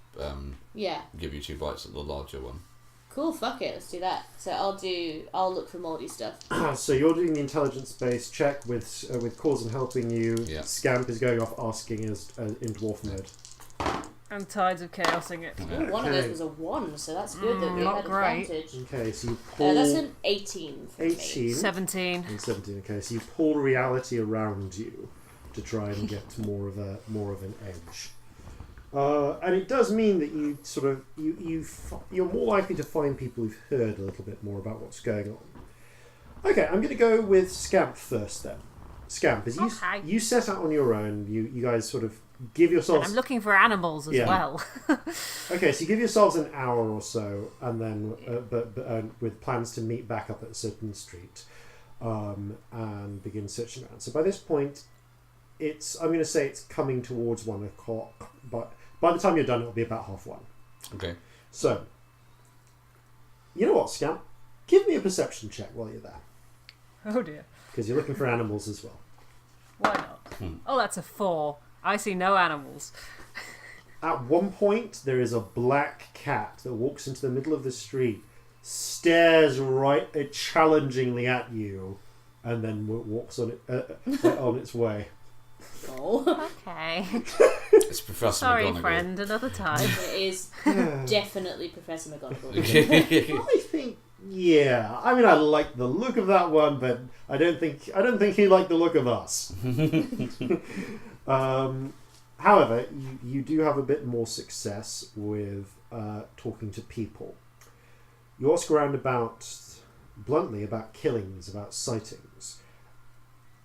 Yeah. give you 2 bites at the larger one. Cool, fuck it, let's do that. So I'll look for Moldy stuff. So you're doing the intelligence-based check with Corzin helping you. Yeah. Scamp is going off asking in dwarf mode. And Tides of Chaosing it. Ooh, one of those was a 1, so that's good that we not had great. advantage. Okay, so you pull... That's an 18 for me. 18. 17. And 17. Okay, so you pull reality around you to try and get more of an edge. And it does mean that you sort of you're more likely to find people who've heard a little bit more about what's going on. Okay, I'm going to go with Scamp first then. Scamp, as you set out on your own, you guys sort of give yourselves... And I'm looking for animals as well. Okay, so you give yourselves an hour or so, and then with plans to meet back up at a certain street and begin searching around. So by this point, I'm going to say it's coming towards 1 o'clock, but by the time you're done, it'll be about 1:30. Okay. So, you know what, Scamp? Give me a perception check while you're there, Oh dear. because you're looking for animals as well. Why not? Oh, that's a 4. I see no animals. At one point, there is a black cat that walks into the middle of the street, stares challengingly at you, and then walks on its way. Oh. Okay. It's Professor Sorry, McGonagall. friend. Another time. It is definitely Professor McGonagall. I think, yeah. I mean, I like the look of that one, but I don't think he liked the look of us. However, you do have a bit more success with talking to people. You ask around bluntly about killings, about sightings,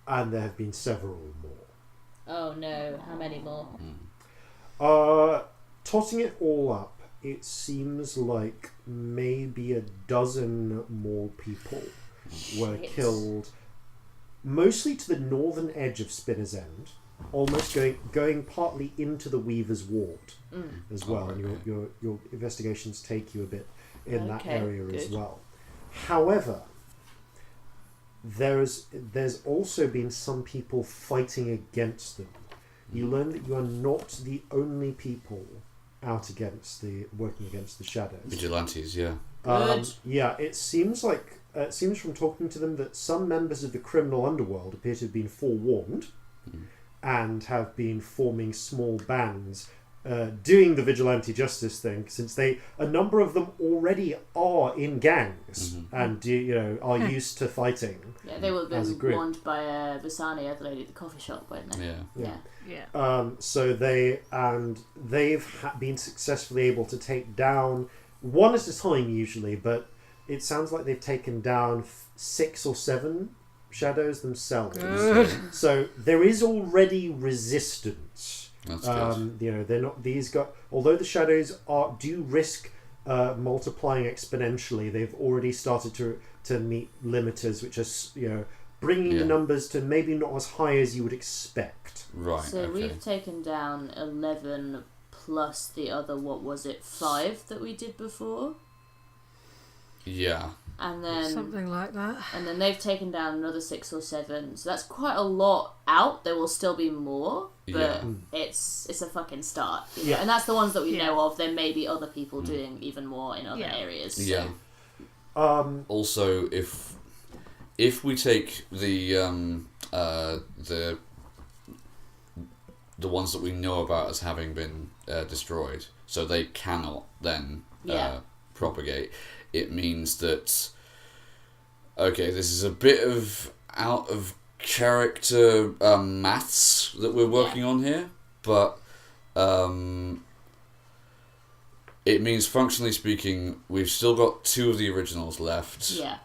and there have been several more. Oh no, how many more? Totting it all up, it seems like maybe a dozen more people were killed, mostly to the northern edge of Spinner's End, almost going partly into the Weaver's Ward as well. And your investigations take you a bit in that area as well. However, there's also been some people fighting against them. You learn that you are not the only people out working against the shadows. Vigilantes, yeah. Yeah, it seems from talking to them that some members of the criminal underworld appear to have been forewarned and have been forming small bands doing the vigilante justice thing, since a number of them already are in gangs and are used to fighting. Yeah, they were been warned by Visani, the lady at the coffee shop, weren't they? Yeah. So they've been successfully able to take down one at a time usually, but it sounds like they've taken down 6 or 7 shadows themselves. Good. So there is already resistance. That's good. They're not these guys. Although the shadows do risk multiplying exponentially, they've already started to meet limiters, which are bringing the numbers to maybe not as high as you would expect. Right. So okay. we've taken down 11 plus the other, 5 that we did before? Yeah. And then Something like that. And then they've taken down another 6 or 7. So that's quite a lot out. There will still be more, but it's a fucking start. You know? And that's the ones that we know of. There may be other people doing even more in other areas. So. Yeah. Also, if we take the ones that we know about as having been destroyed, so they cannot then propagate, it means that this is a bit of out of character maths that we're working on here, but it means, functionally speaking, we've still got 2 of the originals left. Yeah.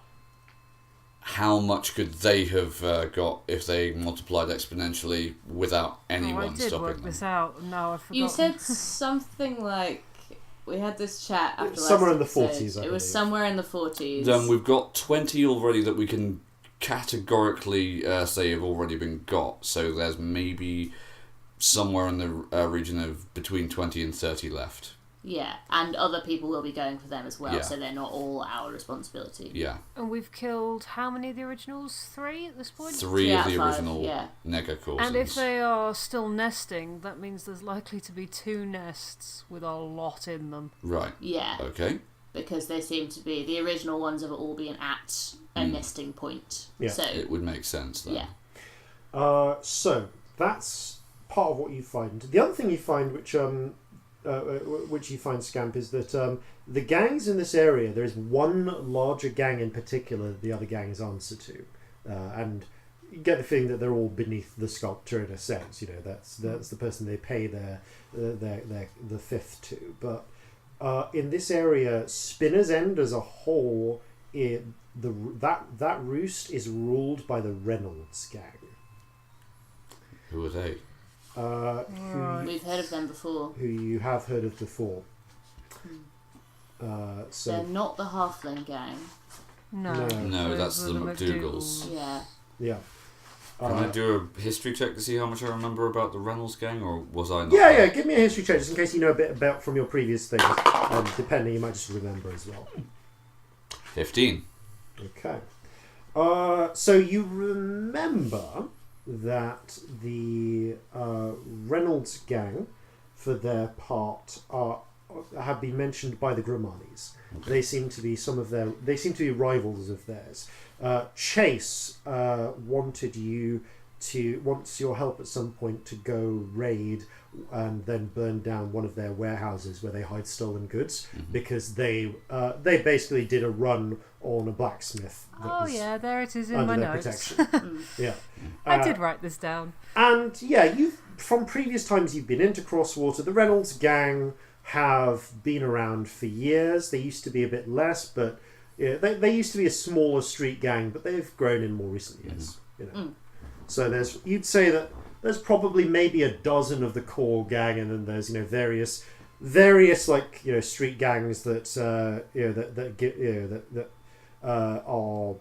How much could they have got if they multiplied exponentially without anyone I did stopping work them? this out. No, I've forgotten. You said something like, we had this chat after somewhere in the episode. 40s, I It was believe. somewhere in the 40s. Then we've got 20 already that we can categorically say have already been got. So there's maybe somewhere in the region of between 20 and 30 left. Yeah, and other people will be going for them as well, Yeah. so they're not all our responsibility. Yeah. And we've killed how many of the originals? 3 at this point? 3 Yeah, of the 5, original yeah. Nega Corsins. And if they are still nesting, that means there's likely to be 2 nests with a lot in them. Right. Yeah, Okay. because they seem to be, the original ones have all been at a nesting point. Yeah. So, It would make sense then. yeah. So that's part of what you find. The other thing you find, which you find, Scamp, is that the gangs in this area, there is one larger gang in particular that the other gangs answer to, and you get the feeling that they're all beneath the sculptor in a sense. That's the person they pay their the fifth to. But in this area, Spinner's End as a whole, that roost is ruled by the Reynolds gang. Who are they? We've heard of them before. Who you have heard of before. So They're not the Halfling gang. No. No, those that's are the McDougalls. Yeah. yeah. Can I do a history check to see how much I remember about the Reynolds gang, or was I not? Yeah. Give me a history check just in case you know a bit about from your previous things. Depending, you might just remember as well. 15. Okay. So you remember that the Reynolds gang, for their part, have been mentioned by the Grimanis. Okay. They seem to be rivals of theirs. Chase wants your help at some point to go raid and then burn down one of their warehouses where they hide stolen goods, because they basically did a run on a blacksmith. There it is in under my their notes. protection. Yeah, I did write this down. and you've from previous times you've been into Crosswater, the Reynolds gang have been around for years. They used to be a bit less, but they used to be a smaller street gang, but they've grown in more recent years. So you'd say that there's probably maybe a dozen of the core gang, and then there's various street gangs that are.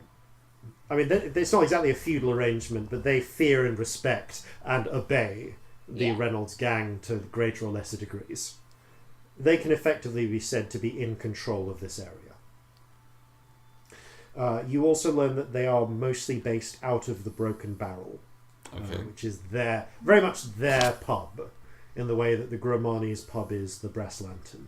I mean, it's not exactly a feudal arrangement, but they fear and respect and obey the Reynolds gang to greater or lesser degrees. They can effectively be said to be in control of this area. You also learn that they are mostly based out of the Broken Barrel, which is very much their pub, in the way that the Gromani's pub is the Brass Lantern.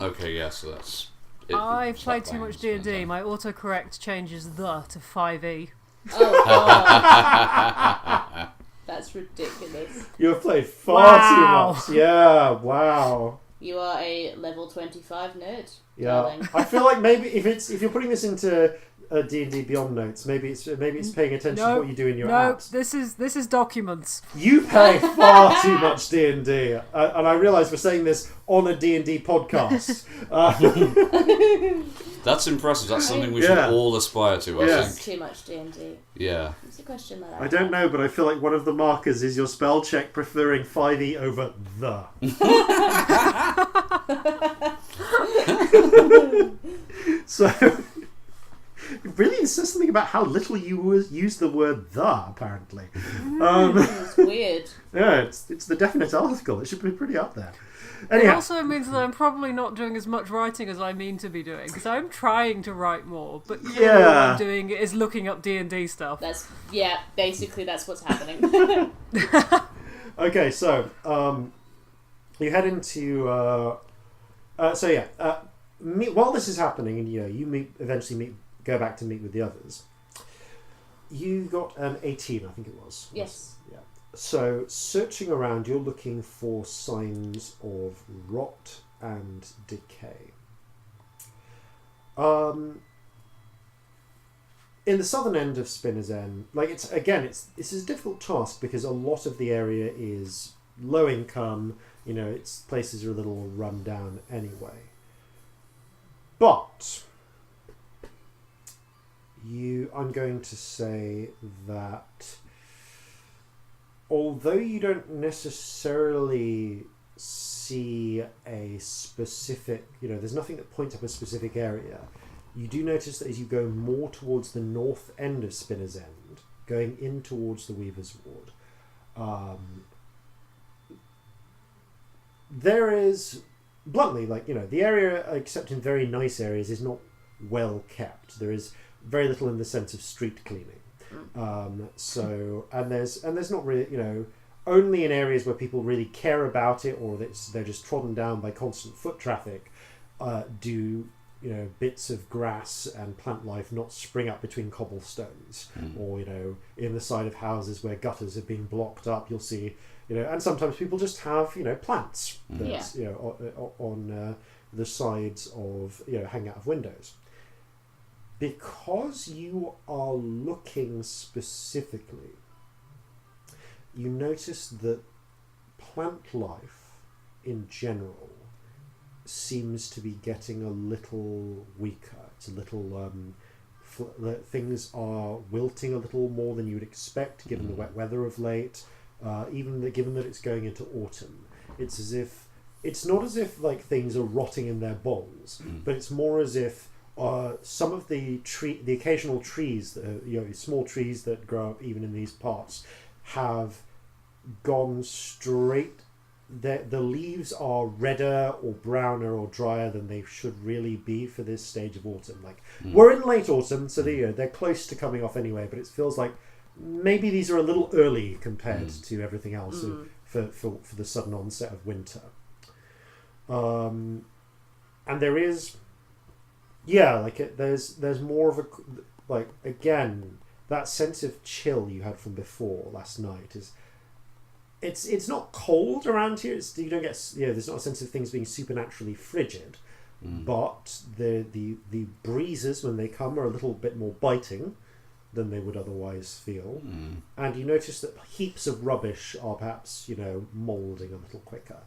Okay, yeah, so that's... I've played too much D&D. My autocorrect changes the to 5e. Oh, God. That's ridiculous. You have played far too much. Yeah, wow. You are a level 25 nerd. Yeah, Darling. I feel like maybe if you're putting this into D&D Beyond notes, maybe it's paying attention to what you do in your apps. This is documents. You play far too much D&D, and I realise we're saying this on a D&D podcast. That's impressive. That's something we should all aspire to, I Yeah. think. It's too much D&D. Yeah. It's a question like that. I don't know, but I feel like one of the markers is your spell check preferring 5e over the. So, it really says something about how little you use the word the, apparently. It's weird. Yeah, it's the definite article. It should be pretty up there. It Anyhow, also means that I'm probably not doing as much writing as I mean to be doing, because I'm trying to write more, but clearly all I'm doing is looking up D&D stuff. Basically that's what's happening. okay, so you head into while this is happening, and you eventually go back to meet with the others. You got an 18, I think it was. Yes. Yeah. So searching around, you're looking for signs of rot and decay. In the southern end of Spinner's End, this is a difficult task because a lot of the area is low income. Its places are a little run down anyway. But I'm going to say that although you don't necessarily see a specific, there's nothing that points up a specific area, you do notice that as you go more towards the north end of Spinner's End, going in towards the Weaver's Ward, there is, bluntly, the area, except in very nice areas, is not well kept. There is very little in the sense of street cleaning. And there's not really, only in areas where people really care about it, or they're just trodden down by constant foot traffic, do bits of grass and plant life not spring up between cobblestones, or in the side of houses where gutters have been blocked up. You'll see, and sometimes people just have plants that's on the sides of hanging out of windows. Because you are looking specifically, you notice that plant life in general seems to be getting a little weaker. It's a little things are wilting a little more than you would expect given the wet weather of late, given that it's going into autumn. It's not as if things are rotting in their bowls, but it's more as if some of the occasional trees, small trees that grow up even in these parts, have gone straight. The leaves are redder or browner or drier than they should really be for this stage of autumn. We're in late autumn, so they're close to coming off anyway. But it feels like maybe these are a little early compared to everything else for the sudden onset of winter. And there is. There's more of a again, that sense of chill you had from before last night is it's not cold around here. You don't get there's not a sense of things being supernaturally frigid, but the breezes when they come are a little bit more biting than they would otherwise feel, and you notice that heaps of rubbish are perhaps moulding a little quicker.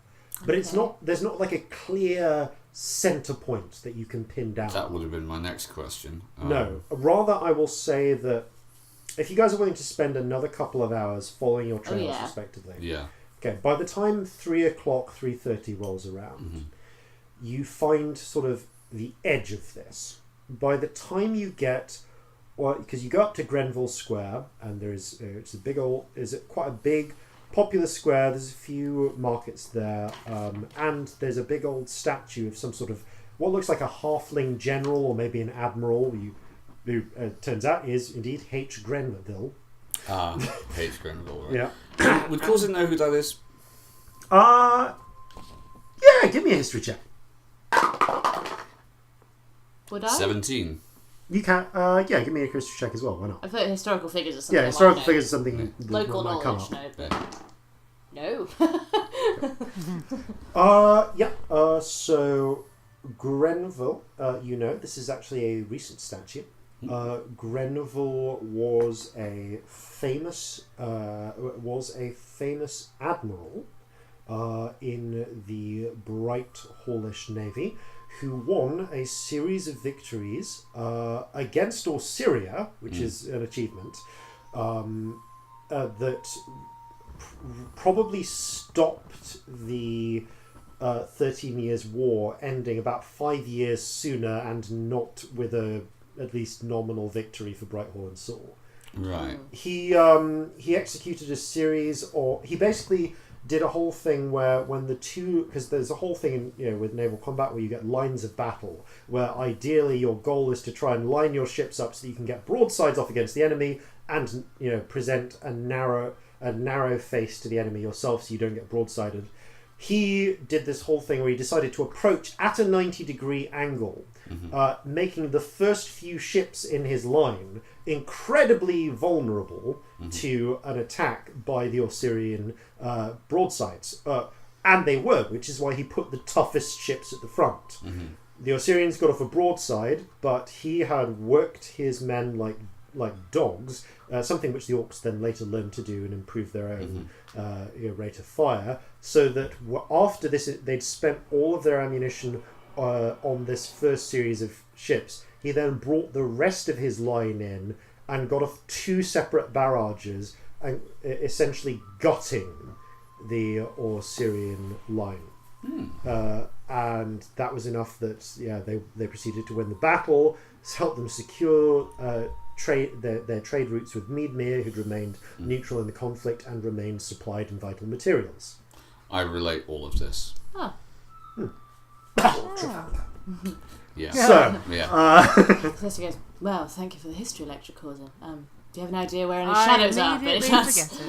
But it's not. There's not a clear center point that you can pin down. That would have been my next question. No, rather I will say that if you guys are willing to spend another couple of hours following your trails respectively. Yeah. Okay. By the time 3:30 rolls around, you find sort of the edge of this. By the time you get, because you go up to Grenville Square, and there's quite a big popular square. There's a few markets there, and there's a big old statue of some sort of what looks like a halfling general or maybe an admiral, who turns out is indeed H. Grenville. H. Grenville, right? Yeah. Would Corzin know who that is? Yeah, give me a history check. Would I? 17. You can, give me a history check as well, why not? I thut historical figures or something. Yeah, historical figures are something local that might come knowledge, up. no, but no. So Grenville, this is actually a recent statue. Grenville was a famous admiral in the Bright Hallish Navy, who won a series of victories against Ossyria, which is an achievement, that probably stopped the 13 Years' War ending about 5 years sooner and not with a at least nominal victory for Brighthall and Saul. Right. He executed a series, or he basically did a whole thing where when the two, because there's a whole thing in, with naval combat where you get lines of battle, where ideally your goal is to try and line your ships up so that you can get broadsides off against the enemy and present a narrow face to the enemy yourself so you don't get broadsided. He did this whole thing where he decided to approach at a 90-degree angle, making the first few ships in his line incredibly vulnerable to an attack by the Ossyrian broadsides. And they were, which is why he put the toughest ships at the front. The Ossyrians got off a broadside, but he had worked his men like dogs, something which the orcs then later learned to do and improve their own rate of fire, so that after this they'd spent all of their ammunition on this first series of ships. He then brought the rest of his line in and got off 2 separate barrages and essentially gutting the Ossyrian line. And that was enough that they proceeded to win the battle, helped them secure their trade routes with Meadmere, who'd remained neutral in the conflict and remained supplied in vital materials. I relate all of this. Yeah. So, Celestia goes, well, thank you for the history lecture, Corzin. Do you have an idea where any shadows are? I immediately forget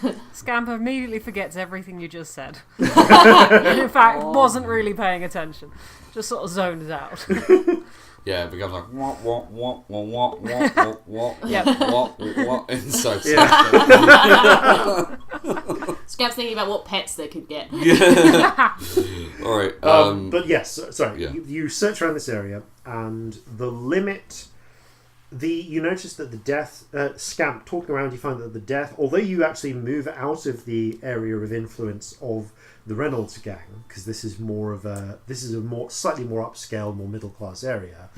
it. Scamp immediately forgets everything you just said. In fact, wasn't really paying attention. Just sort of zoned out. Yeah, it becomes like what inside. Scamp's thinking about what pets they could get. All right. But yes, sorry. Yeah. You search around this area, and the limit. You notice that the death Scamp talking around. You find that the death, although you actually move out of the area of influence of the Reynolds gang, because this is a slightly more upscale, more middle class area.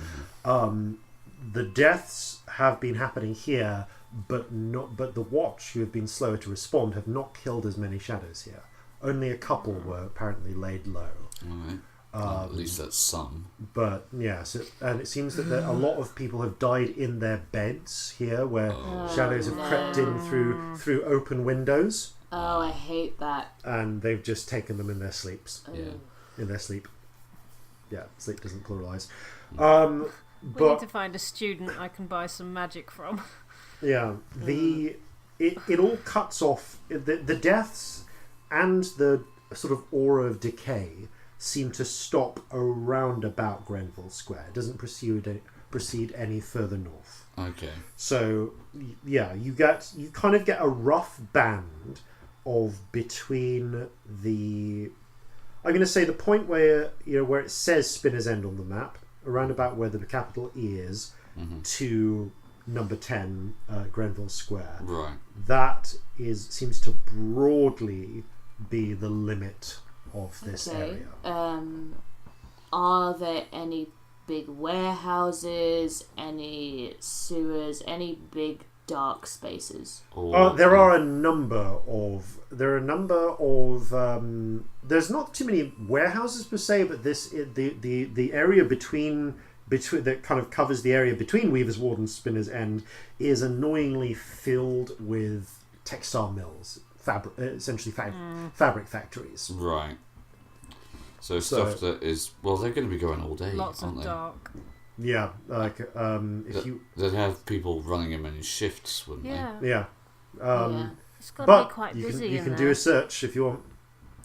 The deaths have been happening here, but the Watch, who have been slower to respond, have not killed as many shadows here. Only a couple were apparently laid low. All right. At least that's some. But yeah, and it seems that a lot of people have died in their beds here, where shadows have crept in through open windows. Oh, I hate that. And they've just taken them in their sleeps. Yeah. In their sleep. Yeah, sleep doesn't pluralise. We need to find a student I can buy some magic from. Yeah, it all cuts off. The deaths and the sort of aura of decay seem to stop around about Grenville Square. It doesn't proceed any further north. Okay. So yeah, you kind of get a rough band of between the, I'm going to say the point where where it says Spinner's End on the map, around about where the capital is, to number 10 Grenville Square. Right. That seems to broadly be the limit of this area. Are there any big warehouses, any sewers, any big dark spaces? There are a number of. There's not too many warehouses per se, but the area between that kind of covers the area between Weaver's Ward and Spinner's End is annoyingly filled with textile mills, essentially fabric factories. Right. So stuff that is, well, they're going to be going all day, Lots aren't of they? dark. Yeah, like they'd have people running them in shifts, wouldn't they? Yeah. It's got to be quite you busy. can do a search if you want.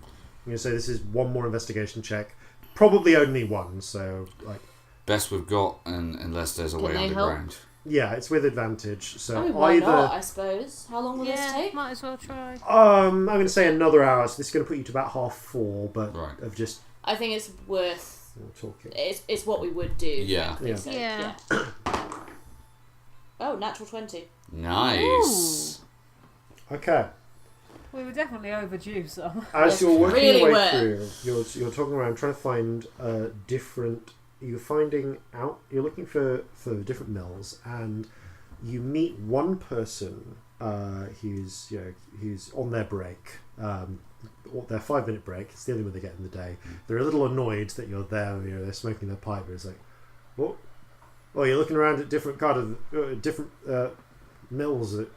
I'm going to say this is one more investigation check. Probably only one, so like. Best we've got, and unless there's a way underground. Yeah, it's with advantage. So why not, I suppose. How long will this take? Might as well try. I'm going to say another hour, so this is going to put you to about 4:30, but of just. I think it's worth. Talking. It's what we would do. Yeah. Yeah. Oh, natural 20. Nice. Okay. We were definitely overdue some. As you're working Really your way were. through, you're talking around trying to find different. You're finding out. You're looking for different mills, and you meet one person who's on their break. Their 5-minute break. It's the only one they get in the day. They're a little annoyed that you're there. They're smoking their pipe. It's like, what? Well, you're looking around at different mills that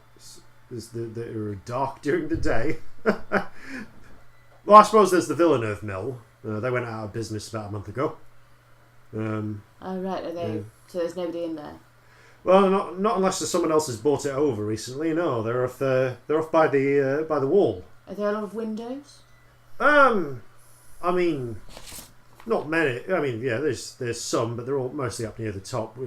are dark during the day. Well, I suppose there's the Villeneuve mill. They went out of business about a month ago. Oh right, are they? Yeah. So there's nobody in there. Well, not unless someone else has bought it over recently. No, they're off by the wall. Are there a lot of windows? I mean, not many. I mean, yeah, there's some, but they're all mostly up near the top.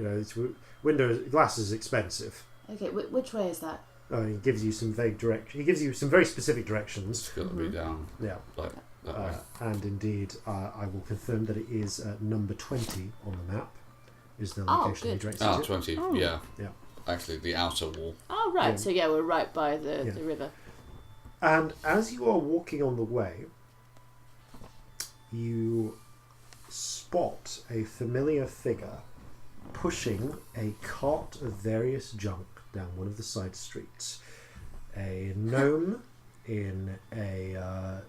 Glass is expensive. Okay, which way is that? He gives you some vague direction. He gives you some very specific directions. It's got to be down. Yeah. Like that way. And indeed, I will confirm that it is number 20 on the map. Is the location he directs you to. 20. Oh. Yeah. Yeah. Actually, the outer wall. Oh right, Yeah. so yeah, we're right by the Yeah. river. And as you are walking on the way, you spot a familiar figure pushing a cart of various junk down one of the side streets. A gnome in an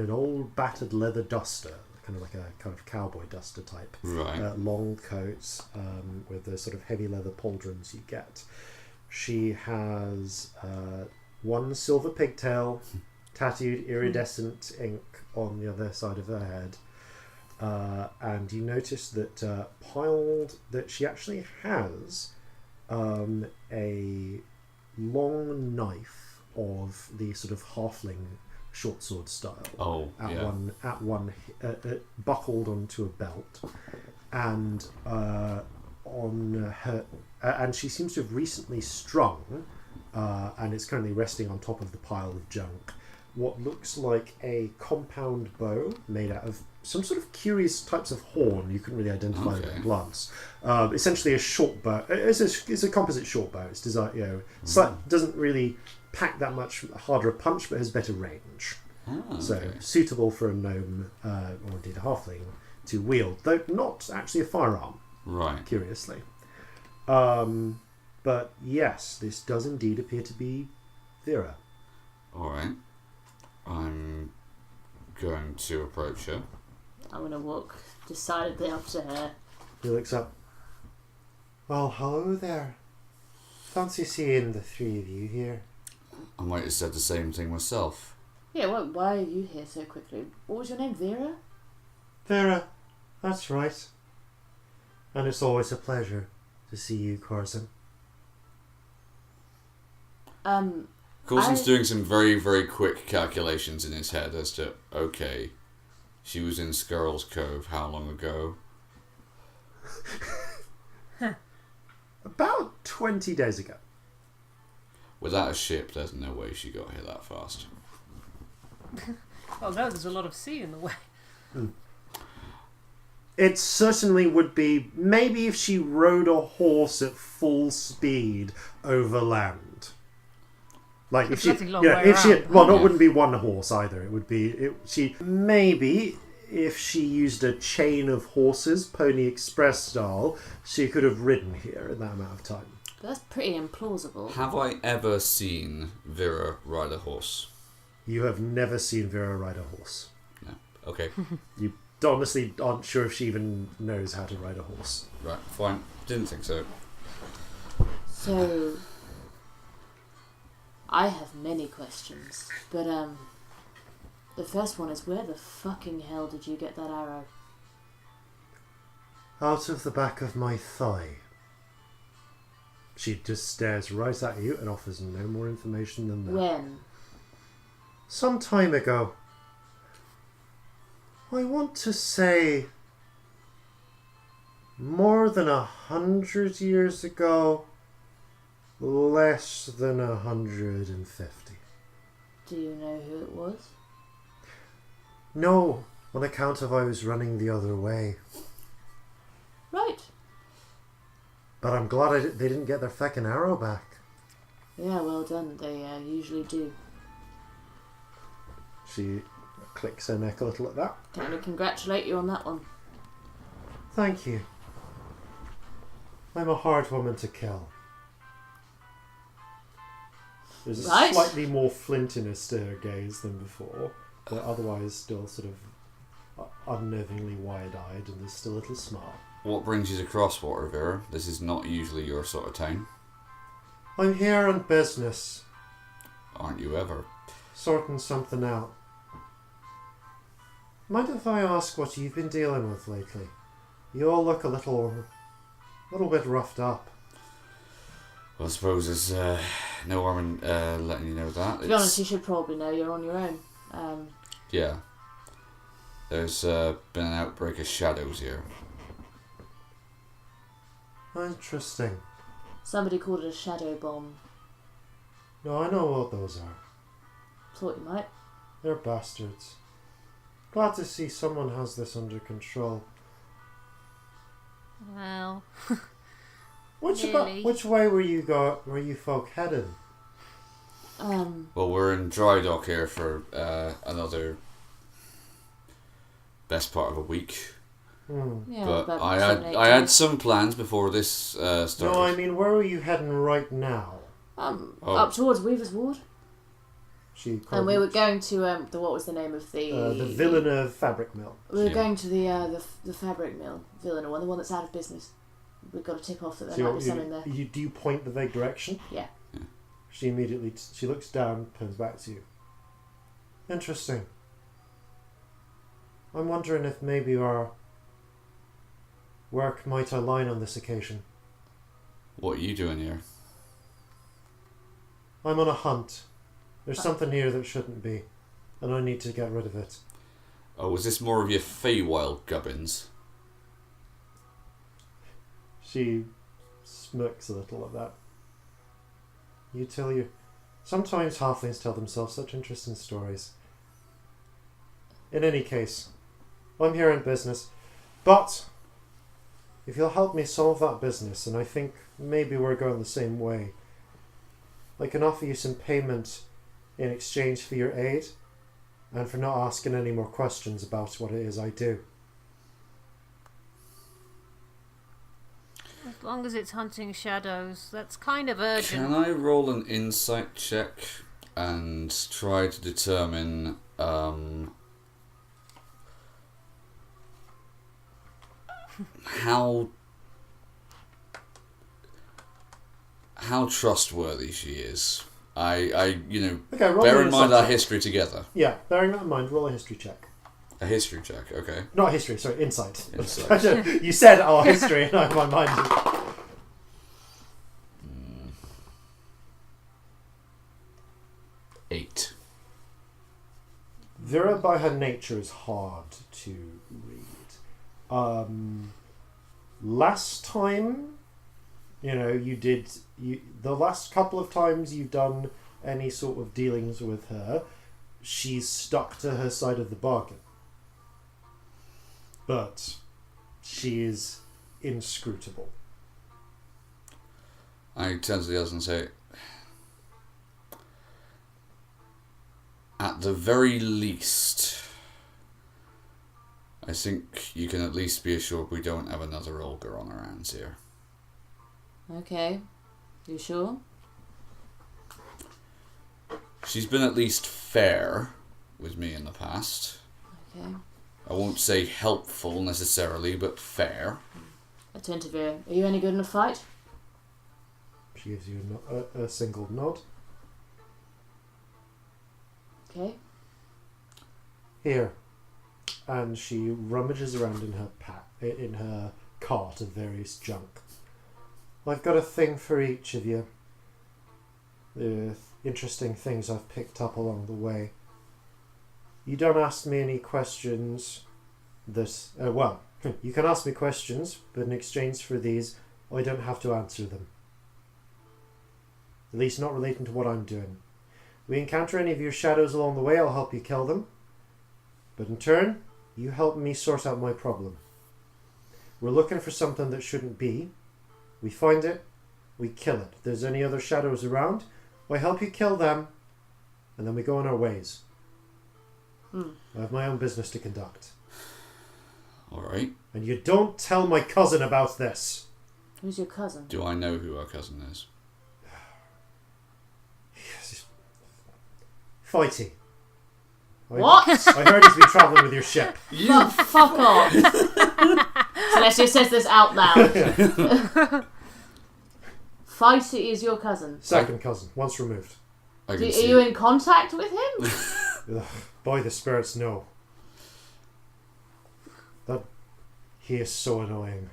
old battered leather duster, kind of like a kind of cowboy duster type. Right. Long coats with the sort of heavy leather pauldrons you get. She has one silver pigtail, tattooed iridescent ink on the other side of her head. And you notice that that she actually has a long knife of the sort of halfling short sword style. Oh, at one buckled onto a belt, and on her, and she seems to have recently strung, and it's currently resting on top of the pile of junk. What looks like a compound bow made out of some sort of curious types of horn. You couldn't really identify it at a glance. Essentially, a short bow. It's a composite short bow. It's designed, doesn't really pack that much harder a punch, but has better range. So suitable for a gnome or indeed a halfling to wield, though not actually a firearm. Right. Curiously, but yes, this does indeed appear to be Vera. All right. I'm going to approach her. I'm gonna walk decidedly up to her. He looks up. Well, hello there. Fancy seeing the three of you here. I might have said the same thing myself. Yeah, why are you here so quickly? What was your name, Vera? Vera, that's right. And it's always a pleasure to see you, Corzin. Corzin's doing some very, very quick calculations in his head as to, okay, she was in Squirrel's Cove how long ago? About 20 days ago. Without a ship, there's no way she got here that fast. Oh no, there's a lot of sea in the way. It certainly would be, maybe if she rode a horse at full speed over land. Like if she, it wouldn't be one horse either. It would be maybe if she used a chain of horses, Pony Express style, she could have ridden here in that amount of time. That's pretty implausible. Have I ever seen Vera ride a horse? You have never seen Vera ride a horse. No. Okay. You honestly aren't sure if she even knows how to ride a horse. Right, fine. Didn't think so. So, I have many questions, but the first one is, where the fucking hell did you get that arrow? Out of the back of my thigh. She just stares right at you and offers no more information than that. When? Some time ago. I want to say more than 100 years ago, less than 150. Do you know who it was? No, on account of I was running the other way. Right. But I'm glad they didn't get their feckin' arrow back. Yeah, well done. They usually do. She clicks her neck a little at that. Can only congratulate you on that one. Thank you. I'm a hard woman to kill. There's a Right. slightly more flintiness to her gaze than before, but otherwise still sort of unnervingly wide-eyed, and there's still a little smile. What brings you to Crosswater, Vera? This is not usually your sort of town. I'm here on business, Aren't you ever? sorting something out. Mind if I ask what you've been dealing with lately? You all look a little bit roughed up. Well, I suppose there's no harm in letting you know that. To be honest, you should probably know you're on your own. Yeah. There's been an outbreak of shadows here. Interesting. Somebody called it a shadow bomb. No, I know what those are. Thought you might. They're bastards. Glad to see someone has this under control. Well, Which Really? which way were you folk heading? Well, we're in dry dock here for another best part of a week. Yeah, But about I 7, 8 had days. some plans before this started. No, I mean, where are you heading right now? Up towards Weaver's Ward. She And we were going to what was the name of the Villeneuve Fabric Mill. We were Yeah. going to the fabric mill, Villanelle, the one that's out of business. We've got to tip off that there might be something there. Do you point the vague direction? Yeah. She immediately she looks down, turns back to you. Interesting. I'm wondering if maybe our work might align on this occasion. What are you doing here? I'm on a hunt. There's something here that shouldn't be, and I need to get rid of it. Oh, was this more of your Feywild gubbins? She smirks a little at that. Sometimes halflings tell themselves such interesting stories. In any case, I'm here in business, but if you'll help me solve that business, and I think maybe we're going the same way, I can offer you some payment in exchange for your aid, and for not asking any more questions about what it is I do. as long as it's hunting shadows, that's kind of urgent. Can I roll an insight check and try to determine how trustworthy she is? Okay, roll bear an in mind insight our check. history together. Yeah, bearing that in mind, roll a history check. A history check, okay. Not history, sorry, insight. Insight. You said, oh, history, and my mind. 8. Vera, by her nature, is hard to read. Last time, the last couple of times you've done any sort of dealings with her, she's stuck to her side of the bargain. But she is inscrutable. I turn to the others and say, at the very least, I think you can at least be assured we don't have another Olga on our hands here. Okay. You sure? She's been at least fair with me in the past. Okay. I won't say helpful necessarily, but fair. Attentive. Are you any good in a fight? She gives you a single nod. Okay. Here. And she rummages around in her cart of various junk. I've got a thing for each of you. The interesting things I've picked up along the way. You don't ask me any questions you can ask me questions, but in exchange for these, I don't have to answer them. At least not relating to what I'm doing. We encounter any of your shadows along the way, I'll help you kill them. But in turn, you help me sort out my problem. We're looking for something that shouldn't be. We find it, we kill it. If there's any other shadows around, I help you kill them, and then we go on our ways. I have my own business to conduct. Alright. And you don't tell my cousin about this. Who's your cousin? Do I know who our cousin is? Fighty. What? I heard he's been travelling with your ship. Fuck off. Celestia says this out loud. Fighty is your cousin. Second cousin, once removed. I Are can see you it. in contact with him? Ugh, by the spirits, no. He is so annoying.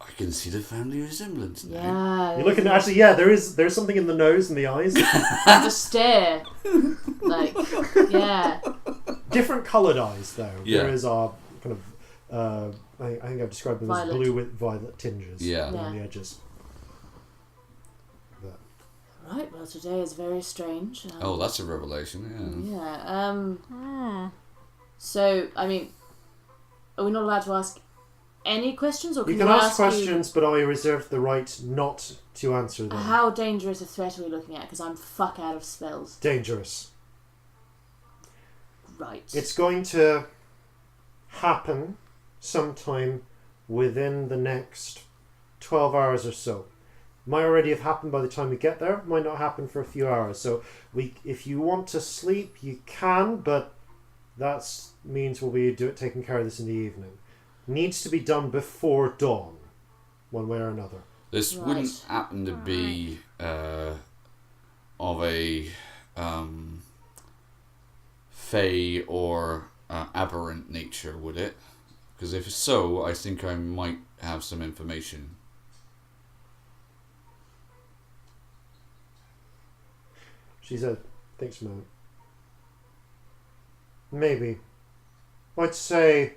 I can see the family resemblance now. Yeah. You're looking actually, yeah, there's something in the nose and the eyes. The stare. Like, yeah. Different coloured eyes though. Yeah. There is our kind of I think I've described them Violet. as blue with violet tinges Yeah. around the edges. But Right, well today is very strange. Oh, that's a revelation, Yeah. So, I mean, are we not allowed to ask any questions? Or you can can we ask questions, but I reserve the right not to answer them. How dangerous a threat are we looking at? Because I'm fuck out of spells. Dangerous. Right. It's going to happen sometime within the next 12 hours or so. Might already have happened by the time we get there. Might not happen for a few hours. So if you want to sleep, you can, but that means we'll be taking care of this in the evening. Needs to be done before dawn, one way or another. This Right. wouldn't happen to be of a fey or aberrant nature, would it? Because if so, I think I might have some information. She said, thanks a moment. Maybe. I'd say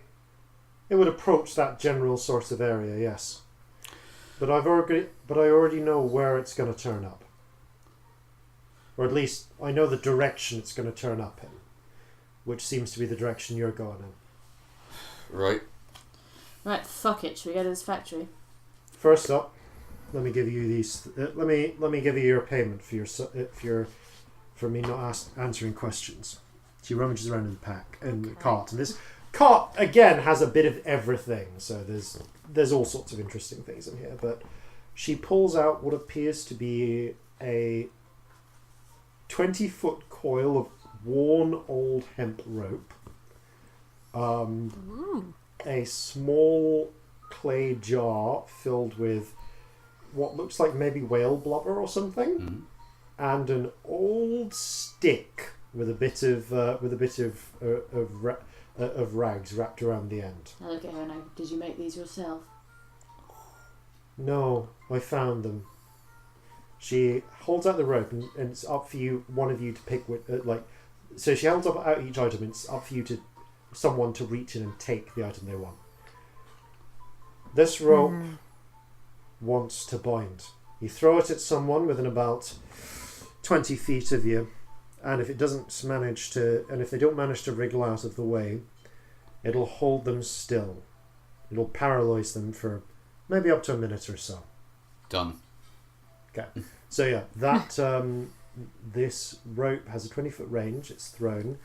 it would approach that general sort of area, yes. But I already know where it's going to turn up. Or at least I know the direction it's going to turn up in, which seems to be the direction you're going in. Right. Right, fuck it. Should we go to this factory? First up, let me give you these. Let me give you your payment for me not answering questions. She rummages around in the pack and the cart, and this cart again has a bit of everything. So there's all sorts of interesting things in here. But she pulls out what appears to be a 20-foot coil of worn old hemp rope. A small clay jar filled with what looks like maybe whale blubber or something. Mm-hmm. And an old stick with a bit of rags wrapped around the end. I look at her and I, did you make these yourself? No, I found them. She holds out the rope and it's up for one of you to pick. So she holds out each item and it's up for someone to reach in and take the item they want. This rope wants to bind. You throw it at someone within about 20 feet of you, and if they don't manage to wriggle out of the way, it'll hold them still. It'll paralyze them for maybe up to a minute or so. Done. Okay. So yeah, that this rope has a 20-foot range. It's thrown,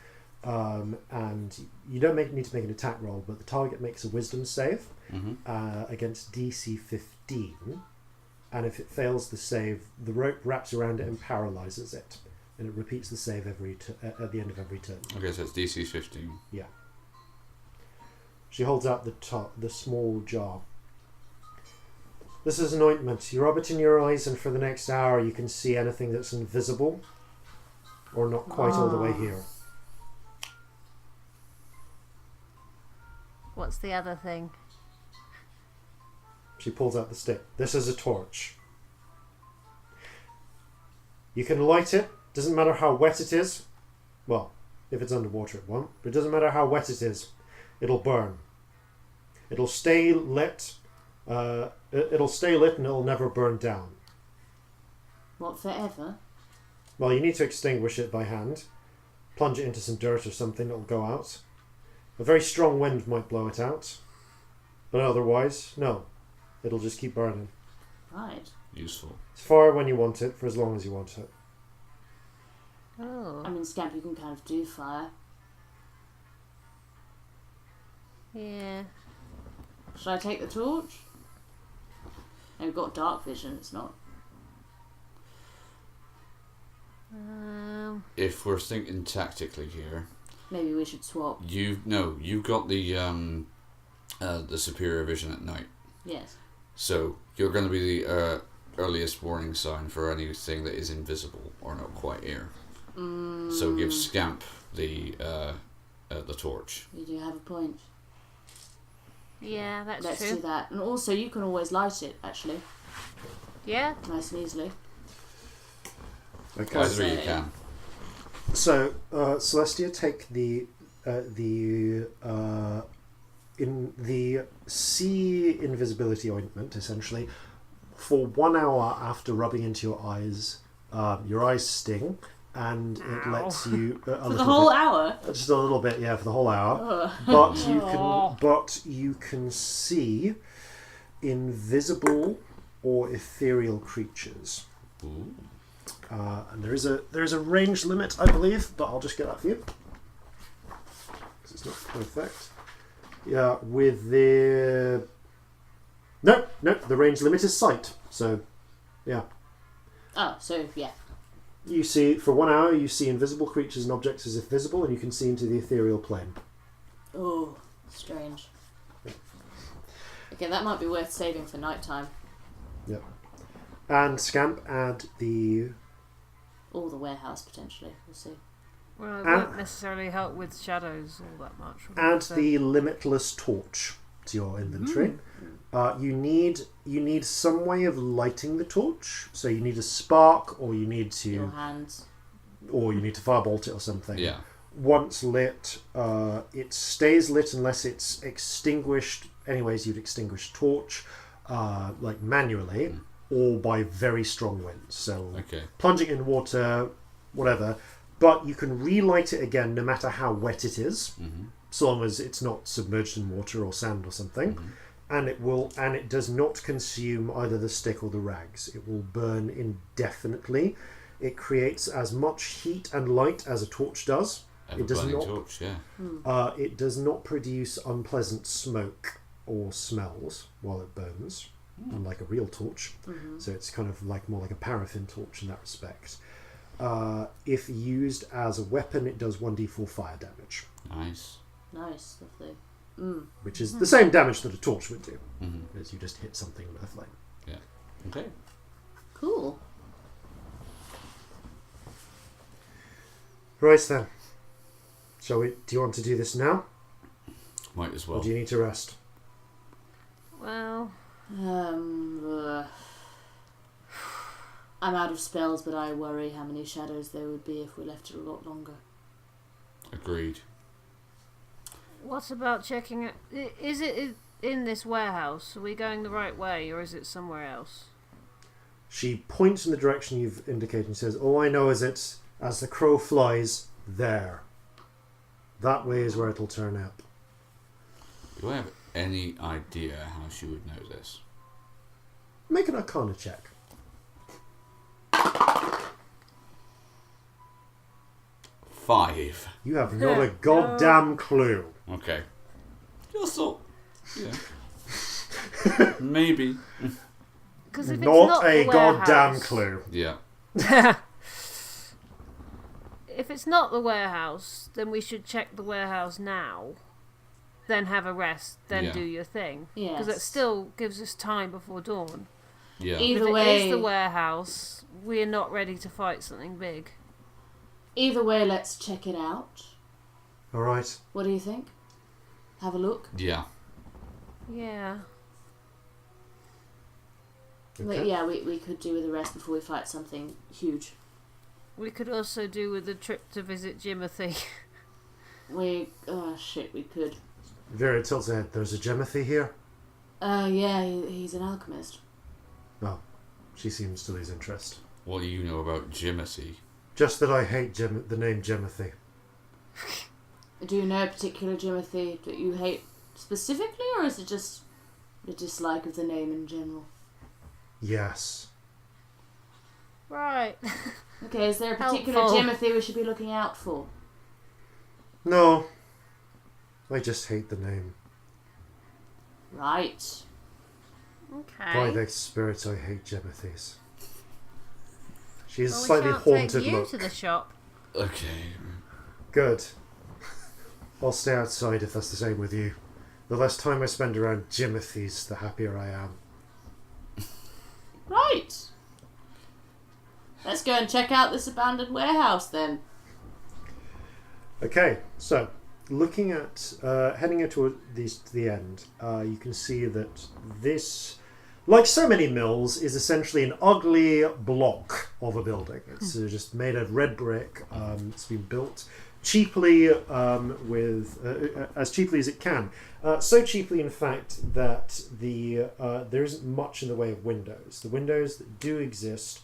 and you don't need to make an attack roll, but the target makes a wisdom save against DC 15. And if it fails the save, the rope wraps around it and paralyzes it. And it repeats the save at the end of every turn. Okay, so it's DC 15. Yeah. She holds out the small jar. This is an ointment. You rub it in your eyes and for the next hour you can see anything that's invisible or not quite all the way here. What's the other thing? She pulls out the stick. This is a torch. You can light it. Doesn't matter how wet it is. Well, if it's underwater it won't. But it doesn't matter how wet it is. It'll burn. It'll stay lit. It'll stay lit and it'll never burn down. What, forever? Well, you need to extinguish it by hand. Plunge it into some dirt or something. It'll go out. A very strong wind might blow it out. But otherwise, no. It'll just keep burning. Right. Useful. It's fire when you want it, for as long as you want it. Oh. I mean, Scamp, you can kind of do fire. Yeah. Should I take the torch? I've got dark vision, it's not. If we're thinking tactically here, maybe we should swap. You've got the superior vision at night. Yes. So you're going to be the earliest warning sign for anything that is invisible or not quite here. So give Scamp the torch. You do have a point. Yeah, that's Let's true. do that. And also, you can always light it, actually. Yeah. Nice and easily. Okay. Either you can. So, Celestia, take in the sea invisibility ointment, essentially. For 1 hour after rubbing into your eyes sting, and it lets you for the whole hour. Just a little bit, yeah, for the whole hour. Ugh. But you can see invisible or ethereal creatures. Ooh. And there is a range limit, I believe, but I'll just get that for you. Because it's not perfect. Yeah, with the... No, the range limit is sight. So, yeah. Oh, so, yeah. You see, for 1 hour, you see invisible creatures and objects as if visible, and you can see into the ethereal plane. Oh, strange. Okay, that might be worth saving for nighttime. Yep. And Scamp, add the... Or the warehouse, potentially. We'll see. Well, it won't necessarily help with shadows all that much. Add the limitless torch to your inventory. You need some way of lighting the torch. So you need a spark, or you need to... Your hands. Or you need to firebolt it or something. Yeah. Once lit, it stays lit unless it's extinguished. Anyways, you'd extinguish torch, like manually, or by very strong winds. So plunging in water, whatever. But you can relight it again no matter how wet it is, so long as it's not submerged in water or sand or something. And it does not consume either the stick or the rags. It will burn indefinitely. It creates as much heat and light as a torch does. It does not. Torch, yeah. It does not produce unpleasant smoke or smells while it burns, unlike a real torch. So it's kind of like more like a paraffin torch in that respect. If used as a weapon, it does 1d4 fire damage. Nice, lovely. Which is the same damage that a torch would do, as you just hit something with a flame. Yeah. Okay. Cool. Right then. Shall we? Do you want to do this now? Might as well. Or do you need to rest? Well... I'm out of spells, but I worry how many shadows there would be if we left it a lot longer. Agreed. What about checking it? Is it in this warehouse? Are we going the right way, or is it somewhere else? She points in the direction you've indicated and says, "All I know is it's, as the crow flies, there. That way is where it'll turn up." Do I have any idea how she would know this? Make an Arcana check. 5. You have not a goddamn clue. Okay. Just thought. Yeah. Maybe. Because if Not it's not a the goddamn warehouse, clue. Yeah. if it's not the warehouse, then we should check the warehouse now. Then have a rest. Then do your thing. Yes. Because it still gives us time before dawn. Yeah. Either if way, it is the warehouse, we're not ready to fight something big. Either way, let's check it out. All right. What do you think? Have a look. Yeah. Yeah. But yeah, we could do with the rest before we fight something huge. We could also do with the trip to visit Jimothy. We could. Vera tilts her head. There's a Jimothy here? Yeah, he's an alchemist. Oh, she seems to lose interest. What do you know about Jimothy? Just that I hate the name Jimothy. Do you know a particular Jimothy that you hate specifically, or is it just a dislike of the name in general? Yes. Right. Okay, is there a particular Helpful. Jimothy we should be looking out for? No. I just hate the name. Right. Okay. By the spirits, I hate Gemothes. She has a Well, we slightly shan't haunted take you look. to the shop. Okay. Good. I'll stay outside if that's the same with you. The less time I spend around Gemothes, the happier I am. Right. Let's go and check out this abandoned warehouse then. Okay, so looking at heading into the end, you can see that this, like so many mills, is essentially an ugly block of a building. It's just made of red brick. It's been built cheaply, with as cheaply as it can. So cheaply, in fact, that there isn't much in the way of windows. The windows that do exist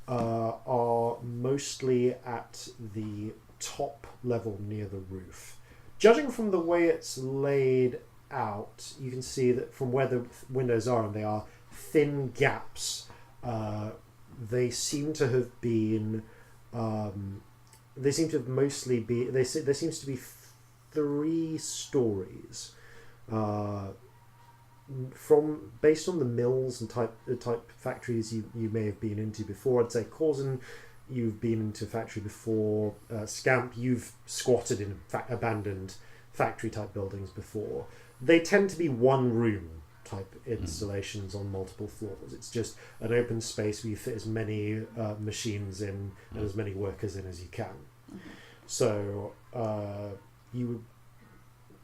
are mostly at the top level near the roof. Judging from the way it's laid out, you can see that from where the windows are, and they are thin gaps, they seem to have been they seem to have mostly be there seems to be 3 stories, from based on the mills and type factories you may have been into before. I'd say Corzin, you've been into a factory before. Scamp, you've squatted in abandoned factory type buildings before. They tend to be one room type installations on multiple floors. It's just an open space where you fit as many machines in and as many workers in as you can. So you've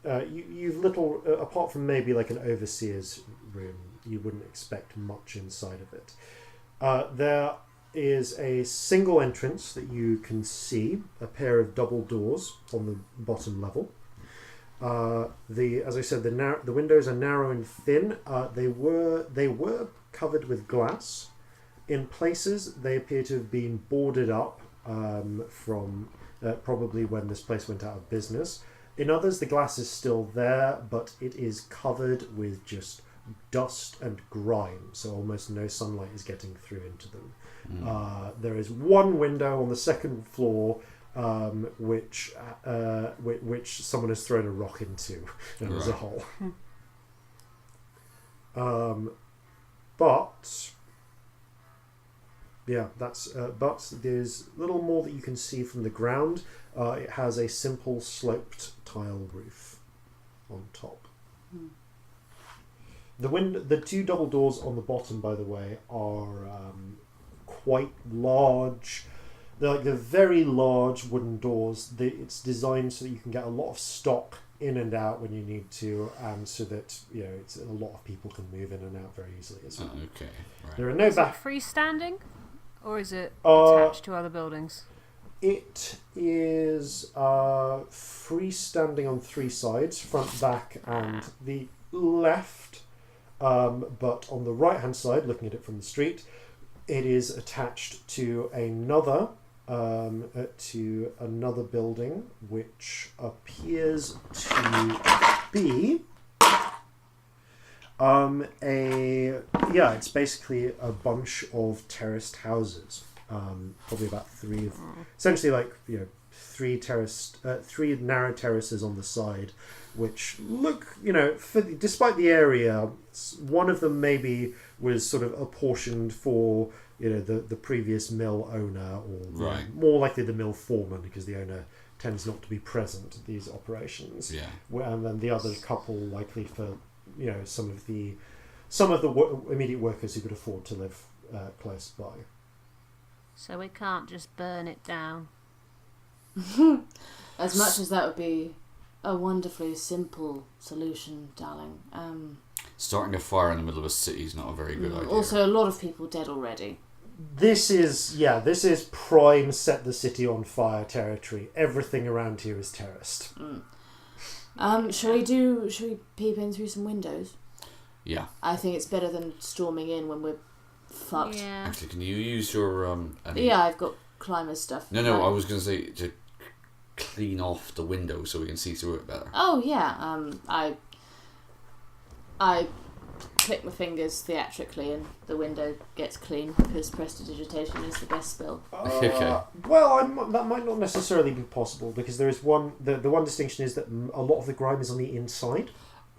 little, apart from maybe like an overseer's room, you wouldn't expect much inside of it. There is a single entrance that you can see, a pair of double doors on the bottom level. As I said, the windows are narrow and thin. They were covered with glass. In places, they appear to have been boarded up from probably when this place went out of business. In others, the glass is still there, but it is covered with just dust and grime, so almost no sunlight is getting through into them. There is one window on the second floor, which someone has thrown a rock into, and there's a hole. But yeah, that's. But there's little more that you can see from the ground. It has a simple sloped tile roof on top. The 2 double doors on the bottom, by the way, are quite large. They're very large wooden doors. It's designed so that you can get a lot of stock in and out when you need to, and so that it's a lot of people can move in and out very easily as well. Okay. Right. There are no Is it freestanding, or is it attached to other buildings? It is freestanding on 3 sides, front, back, and the left. But on the right-hand side, looking at it from the street, it is attached to another building, which appears to be it's basically a bunch of terraced houses. Probably about 3 of, essentially like 3 narrow terraces on the side, which look, despite the area, one of them maybe was sort of apportioned for the previous mill owner, or more likely the mill foreman, because the owner tends not to be present at these operations. And then the other couple likely for some of the immediate workers who could afford to live close by. So we can't just burn it down. As much as that would be a wonderfully simple solution, darling. Starting a fire in the middle of a city is not a very good idea. Also, a lot of people dead already. This is prime set the city on fire territory. Everything around here is terraced. Shall we peep in through some windows? Yeah. I think it's better than storming in when we're fucked. Yeah. Actually, can you use your Yeah, I've got climber stuff. No, I was going to say to clean off the window so we can see through it better. Oh yeah, I click my fingers theatrically and the window gets clean because prestidigitation is the best spell. Okay. Well, that might not necessarily be possible, because there is the one distinction is that a lot of the grime is on the inside.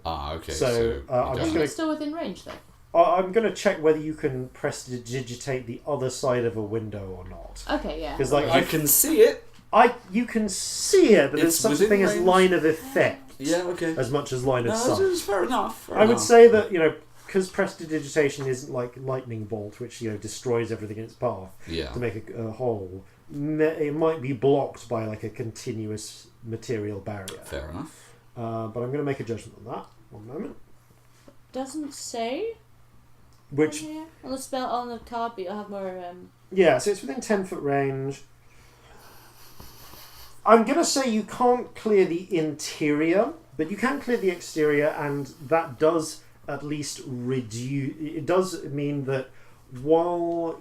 Ah, okay. So, I'm just Is going it to still within range though? I'm going to check whether you can prestidigitate the other side of a window or not. Okay, yeah. Because like I can see it. you can see it, but there's It's such a within thing as range. line of effect Yeah, okay. as much as line of No, sight. it's fair enough. I would say that, because prestidigitation isn't like lightning bolt, which destroys everything in its path Yeah. to make a hole. It might be blocked by like a continuous material barrier. Fair enough. But I'm going to make a judgment on that. One moment. Doesn't say. Which On the spell on the card, but you'll have more. yeah, so it's within 10-foot range. I'm going to say you can't clear the interior, but you can clear the exterior, and that does at least reduce. It does mean that while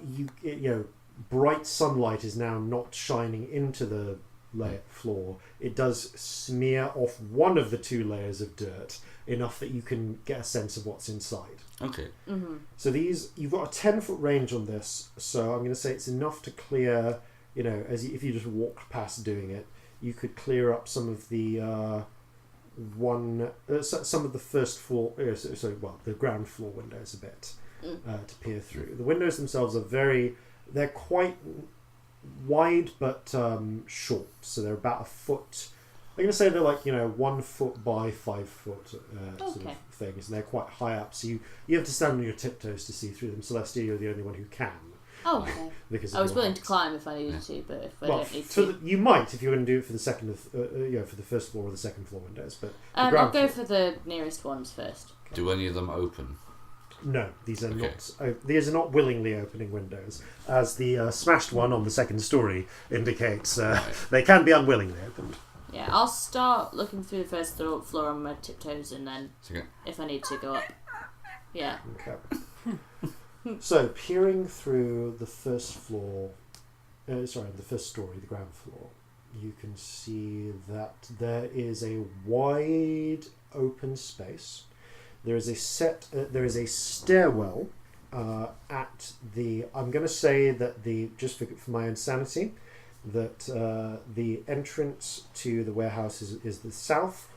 bright sunlight is now not shining into the floor, it does smear off one of the two layers of dirt enough that you can get a sense of what's inside. Okay. Mm-hmm. So you've got a 10-foot range on this, so I'm going to say it's enough to clear, if you just walked past doing it, you could clear up some of the some of the first floor, the ground floor windows a bit to peer through. The windows themselves they're quite wide but short, so they're about a foot. I'm going to say they're like 1 foot by 5 foot sort of things, and they're quite high up. So you have to stand on your tiptoes to see through them. Celestia, you're the only one who can. Oh, okay. Because I was willing height. to climb if I needed to, but if I don't need to, you might if you were going to do it for the second, for the first floor or the second floor windows. But I'll go for the nearest ones first. Do any of them open? No, these are not. These are not willingly opening windows, as the smashed one on the second story indicates. They can be unwillingly opened. Yeah, I'll start looking through the first floor on my tiptoes, and then if I need to go up. Yeah. Okay. So, peering through the first floor, the first story, the ground floor, you can see that there is a wide open space. There is a stairwell at the. I'm going to say that just for my own sanity, that the entrance to the warehouse is the south.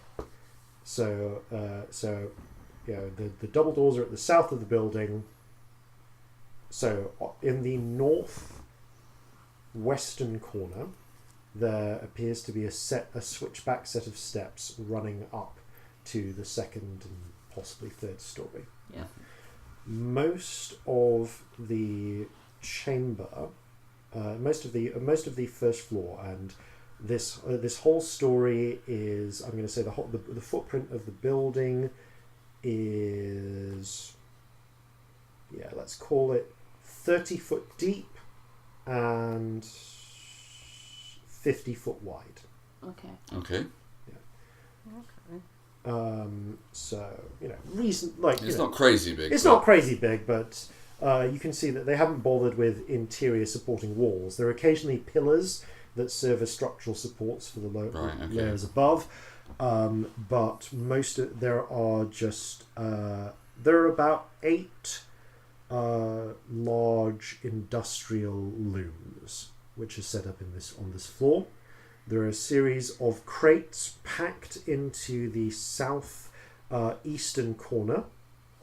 So the double doors are at the south of the building. So in the north-western corner, there appears to be a switchback set of steps running up to the second and possibly third story. Yeah. Most of the chamber, most of the first floor, and this whole story is, I'm going to say the footprint of the building is, let's call it 30 foot deep and 50 foot wide. Okay. Okay. So it's not crazy big. It's not crazy big, but you can see that they haven't bothered with interior supporting walls. There are occasionally pillars that serve as structural supports for the layers above, but there are about 8 large industrial looms which are set up on this floor. There are a series of crates packed into the south eastern corner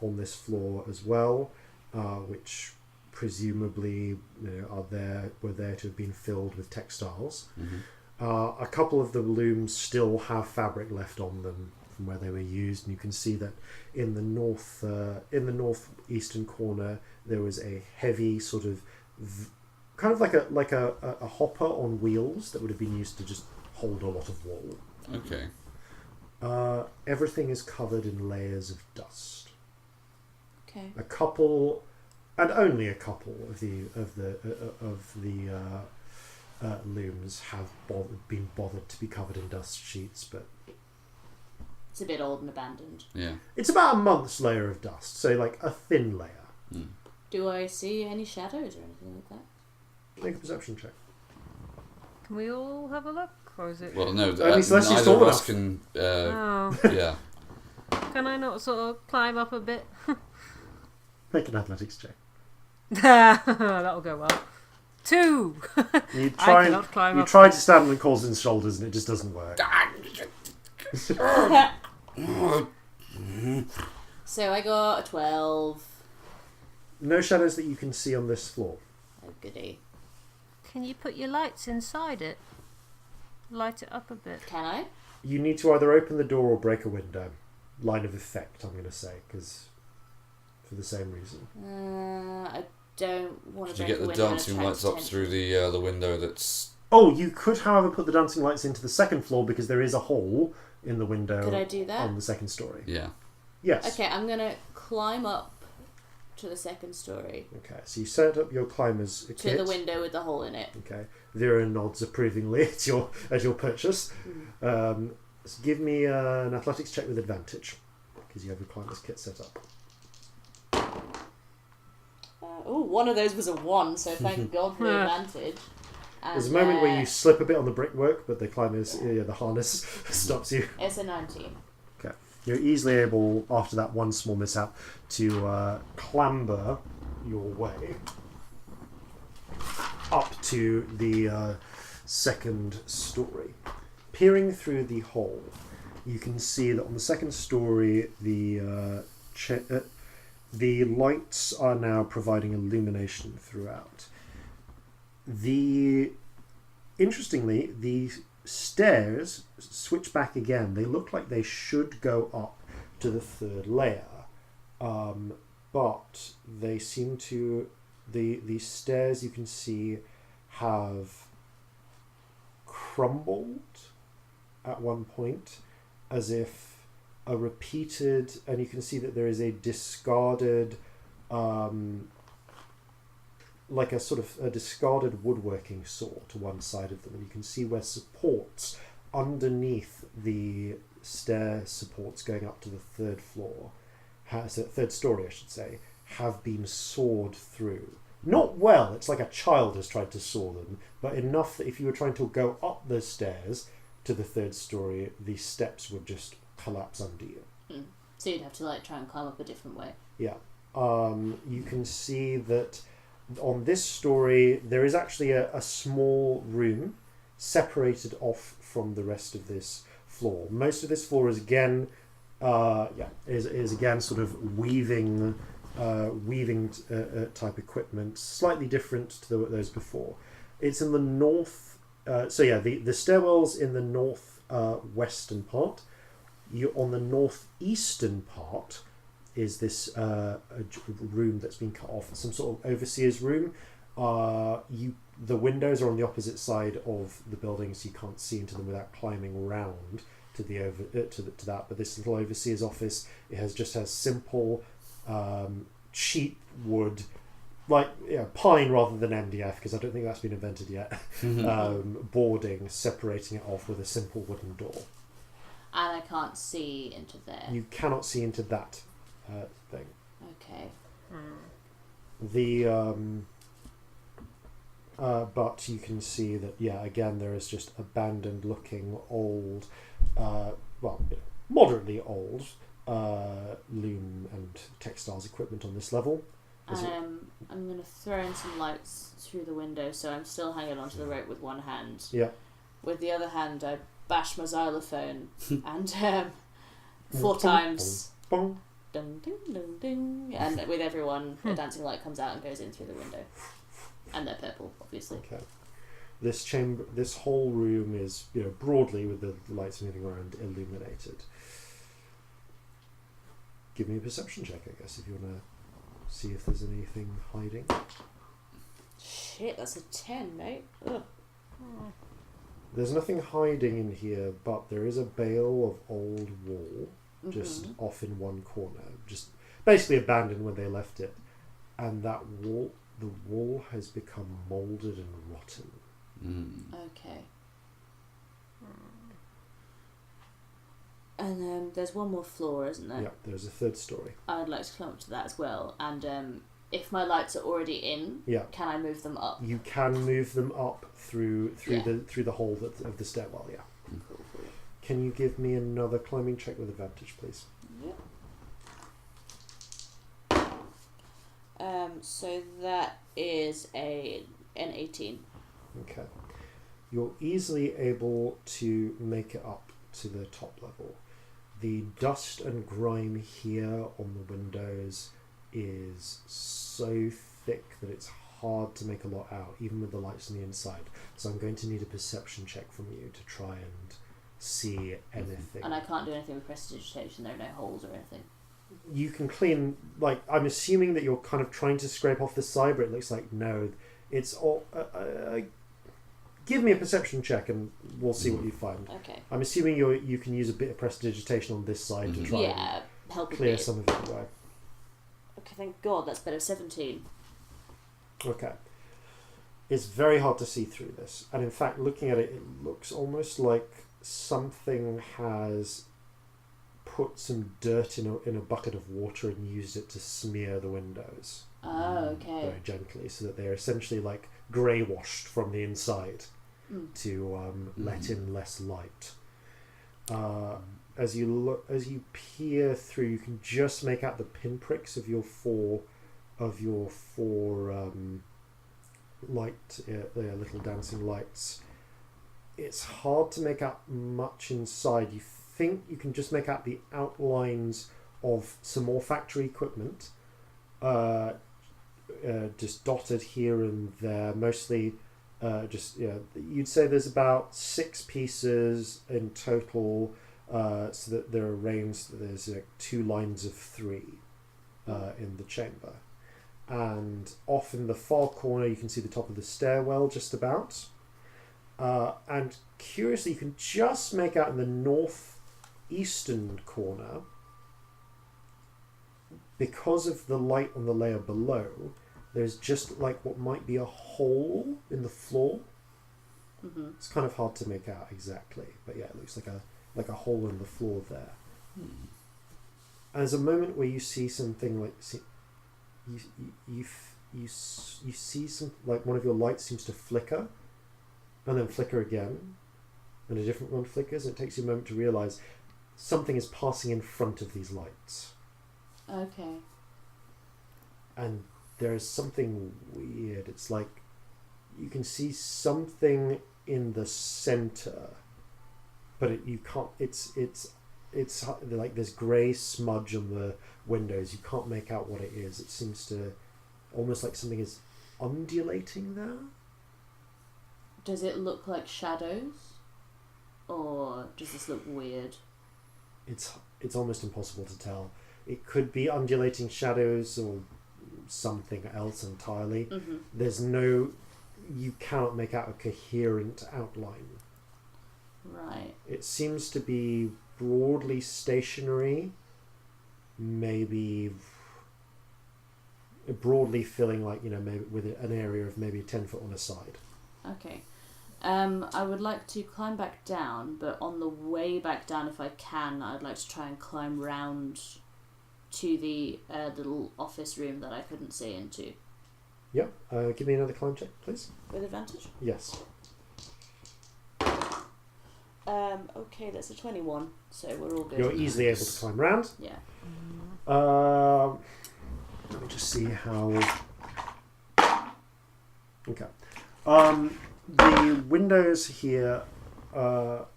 on this floor as well, which presumably were there to have been filled with textiles. Mm-hmm. A couple of the looms still have fabric left on them from where they were used, and you can see that in the northeastern corner there was a heavy sort of kind of like a hopper on wheels that would have been used to just hold a lot of wool. Okay. Everything is covered in layers of dust. Okay. A couple, and only a couple of the looms have been bothered to be covered in dust sheets, but it's a bit old and abandoned. Yeah. it's about a month's layer of dust, so like a thin layer. Mm. Do I see any shadows or anything like that? Make a perception check. Can we all have a look, or is it? Well, no. Celestia's neither tall of us enough. can. Oh. Yeah. Can I not sort of climb up a bit? Make an athletics check. That'll go well. 2. You I try cannot climb up. to stand on Corzin's shoulders and it just doesn't work. So I got a 12. No shadows that you can see on this floor. Oh, goody. Can you put your lights inside it? Light it up a bit. Can I? You need to either open the door or break a window. Line of effect, I'm going to say, because for the same reason. I don't want to Did break you get a the window and dancing attract lights up attention. through the window that's... Oh, you could, however, put the dancing lights into the second floor because there is a hole in the window. Could I do that? On the second story? Yeah. Yes. Okay, I'm going to climb up to the second story. Okay, so you set up your climbers kit. To the window with the hole in it. Okay. Vera nods approvingly at your purchase. So give me an athletics check with advantage because you have your climbers kit set up. One of those was a 1, so thank God for the advantage. And, There's a moment where you slip a bit on the brickwork, but the climbers, the harness stops you. It's a 19. Okay. You're easily able, after that one small mishap, to clamber your way up to the second story. Peering through the hole, you can see that on the second story, the lights are now providing illumination throughout. Interestingly, the stairs switch back again. They look like they should go up to the third layer, but they seem to... The stairs, you can see, have crumbled at one point, as if a repeated... And you can see that there is a discarded... like a sort of a discarded woodworking saw to one side of them, and you can see where supports underneath the stair supports going up to the third floor, third story I should say, have been sawed through. Not well, it's like a child has tried to saw them, but enough that if you were trying to go up the stairs to the third story, the steps would just collapse under you. So you'd have to try and climb up a different way. Yeah. You can see that on this story, there is actually a small room separated off from the rest of this floor. Most of this floor is again, is again sort of weaving type equipment, slightly different to those before. It's in the north. The stairwell's in the north western part. On the northeastern part is this a room that's been cut off, some sort of overseer's room. The windows are on the opposite side of the building, so you can't see into them without climbing round to to that. But this little overseer's office, it has simple, cheap wood, pine rather than MDF, because I don't think that's been invented yet. Boarding separating it off with a simple wooden door. And I can't see into there. You cannot see into that thing. Okay. But you can see that, again, there is just abandoned looking old, moderately old loom and textiles equipment on this level. I'm going to throw in some lights through the window, so I'm still hanging onto the rope with one hand. Yeah. With the other hand, I bash my xylophone and 4 times. Bong. Ding, ding, ding, ding. And with everyone, a dancing light comes out and goes in through the window. And they're purple, obviously. Okay. This whole room is, broadly with the lights moving around, illuminated. Give me a perception check, I guess, if you want to see if there's anything hiding. Shit, that's a 10, mate. Ugh. There's nothing hiding in here, but there is a bale of old wool just off in one corner, just basically abandoned when they left it. And the wool has become moulded and rotten. Okay. And there's one more floor, isn't there? Yeah, there's a third story. I'd like to climb up to that as well. And if my lights are already in, can I move them up? You can move them up through the hole of the stairwell. Yeah. Cool. Can you give me another climbing check with advantage, please? Yeah. So that is an 18. Okay. You're easily able to make it up to the top level. The dust and grime here on the windows is so thick that it's hard to make a lot out, even with the lights on the inside. So I'm going to need a perception check from you to try and see anything. And I can't do anything with prestidigitation. There are no holes or anything. You can clean, like, I'm assuming that you're kind of trying to scrape off the side, but it looks like no. It's all... give me a perception check and we'll see what you find. Okay. I'm assuming you can use a bit of prestidigitation on this side to try and help clear some of it away. Okay, thank God, that's better. 17. Okay. It's very hard to see through this. And in fact, looking at it, it looks almost like something has put some dirt in a bucket of water and used it to smear the windows. Oh, okay. Very gently, so that they're essentially like grey washed from the inside to let in less light. As you peer through, you can just make out the pinpricks of your four little dancing lights. It's hard to make out much inside. You think you can just make out the outlines of some more factory equipment, just dotted here and there, mostly you'd say there's about 6 pieces in total, so that they're arranged. There's 2 lines of 3 in the chamber, and off in the far corner you can see the top of the stairwell just about, and curiously you can just make out in the northeastern corner, because of the light on the layer below, there's just like what might be a hole in the floor. Mm-hmm. It's kind of hard to make out exactly, but yeah, it looks like a hole in the floor there. And there's a moment where you see something like you see some, like one of your lights seems to flicker, and then flicker again, and a different one flickers, and it takes you a moment to realise something is passing in front of these lights. Okay. And there's something weird. It's like you can see something in the center, but you can't. It's like this grey smudge on the windows. You can't make out what it is. It seems to almost like something is undulating there. Does it look like shadows, or does this look weird? It's almost impossible to tell. It could be undulating shadows or something else entirely. Mm-hmm. You cannot make out a coherent outline. Right. It seems to be broadly stationary, maybe broadly filling maybe with an area of maybe 10 foot on a side. Okay. I would like to climb back down, but on the way back down, if I can, I'd like to try and climb round to the little office room that I couldn't see into. Yep. Give me another climb check, please. With advantage? Yes. Okay, that's a 21, so we're all good. You're easily able to climb round. Yeah. Let me just see how... Okay. The windows here,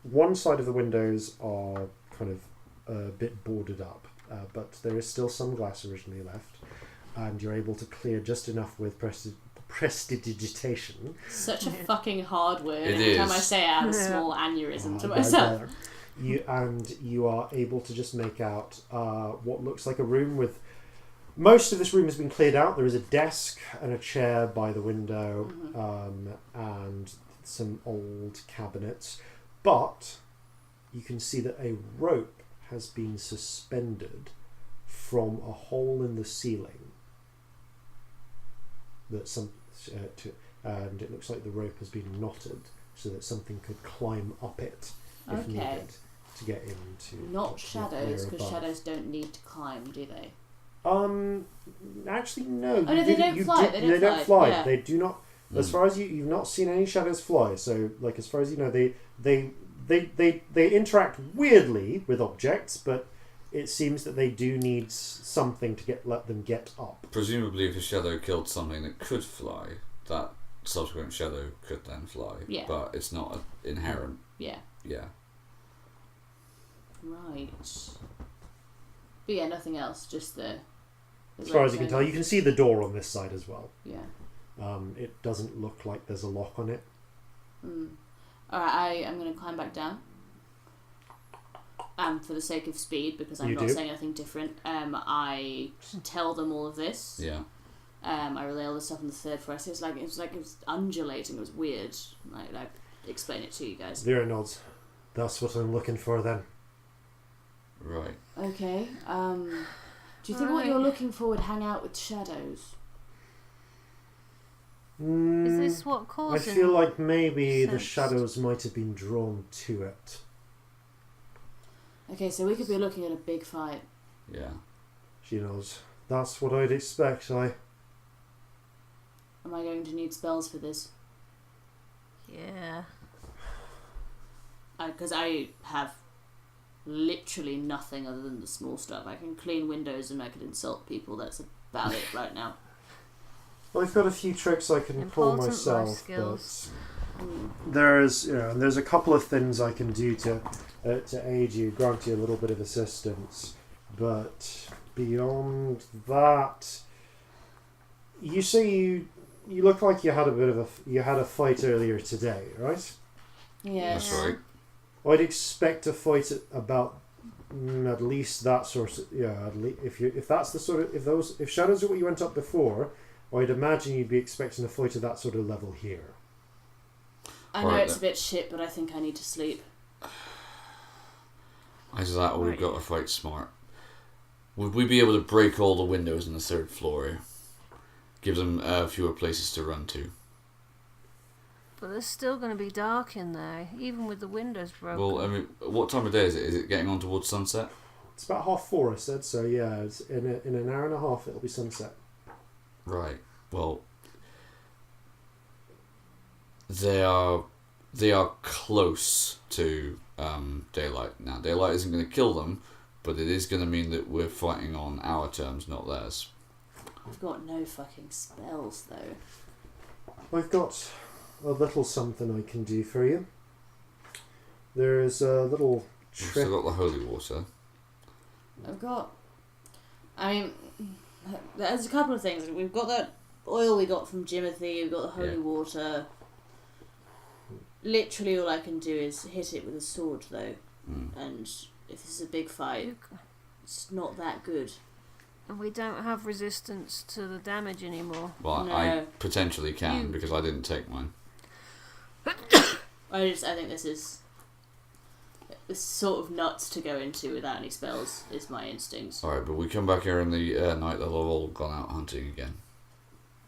one side of the windows are kind of a bit boarded up, but there is still some glass originally left, and you're able to clear just enough with prestidigitation. Such a fucking hard word. It Every time is. I say it, I have a small aneurysm to myself. You are able to just make out what looks like a room with... Most of this room has been cleared out. There is a desk and a chair by the window, and some old cabinets. But you can see that a rope has been suspended from a hole in the ceiling. And it looks like the rope has been knotted so that something could climb up it if needed to get into. Not shadows, because shadows don't need to climb, do they? Actually, no. Oh, no, they don't fly. They don't fly. Yeah. They do not. As far as you've not seen any shadows fly. So, as far as you know, they interact weirdly with objects, but it seems that they do need something to let them get up. Presumably, if a shadow killed something that could fly, that subsequent shadow could then fly. Yeah. But it's not inherent. Yeah. Yeah. Right. But yeah, nothing else. Just the As far as you can tell, you can see the door on this side as well. Yeah. It doesn't look like there's a lock on it. Alright, I'm going to climb back down. For the sake of speed, because I'm not saying anything different, I tell them all of this. Yeah. I relay all this stuff on the third floor. So it was undulating. It was weird. I explain it to you guys. Vera nods. That's what I'm looking for then. Right. Okay. Do you think what you're looking for would hang out with shadows? Is this what caused I feel like maybe the shadows might have been drawn to it. Okay, so we could be looking at a big fight. Yeah. She knows. That's what I'd expect. Am I going to need spells for this? Yeah. Because I have literally nothing other than the small stuff. I can clean windows and I can insult people. That's about it right now. Well, I've got a few tricks I can pull myself, but there's a couple of things I can do to aid you, grant you a little bit of assistance. But beyond that, you say you look like you had a fight earlier today, right? Yeah, that's right. I'd expect a fight at about at least that sort of if shadows are what you went up before, I'd imagine you'd be expecting a fight at that sort of level here. I know it's a bit shit, but I think I need to sleep. Either that or we've got to fight smart. Would we be able to break all the windows on the third floor here? Give them fewer places to run to. But there's still going to be dark in there, even with the windows broken. Well, I mean, what time of day is it? Is it getting on towards sunset? It's about 4:30, I said, so yeah, it's in an hour and a half it'll be sunset. Right. Well, they are close to daylight. Now, daylight isn't going to kill them, but it is going to mean that we're fighting on our terms, not theirs. I've got no fucking spells, though. I've got a little something I can do for you. There's a little trick. We've still got the holy water. There's a couple of things. We've got that oil we got from Jimothy, we've got the holy water. Literally all I can do is hit it with a sword, though. And if this is a big fight, it's not that good. And we don't have resistance to the damage anymore. Well, No. I potentially can, because I didn't take mine. I think this is sort of nuts to go into without any spells, is my instincts. Alright, but we come back here in the night, they'll have all gone out hunting again.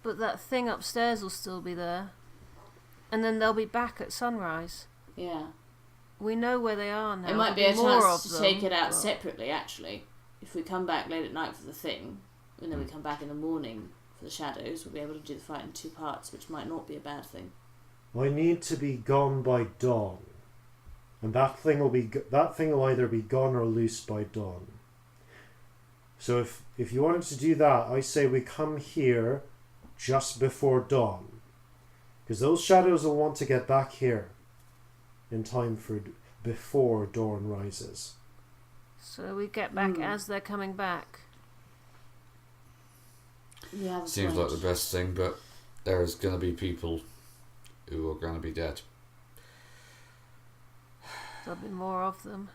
But that thing upstairs will still be there. And then they'll be back at sunrise. Yeah. We know where they are now. It might be a There'll chance of to them, take it out but- separately, actually. If we come back late at night for the thing, and then we come back in the morning for the shadows, we'll be able to do the fight in 2 parts, which might not be a bad thing. I need to be gone by dawn, and that thing will either be gone or loose by dawn. So if you wanted to do that, I say we come here just before dawn, because those shadows will want to get back here in time for before dawn rises. So we get back as they're coming back. Yeah, that's Seems right. like the best thing, but there's going to be people who are going to be dead. There'll be more of them.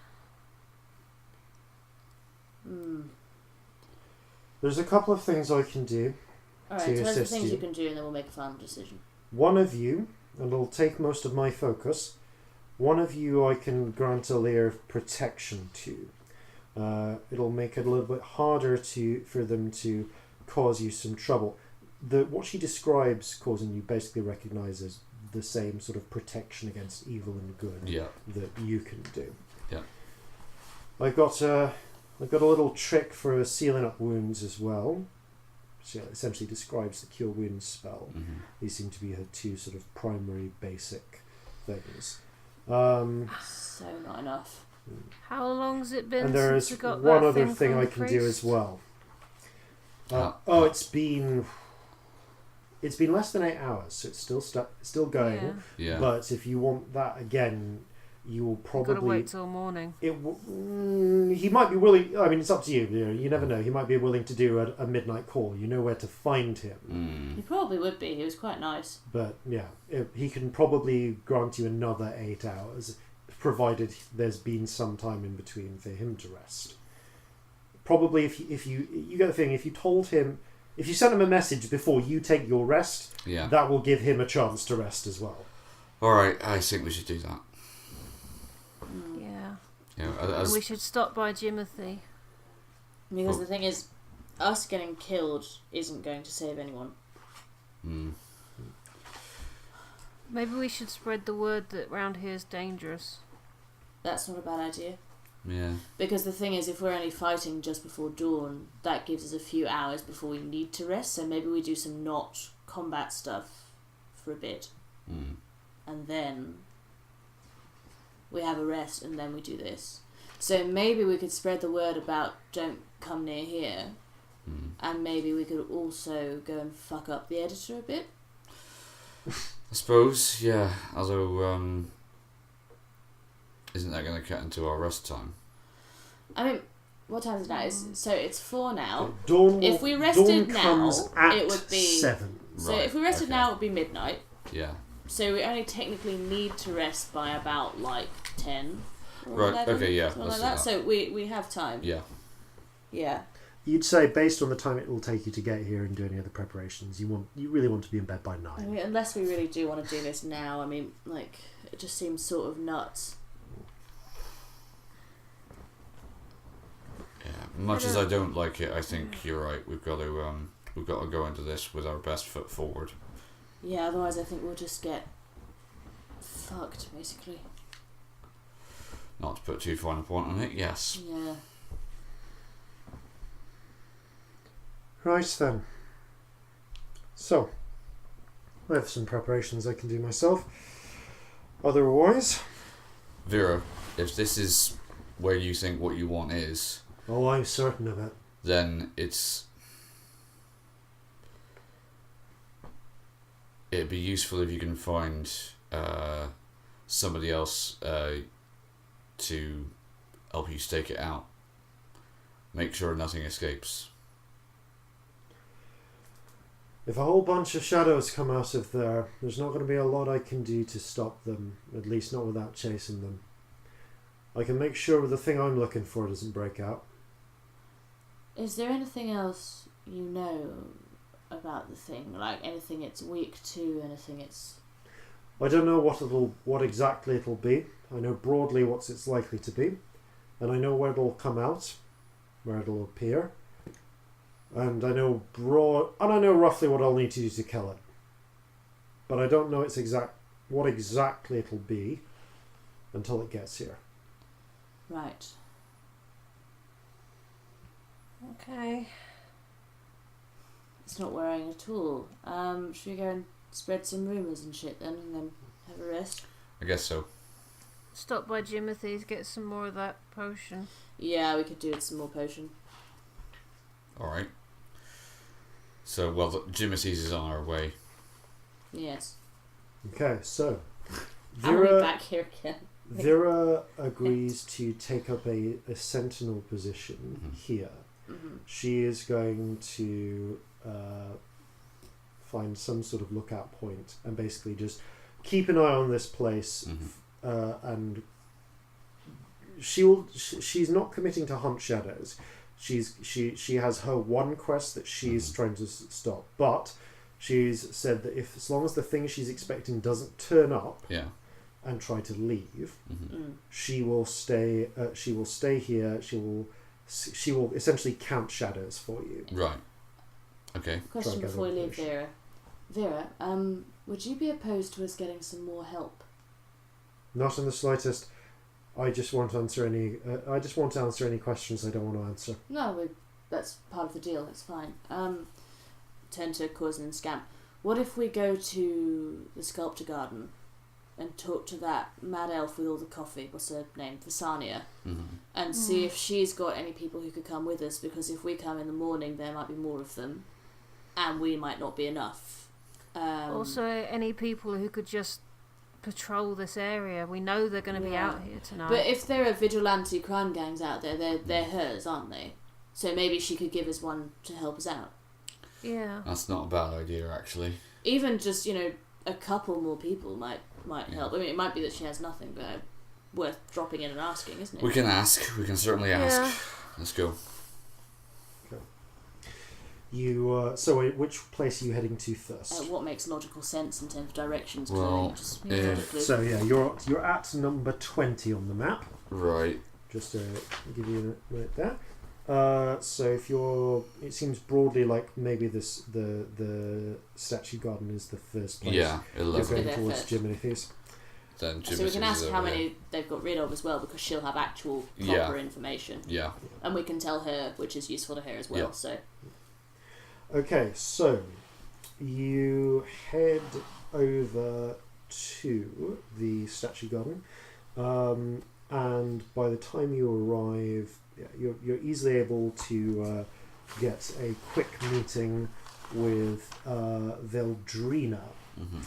There's a couple of things I can do. Alright, to tell us the assist things you you. can do and then we'll make a final decision. One of you, and it'll take most of my focus, one of you I can grant a layer of protection to. It'll make it a little bit harder for them to cause you some trouble. What she describes causing you basically recognises the same sort of protection against evil and good that you can do. Yeah. I've got a little trick for sealing up wounds as well. She essentially describes the cure wounds spell. These seem to be her 2 sort of primary basic things. So not enough. How long's it been And there since is we got one that other thing thing from I the can do priest? as well. It's been less than 8 hours, so it's still going. Yeah. But if you want that again, you will You've probably... got to wait till morning. He might be willing... I mean, it's up to you. You never know. He might be willing to do a midnight call. You know where to find him. He probably would be. He was quite nice. But, yeah, he can probably grant you another 8 hours, provided there's been some time in between for him to rest. Probably if you get the thing, if you told him... If you send him a message before you take your rest, that will give him a chance to rest as well. Alright, I think we should do that. Yeah. And we should stop by Jimothy. Because the thing is, us getting killed isn't going to save anyone. Maybe we should spread the word that round here is dangerous. That's not a bad idea. Yeah. Because the thing is, if we're only fighting just before dawn, that gives us a few hours before we need to rest, so maybe we do some not combat stuff for a bit. And then we have a rest, and then we do this. So maybe we could spread the word about don't come near here, and maybe we could also go and fuck up the editor a bit. I suppose, yeah. Although, isn't that going to cut into our rest time? I mean, what time is it now? So it's 4 now. If we rested now, it would be 7. So if we rested now, it would be midnight. Yeah. So we only technically need to rest by about 10. Or right. 11, Okay. Yeah. something like that. So we have time. Yeah. Yeah. You'd say, based on the time it will take you to get here and do any other preparations, you really want to be in bed by 9. I mean, unless we really do want to do this now. I mean, it just seems sort of nuts. Yeah. Much as I don't like it, I think you're right. We've got to go into this with our best foot forward. Yeah. Otherwise, I think we'll just get fucked, basically. Not to put too fine a point on it. Yes. Yeah. Right then. So, I have some preparations I can do myself. Otherwise... Vera, if this is where you think what you want is... Oh, I'm certain of it. Then it'd be useful if you can find somebody else to help you stake it out. Make sure nothing escapes. If a whole bunch of shadows come out of there, there's not going to be a lot I can do to stop them, at least not without chasing them. I can make sure the thing I'm looking for doesn't break out. Is there anything else you know about the thing? Like anything it's weak to, anything it's... I don't know what exactly it'll be. I know broadly what it's likely to be, and I know where it'll come out, where it'll appear, and I know roughly what I'll need to do to kill it. But I don't know what exactly it'll be until it gets here. Right. Okay. It's not worrying at all. Should we go and spread some rumours and shit then, and then have a rest? I guess so. Stop by Jimothy's, get some more of that potion. Yeah, we could do with some more potion. Alright. So, Jimothy's is on our way. Yes. Okay, so... I'll be back here again. Vera agrees to take up a sentinel position here. Mm-hmm. She is going to find some sort of lookout point and basically just keep an eye on this place. And she's not committing to hunt shadows. She has her one quest that she's trying to stop, but she's said that as long as the thing she's expecting doesn't turn up and try to leave, she will stay. She will stay here. She will essentially count shadows for you. Right. Okay. Question before we leave, Vera. Vera, would you be opposed to us getting some more help? Not in the slightest. I just want to answer any. I just want to answer any questions I don't want to answer. No, that's part of the deal. That's fine. Turn to Corzin and Scamp. What if we go to the sculptor garden and talk to that mad elf with all the coffee? What's her name? Calcinea. And see if she's got any people who could come with us. Because if we come in the morning, there might be more of them, and we might not be enough. Also, any people who could just patrol this area. We know they're going to be out here tonight. But if there are vigilante crime gangs out there, they're hers, aren't they? So maybe she could give us one to help us out. Yeah. That's not a bad idea, actually. Even just, a couple more people might help. I mean, it might be that she has nothing, but worth dropping in and asking, isn't it? We can ask. We can certainly ask. Yeah. Let's go. You so which place are you heading to first? What makes logical sense in terms of directions? Well, So you're at number 20 on the map. Right. Just to give you a minute there. So if it seems broadly like maybe the statue garden is the first place. Yeah, 11. You're going towards Jimothy's. Then so we can ask how many they've got rid of as well, because she'll have actual proper information. Yeah. And we can tell her, which is useful to her as well. Yeah. So. Okay, so you head over to the statue garden, and by the time you arrive, you're easily able to get a quick meeting with Veldrina. Mm-hmm.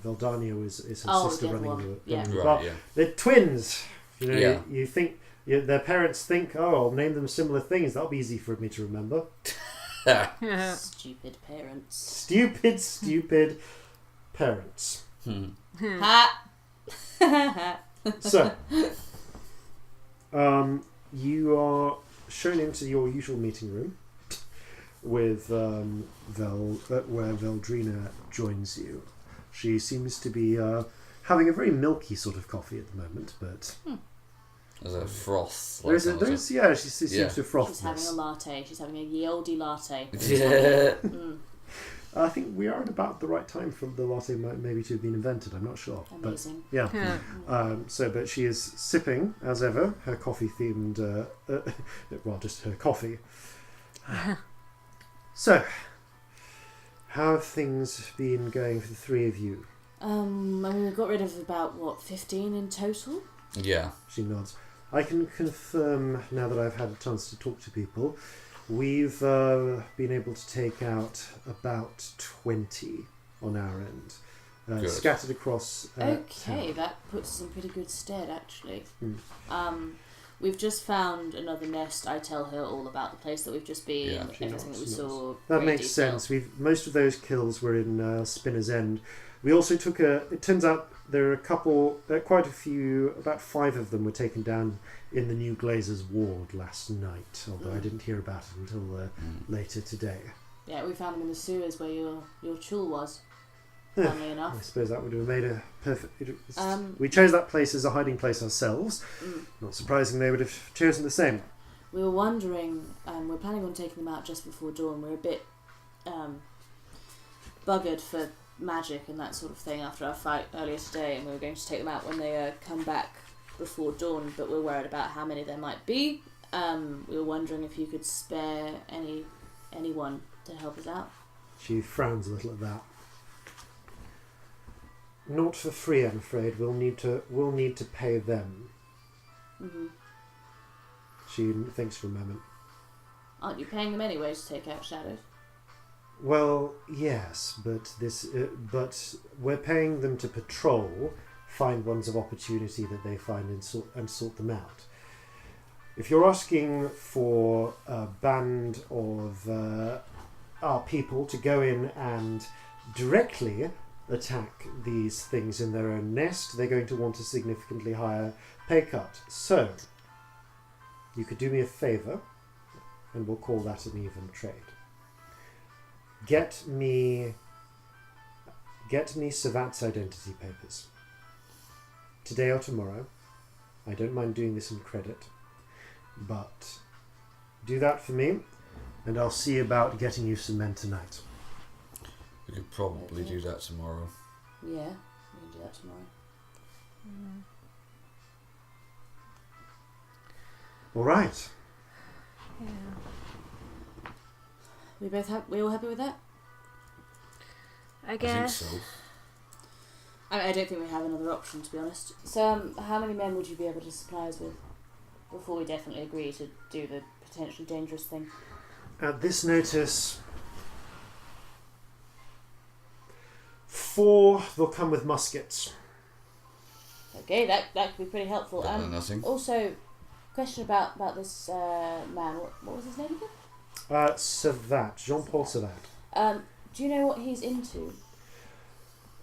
Veldania is her sister running the bar. Yeah. They're twins. You think their parents think, I'll name them similar things. That'll be easy for me to remember. Stupid parents. Stupid parents. Ha! So, you are shown into your usual meeting room with where Veldrina joins you. She seems to be having a very milky sort of coffee at the moment, but there's a froth. She seems to froth. She's having a latte. She's having a ye olde latte. Yeah. I think we are at about the right time for the latte maybe to have been invented. I'm not sure. Amazing. But, yeah. But she is sipping, as ever, her coffee-themed... just her coffee. So, how have things been going for the three of you? We got rid of about, 15 in total? Yeah. She nods. I can confirm, now that I've had a chance to talk to people, we've been able to take out about 20 on our end, scattered across okay, that puts us in pretty good stead, actually. We've just found another nest. I tell her all about the place that we've just been, everything that we saw. That makes sense. Most of those kills were in Spinner's End. We also took it turns out there are quite a few, about 5 of them were taken down in the New Glazers ward last night, although I didn't hear about it until later today. Yeah, we found them in the sewers where your chul was, funnily enough. I suppose that would have made a perfect... we chose that place as a hiding place ourselves. Not surprising they would have chosen the same. We were wondering, we're planning on taking them out just before dawn. We're a bit buggered for magic and that sort of thing after our fight earlier today, and we were going to take them out when they come back before dawn, but we're worried about how many there might be. We were wondering if you could spare anyone to help us out. She frowns a little at that. Not for free, I'm afraid. We'll need to pay them. She thinks for a moment. Aren't you paying them anyway to take out shadows? Well, yes, but we're paying them to patrol, find ones of opportunity that they find and sort them out. If you're asking for a band of our people to go in and directly attack these things in their own nest, they're going to want a significantly higher pay cut. So, you could do me a favour, and we'll call that an even trade. Get me Savat's identity papers. Today or tomorrow. I don't mind doing this in credit. But do that for me, and I'll see about getting you some men tonight. We could probably do that tomorrow. Yeah, we can do that tomorrow. All right. Yeah. We all happy with that? I guess. I think so. I don't think we have another option, to be honest. So, how many men would you be able to supply us with before we definitely agree to do the potentially dangerous thing? At this notice, 4 will come with muskets. Okay, that could be pretty helpful. Better than nothing. Also, question about this man. What was his name again? Savat, Jean-Paul Savat. Do you know what he's into?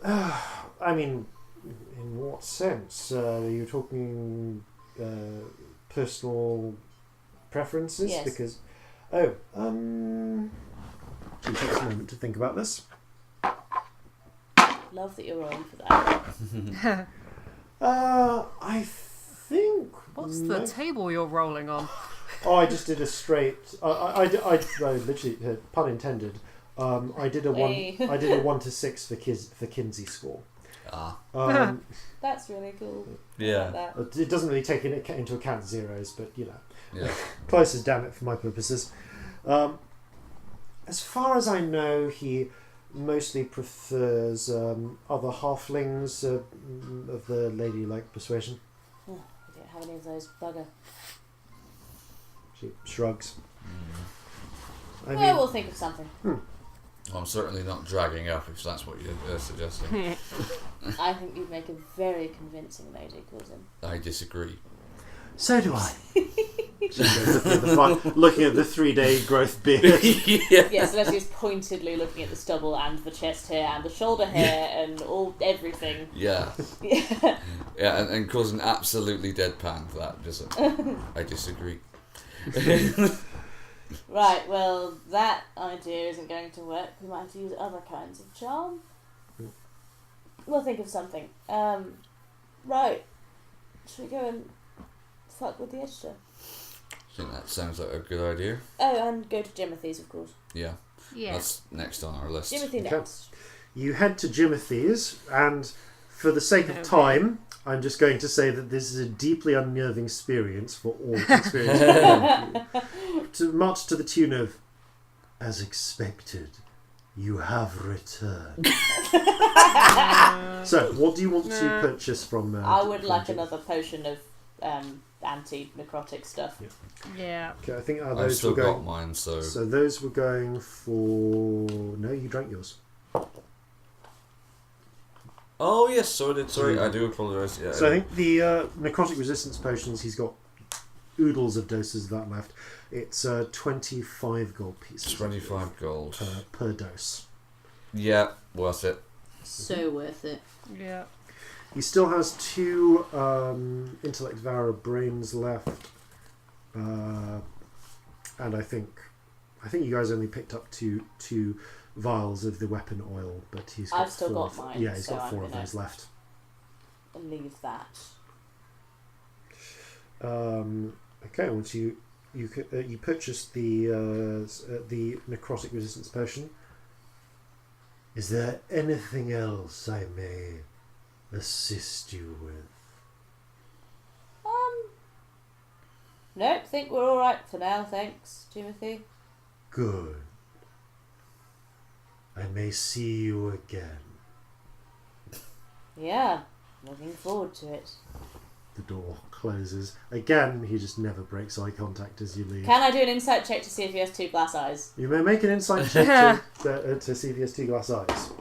I mean, in what sense? Are you talking personal preferences? Yes. Because, it takes a moment to think about this. Love that you're rolling for that. I think. What's the table you're rolling on? Oh, I just did a straight. I literally, pun intended. I did a one. Hey. I did a 1 to 6 for Kinsey score. That's really cool. Yeah. I like that. It doesn't really take into account zeros, but you know, Yeah. close as damn it for my purposes. As far as I know, he mostly prefers other halflings of the ladylike persuasion. Oh, we don't have any of those, bugger. She shrugs. I Well, we'll think of something. I'm certainly not dragging up if that's what you're suggesting. I think you'd make a very convincing lady, Corzin. I disagree. So do I. Looking at the 3-day growth beard. Yeah, Celestia's pointedly looking at the stubble and the chest hair and the shoulder hair and everything. Yeah. Yeah. Yeah, and causing absolutely deadpan to that. Just, I disagree. Right, well, that idea isn't going to work. We might have to use other kinds of charm. We'll think of something. Right. Should we go and fuck with the editor? I think that sounds like a good idea. Oh, and go to Jimothy's, of course. Yeah. Yeah. That's next on our list. Jimothy Okay. next. You head to Jimothy's, and for the sake of time, I'm just going to say that this is a deeply unnerving experience for all experienced people. Much to the tune of, as expected, you have returned. So, what do you want to purchase from? I would from like Jim? another potion of anti-necrotic stuff. Yeah. Okay, I think I've those still were going. got mine, so... So those were going for. No, you drank yours. Oh, yes, so I did. Sorry, I do apologise. Yeah, So I think the necrotic resistance potions, he's got oodles of doses of that left. It's 25 gold pieces. 25 gold. Per dose. Yeah, worth it. So worth it. Yeah. He still has 2 intellect devourer brains left, and I think you guys only picked up two vials of the weapon oil, but he's got I've still 4 got mine, Yeah, he's so got 4 I'm of gonna- those left. Leave that. Okay, once you purchased the necrotic resistance potion. Is there anything else I may assist you with? Nope, think we're alright for now, thanks, Timothy. Good. I may see you again. Yeah, looking forward to it. The door closes. Again, he just never breaks eye contact as you leave. Can I do an insight check to see if he has 2 glass eyes? You may make an insight check to see if he has 2 glass eyes.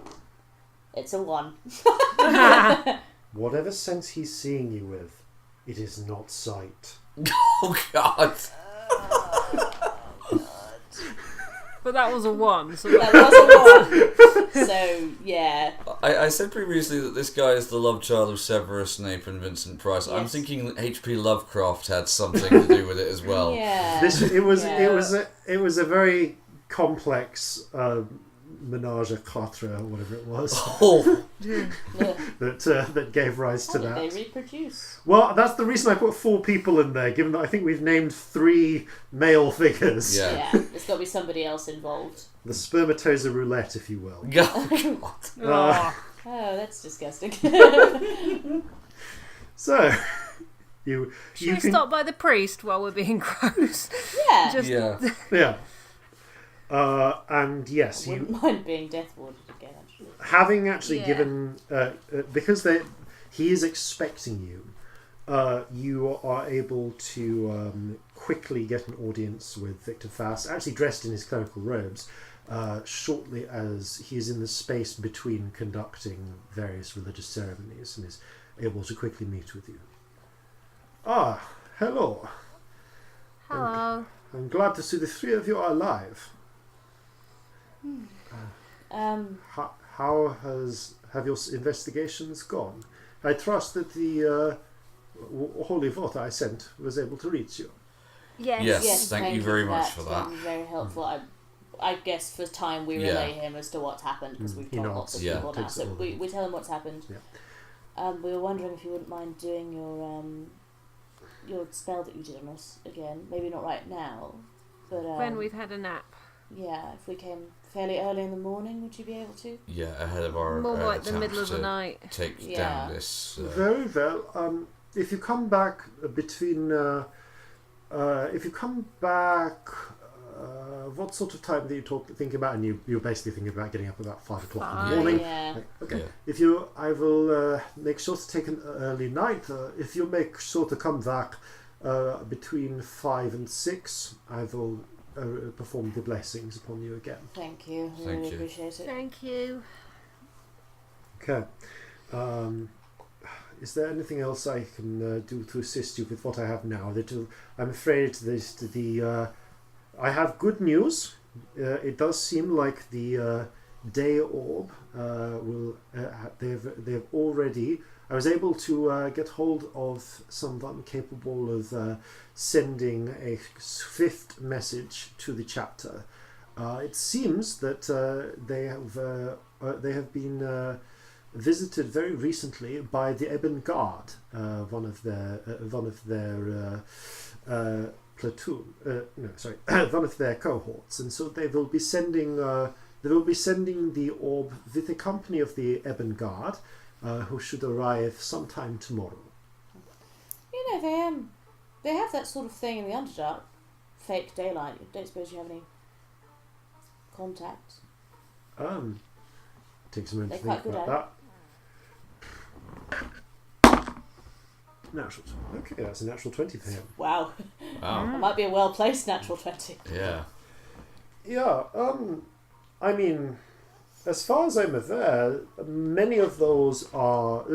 It's a 1. Whatever sense he's seeing you with, it is not sight. Oh, God! But that was a 1, so That was a 1. So, yeah. I said previously that this guy is the love child of Severus Snape and Vincent Price. I'm Yes. thinking that H.P. Lovecraft had something to do with it as well. Yeah. It was a very complex menage a quatre or whatever it was Oh, that gave rise to How did that. they reproduce? Well, that's the reason I put 4 people in there, given that I think we've named 3 male figures. Yeah. Yeah, there's got to be somebody else involved. The spermatoza roulette, if you will. God. oh, Oh, that's disgusting. So, you should we can stop by the priest while we're being gross? Yeah. Just Yeah. yeah. And yes, you Wouldn't mind being death warded again, actually. having actually Yeah. given because he is expecting you. You are able to quickly get an audience with Victor Faust, actually dressed in his clerical robes, shortly as he is in the space between conducting various religious ceremonies and is able to quickly meet with you. Ah, hello. Hello. I'm glad to see the three of you are alive. How have your investigations gone? I trust that the holy water I sent was able to reach you. Yes, thank you very much for that. Very helpful. I guess for time we relay him as to what's happened because we've told lots of people now. So we tell him what's happened. Yeah. We were wondering if you wouldn't mind doing your spell that you did on us again. Maybe not right now, but When we've had a nap. Yeah, if we came fairly early in the morning, would you be able to? Yeah, ahead of our More like the middle of the night. Take down this. Very well. If you come back between, if you come back, what sort of time do you think about? And you're basically thinking about getting up about 5 o'clock in the morning. Yeah. Okay. Yeah. I will make sure to take an early night. If you make sure to come back between 5 and 6, I will perform the blessings upon you again. Thank you. I really appreciate it. Thank you. Okay. Is there anything else I can do to assist you with what I have now? I'm afraid I have good news. It does seem like the day orb will. They've already. I was able to get hold of someone capable of sending a swift message to the chapter. It seems that they have been visited very recently by the Ebon Guard, one of their platoon. One of their cohorts, and so they will be sending. They will be sending the orb with a company of the Ebon Guard. Who should arrive sometime tomorrow. You know, they have that sort of thing in the Underdark. Fake daylight. I don't suppose you have any contacts? Take some minutes to They're think quite about that. Natural. Okay, that's a natural 20 for him. Wow. That might be a well-placed natural 20. Yeah. Yeah, I mean, as far as I'm aware,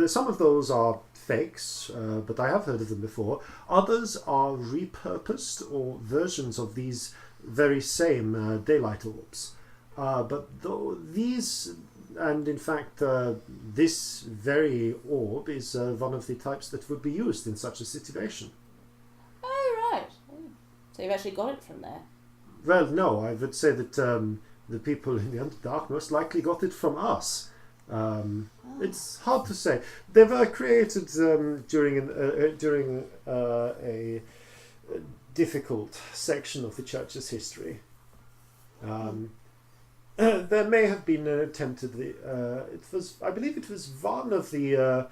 some of those are fakes, but I have heard of them before. Others are repurposed or versions of these very same daylight orbs. But these, and in fact, this very orb is one of the types that would be used in such a situation. Oh, right. So you've actually got it from there? Well, no, I would say that the people in the Underdark most likely got it from us. It's hard to say. They were created during a difficult section of the Church's history. There may have been an attempt at I believe it was one of the.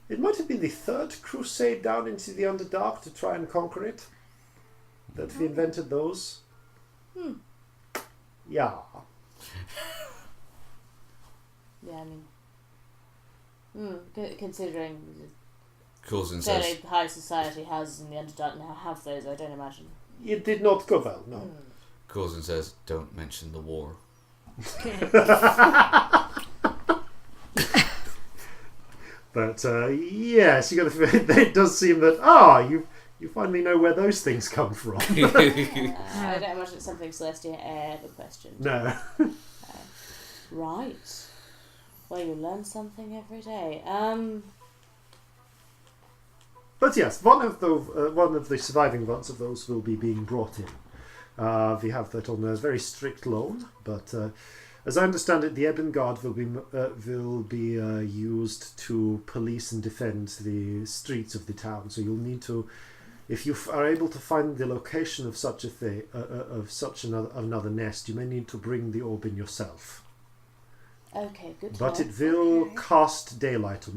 It might have been the third crusade down into the Underdark to try and conquer it. That we invented those. Yeah. Yeah, I mean, considering Corzin the fairly says high society houses in the Underdark now have those, I don't imagine. It did not go well, no. Corzin says, "Don't mention the war." But yes, you got to. It does seem that you finally know where those things come from. I don't imagine it's something Celestia ever questioned. No. Right. Well, you learn something every day. But yes, one of the surviving ones of those will be being brought in. We have that on a very strict loan, but as I understand it, the Ebon Guard will be used to police and defend the streets of the town. So you'll need to, if you are able to find the location of such a thing, another nest, you may need to bring the orb in yourself. Okay, good. But it will cast daylight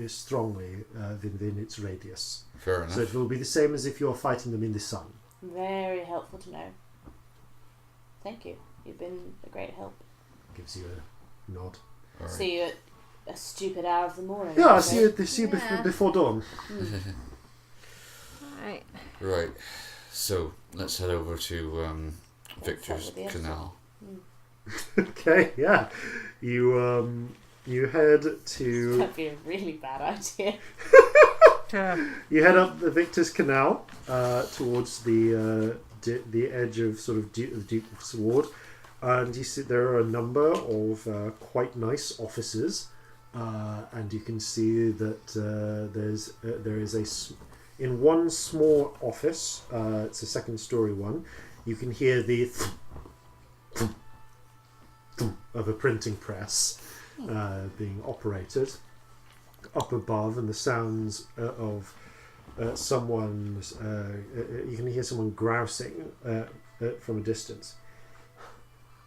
strongly within its radius. Fair enough. So it will be the same as if you're fighting them in the sun. Very helpful to know. Thank you. You've been a great help. Gives you a nod. Right. See you at a stupid hour of the morning. Yeah, see you before dawn. Right. Right. So let's head over to Victor's canal. Okay, yeah. You you head to... That'd be a really bad idea. You head up the Victor's Canal towards the edge of sort of Duke's Ward, and you see there are a number of quite nice offices, and you can see that there is in one small office, it's a second-story one. You can hear the of a printing press being operated up above, and the sounds of someone's. You can hear someone grousing from a distance.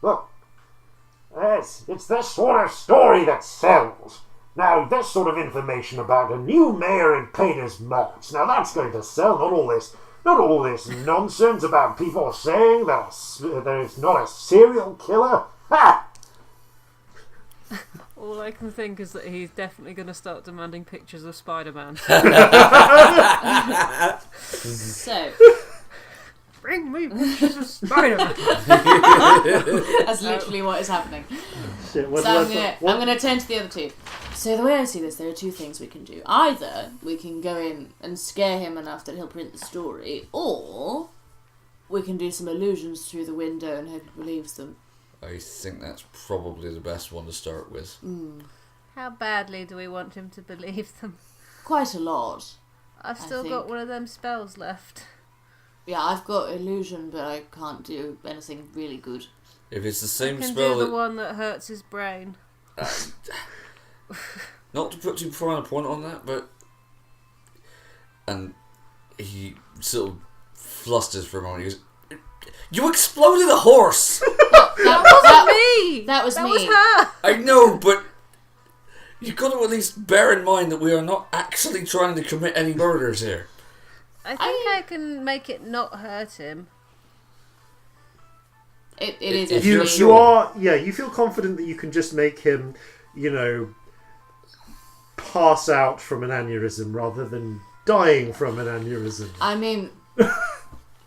Look, it's this sort of story that sells. Now, this sort of information about a new mayor in Painter's March. Now, that's going to sell. Not all this nonsense about people saying that there's not a serial killer. Ha! All I can think is that he's definitely going to start demanding pictures of Spider-Man. So, bring me pictures of Spider-Man. that's literally what is happening. Shit, So I'm going to turn to the other two. So the way I see this, there are two things we can do. Either we can go in and scare him enough that he'll print the story, or we can do some illusions through the window and hope he believes them. I think that's probably the best one to start with. How badly do we want him to believe them? Quite a lot. I've still got one of them spells left. Yeah, I've got illusion, but I can't do anything really good. If it's the same I can spell do the that... one that hurts his brain. Not to put too fine a point on that, but... And he sort of flusters for a moment. He goes, "You exploded a horse!" That wasn't me! That was me. Was her! I know, but... You've got to at least bear in mind that we are not actually trying to commit any murders here. I think I can make it not hurt him. It is If actually... you're You sure. are, yeah, you feel confident that you can just make him, pass out from an aneurysm rather than dying from an aneurysm. I mean,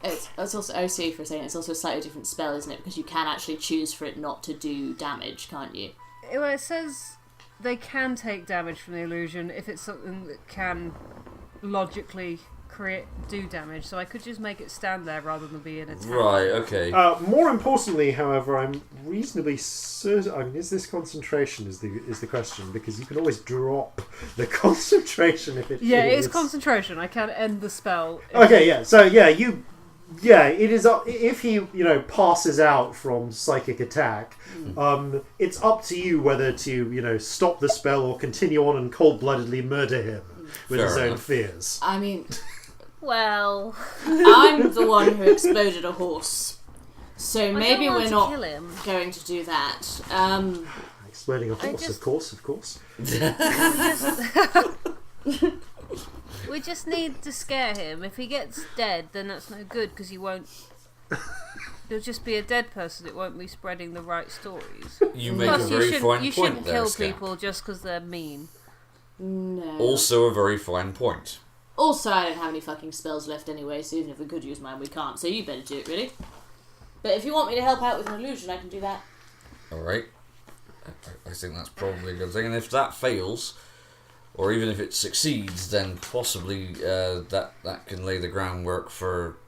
it's also OC for a second. It's also a slightly different spell, isn't it? Because you can actually choose for it not to do damage, can't you? Well, it says they can take damage from the illusion if it's something that can logically do damage. So I could just make it stand there rather than be an attack. Right, okay. More importantly, however, I'm reasonably certain. I mean, is this concentration is the question, because you can always drop the concentration if it. Yeah, it is concentration. I can end the spell. Okay, yeah. So it is. If he passes out from psychic attack, it's up to you whether to stop the spell or continue on and cold-bloodedly murder him with his own fears. I mean, Well, I'm the one who exploded a horse, so maybe I don't we're want not to kill him. going to do that. Exploding a horse, of course. We just need to scare him. If he gets dead, then that's no good because he won't. He'll just be a dead person. It won't be spreading the right stories. You make Plus, a very fine you point shouldn't there, kill Scamp. people just because they're mean. No. Also a very fine point. Also, I don't have any fucking spells left anyway, so even if we could use mine, we can't. So you better do it, really. But if you want me to help out with an illusion, I can do that. Alright. I think that's probably a good thing. And if that fails, or even if it succeeds, then possibly that can lay the groundwork for,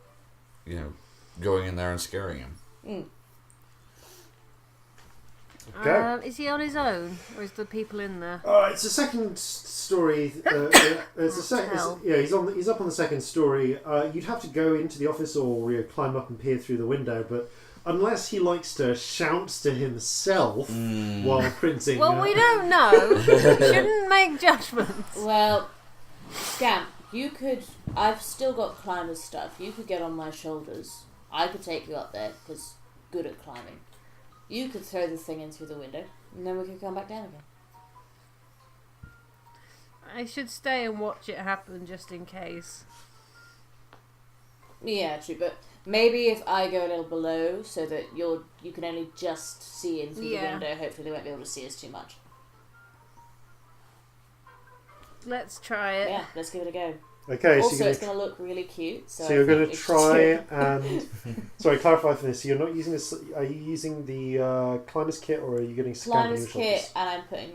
going in there and scaring him. Okay. Is he on his own, or is the people in there? It's a second story. He's up on the second story. You'd have to go into the office or climb up and peer through the window, but unless he likes to shout to himself while printing. Well, we don't know. We shouldn't make judgments. Well, Scamp, you could... I've still got climber's stuff. You could get on my shoulders. I could take you up there, because good at climbing. You could throw the thing in through the window, and then we could come back down again. I should stay and watch it happen just in case. Yeah, true, but maybe if I go a little below so that you can only just see in through the window, hopefully they won't be able to see us too much. Let's try it. Yeah, let's give it a go. Okay, Also, it's going to look really cute. So you're going to try and... Sorry, clarify for this. So you're not using this... Are you using the climber's kit, or are you getting Scamp? Climber's kit, and I'm putting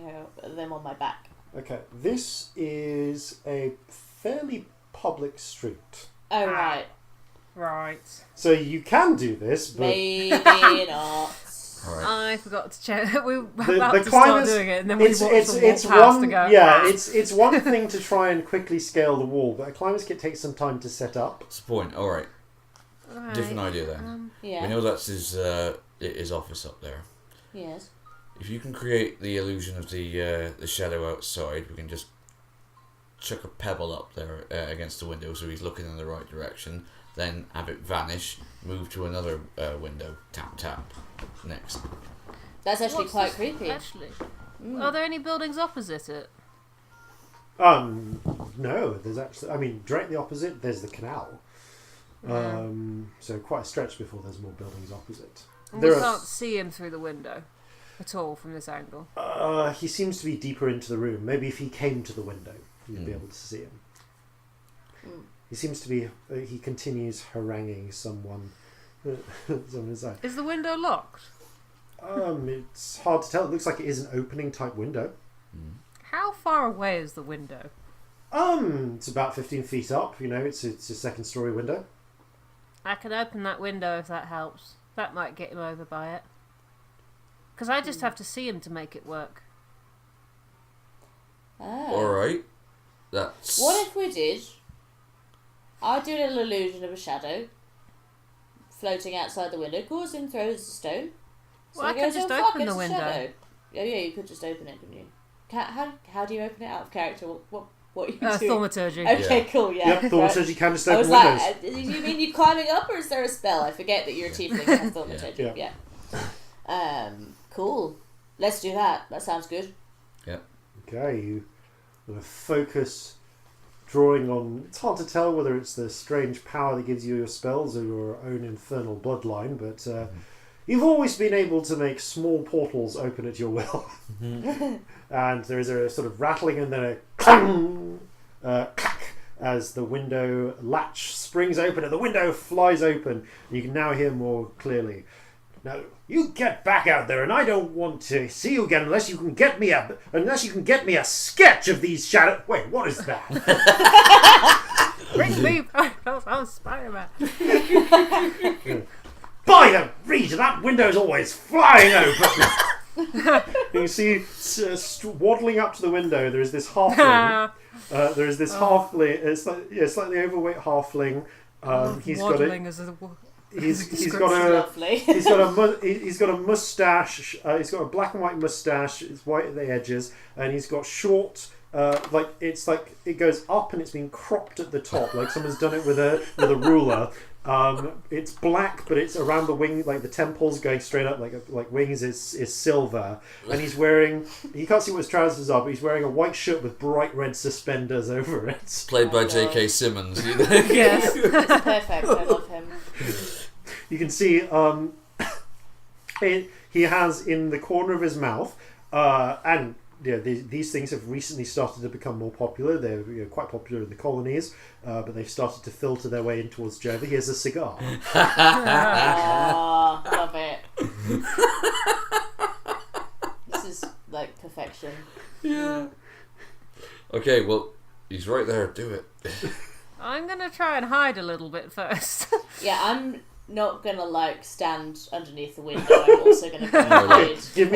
them on my back. Okay, this is a fairly public street. Oh, right. Right. So you can do this, but... Maybe not. Right. I forgot to check. We were about to start climbers, doing it, and then we watched them walk past one, and go, yeah, "Ah." it's one thing to try and quickly scale the wall, but a climber's kit takes some time to set up. That's the point. All right. Right. Different idea then. Yeah. We know that's his office up there. Yes. If you can create the illusion of the shadow outside, we can just chuck a pebble up there against the window so he's looking in the right direction. Then have it vanish, move to another window, tap tap, next. That's actually What's quite this- creepy. Actually, are there any buildings opposite it? No, there's actually... I mean, directly opposite, there's the canal. So quite a stretch before there's more buildings opposite. And we can't see him through the window at all from this angle. He seems to be deeper into the room. Maybe if he came to the window, you'd be able to see him. He seems to be... he continues haranguing someone. Someone inside. Is the window locked? It's hard to tell. It looks like it is an opening type window. How far away is the window? It's about 15 feet up. You know, it's a second story window. I can open that window if that helps. That might get him over by it. Because I just have to see him to make it work. Alright. That's... What if we did... I do a little illusion of a shadow floating outside the window. Corzin throws a stone. So Well, I he can goes, just "Oh, fuck, open the it's a window." shadow." Oh, yeah, you could just open it, couldn't you? How do you open it out of character? What are you doing? Thaumaturgy. Okay, Yeah. cool, yeah. Yep, Thor says you can just I open was windows. like, do you mean you're climbing up, or is there a spell? I forget that you're a tiefling and have thaumaturgy. Yeah. Cool. Let's do that. That sounds good. Yeah. Okay, you focus drawing on... It's hard to tell whether it's the strange power that gives you your spells or your own infernal bloodline, but you've always been able to make small portals open at your will. And there is a sort of rattling and then a clang, clack, as the window latch springs open and the window flies open. And you can now hear more clearly. Now, you get back out there, and I don't want to see you again unless you can get me a sketch of these shadows. Wait, what is that? Bring me back, I'm Spider-Man. By the region, that window's always flying open. You see, waddling up to the window, there is this halfling. There is this halfling. It's like, slightly overweight halfling. He's got Waddling a. as a... He's got a mustache. He's got a black and white mustache. It's white at the edges, and he's got short. It goes up and it's been cropped at the top, like someone's done it with a ruler. It's black, but it's around the wing, like the temples going straight up, like wings is silver. And he's wearing, you can't see what his trousers are, but he's wearing a white shirt with bright red suspenders over it. Played by J.K. Simmons. You know? Yes. It's perfect. I love him. You can see he has in the corner of his mouth, and these things have recently started to become more popular. They're quite popular in the colonies, but they've started to filter their way in towards Java. He has a cigar. Love it. This is like perfection. Yeah. Okay, well, he's right there. Do it. I'm going to try and hide a little bit first. Yeah, I'm not gonna stand underneath the window. I'm also gonna go hide. Give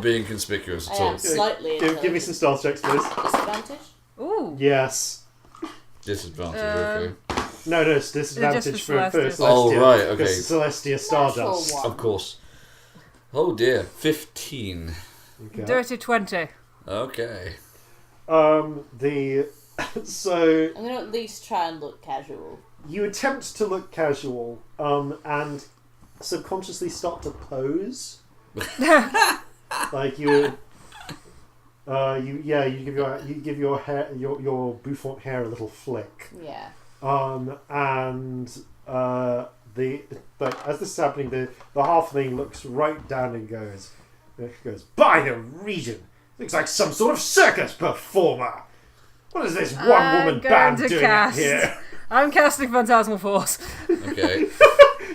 Being conspicuous at I all. am slightly. Give me some stealth checks, please. Disadvantage. Ooh. Yes. Disadvantage. Okay. No, it's disadvantage Just for for Celestia. Oh right. Okay. Celestia Stardust. Natural Of course. Oh dear. 15. Okay. Dirty 20. Okay. So I'm gonna at least try and look casual. you attempt to look casual, and subconsciously start to pose. Like you give your hair, your bouffant hair a little flick. Yeah. And as this is happening, the halfling looks right down and goes, "By the region, looks like some sort of circus performer. What is this one-woman band doing cast. here? I'm casting Phantasmal Force. Okay.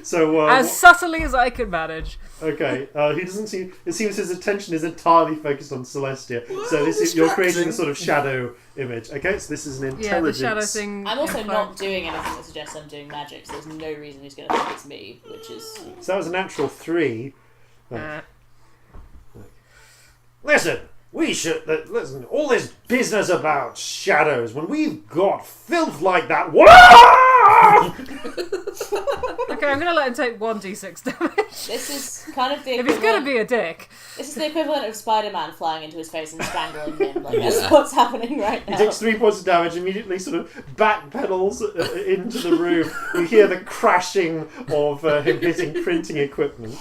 So as subtly as I can manage. Okay, he doesn't seem. It seems his attention is entirely focused on Celestia. So you're creating a sort of shadow image. Okay, so this is an intelligence. Yeah, the shadow thing. I'm also not doing anything that suggests I'm doing magic, so there's no reason he's going to think it's me, which is. So that was a natural 3. Listen, we should listen. All this business about shadows when we've got filth like that. Okay, I'm going to let him take 1d6 damage. This is kind of the If he's going to be a dick. This is the equivalent of Spider-Man flying into his face and strangling him. Like, that's what's happening right now. He takes 3 points of damage, immediately sort of backpedals into the room. You hear the crashing of him hitting printing equipment.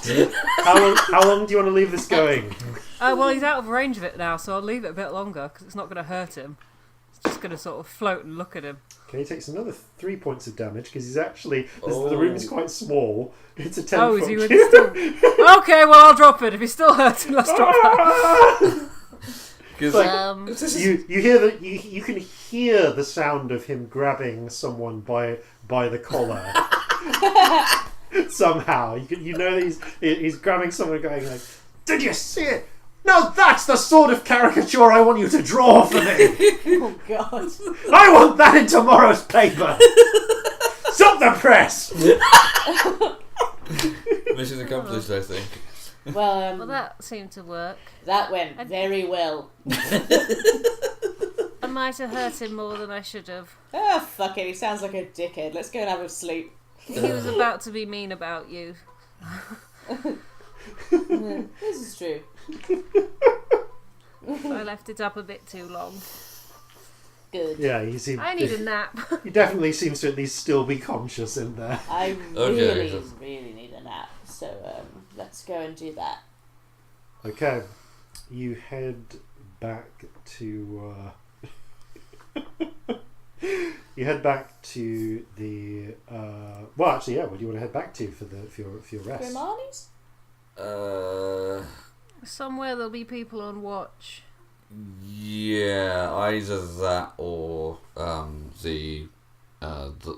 How long do you want to leave this going? Well, he's out of range of it now, so I'll leave it a bit longer, because it's not going to hurt him. It's just going to sort of float and look at him. Okay, he takes another 3 points of damage, because he's actually... The room is quite small. It's a 10 Oh, foot is he still... Okay, well, I'll drop it. If he's still hurting, let's drop that. You hear you can hear the sound of him grabbing someone by the collar. Somehow you know that he's grabbing someone, going like, "Did you see it? No, that's the sort of caricature I want you to draw for me. Oh God! I want that in tomorrow's paper. Stop the press." Mission accomplished, I think. Well, that seemed to work. That went very well. I might have hurt him more than I should have. Oh, fuck it. He sounds like a dickhead. Let's go and have a sleep. He was about to be mean about you. This is true. I left it up a bit too long. Good. Yeah, I need a nap. He definitely seems to at least still be conscious in there. I really need a nap. So let's go and do that. Okay, you head back to. You head back to the. Well, actually, yeah. What do you want to head back to for your rest? Grimani's? Somewhere there'll be people on watch. Yeah, either that or the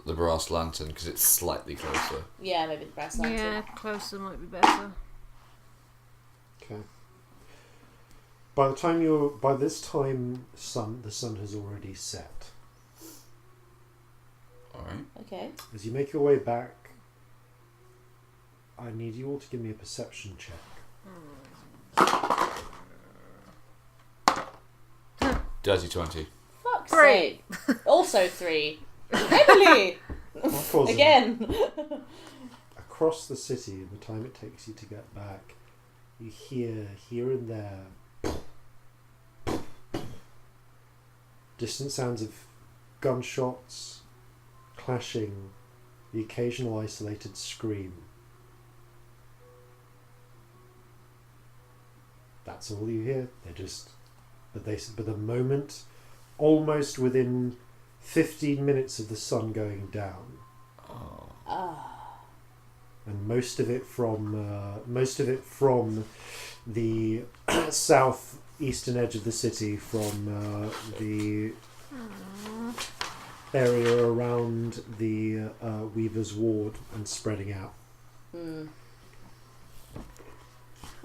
brass lantern, because it's slightly closer. Yeah, maybe the brass lantern. Yeah, closer might be better. Okay. By this time, the sun has already set. All right. Okay. As you make your way back, I need you all to give me a perception check. Dirty 20. Fuck's 3. sake. Also 3. Emily! Again. Across the city, in the time it takes you to get back, you hear here and there distant sounds of gunshots, clashing, the occasional isolated scream. That's all you hear. But the moment, almost within 15 minutes of the sun going down, and most of it from the southeastern edge of the city, from the area around the Weaver's Ward and spreading out.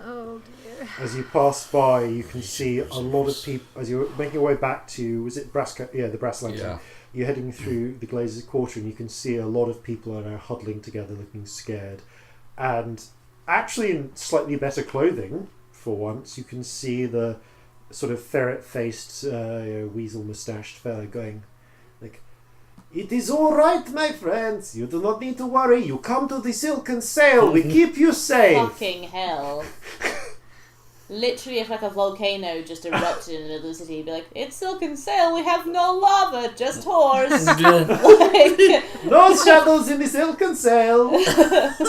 Oh dear. As you pass by, you can see a lot of people. As you're making your way back to, was it the Brass Lantern? Yeah. You're heading through the Glazers Quarter, and you can see a lot of people are now huddling together, looking scared, and actually in slightly better clothing for once. You can see the sort of ferret-faced, weasel-moustached fella going like, "It is all right, my friends. You do not need to worry. You come to the Silken Sail. We keep you safe." Fucking hell. Literally, if like a volcano just erupted in the middle of the city, you'd be like, "It's Silken Sail, we have no lava, just whores." No shadows in the Silken Sail.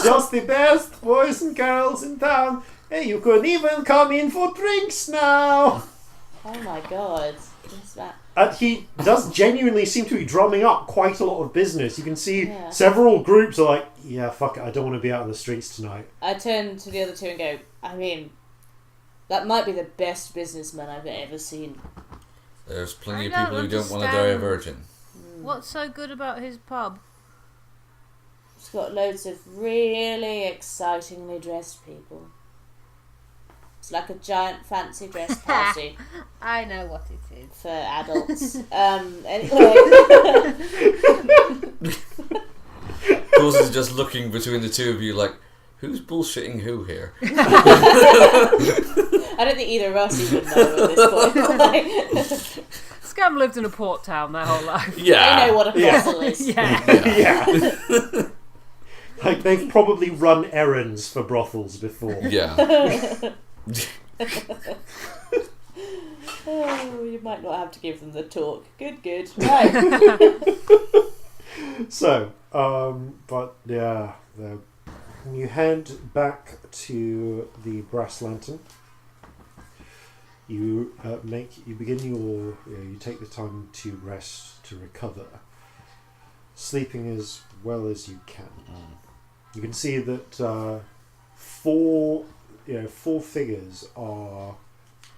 Just the best boys and girls in town. Hey, you can even come in for drinks now. Oh my god. What's that? He does genuinely seem to be drumming up quite a lot of business. You can see several groups are like, "Yeah, fuck it, I don't want to be out on the streets tonight." I turn to the other two and go, I mean, that might be the best businessman I've ever seen. There's plenty of I people who don't don't want to die a understand. virgin. What's so good about his pub? It's got loads of really excitingly dressed people. It's like a giant fancy dress party I know what it is. for adults. Anyway. Corzin just looking between the two of you like, who's bullshitting who here? I don't think either of us even know at this point. Scamp lived in a port town their whole life. Yeah. They know what a brothel is. Yeah. Like, they've probably run errands for brothels before. Yeah. Oh, you might not have to give them the talk. Good. Right. So, you head back to the brass lantern. You you take the time to rest, to recover, sleeping as well as you can. You can see that four figures are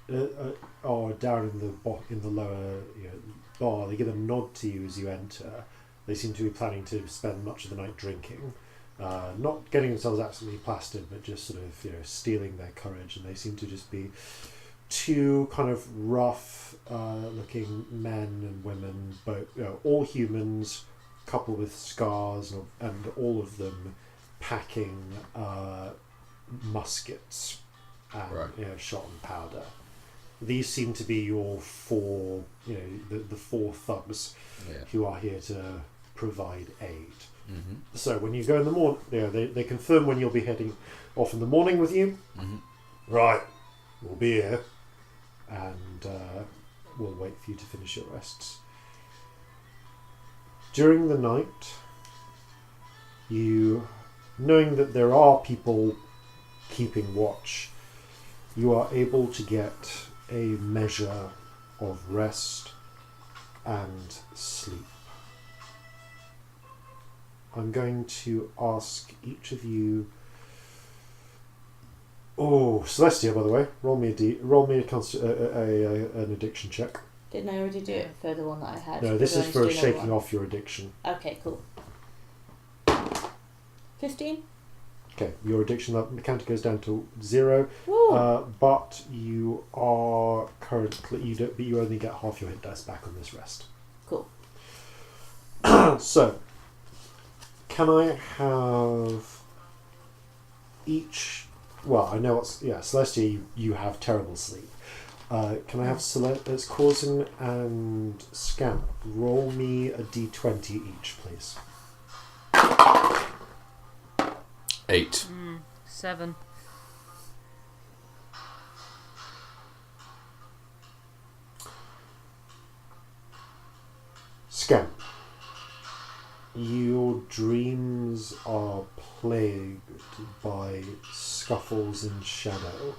down in the lower bar. They give a nod to you as you enter. They seem to be planning to spend much of the night drinking, not getting themselves absolutely plastered, but just sort of stealing their courage. And they seem to just be two kind of rough looking men and women, both all humans, coupled with scars, and all of them packing muskets and shot and powder. These seem to be your four, the four thugs who are here to provide aid. Mm-hmm. So when you go in the morning, they confirm when you'll be heading off in the morning with you. Mm-hmm. Right, we'll be here, and we'll wait for you to finish your rests. During the night, knowing that there are people keeping watch, you are able to get a measure of rest and sleep. I'm going to ask each of you. Oh, Celestia, by the way, roll me an addiction check. Didn't I already do it for the one that I had? No, this is for shaking off your addiction. Okay, cool. 15? Okay, your addiction counter goes down to 0, but you are currently you only get half your hit dice back on this rest. Cool. So, can I have each? Well, I know Celestia, you have terrible sleep. Can I have it's Corzin and Scamp roll me a d20 each, please? 8. 7. Scamp, your dreams are plagued by scuffles in shadow,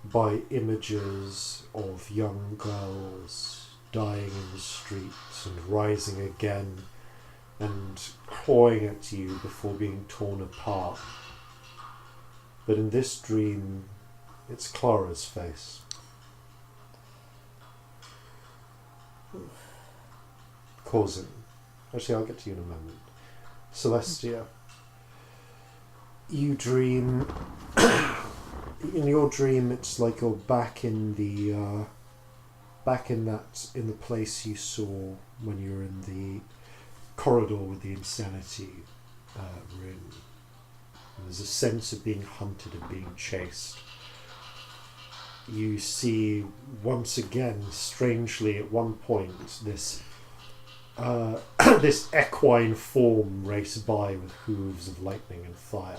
by images of young girls dying in the streets and rising again and clawing at you before being torn apart. But in this dream, it's Clara's face. Corzin. Actually, I'll get to you in a moment. Celestia. You dream... in your dream, it's like you're back in the... in the place you saw when you were in the corridor with the insanity room. And there's a sense of being hunted and being chased. You see once again, strangely, at one point, this this equine form race by with hooves of lightning and fire,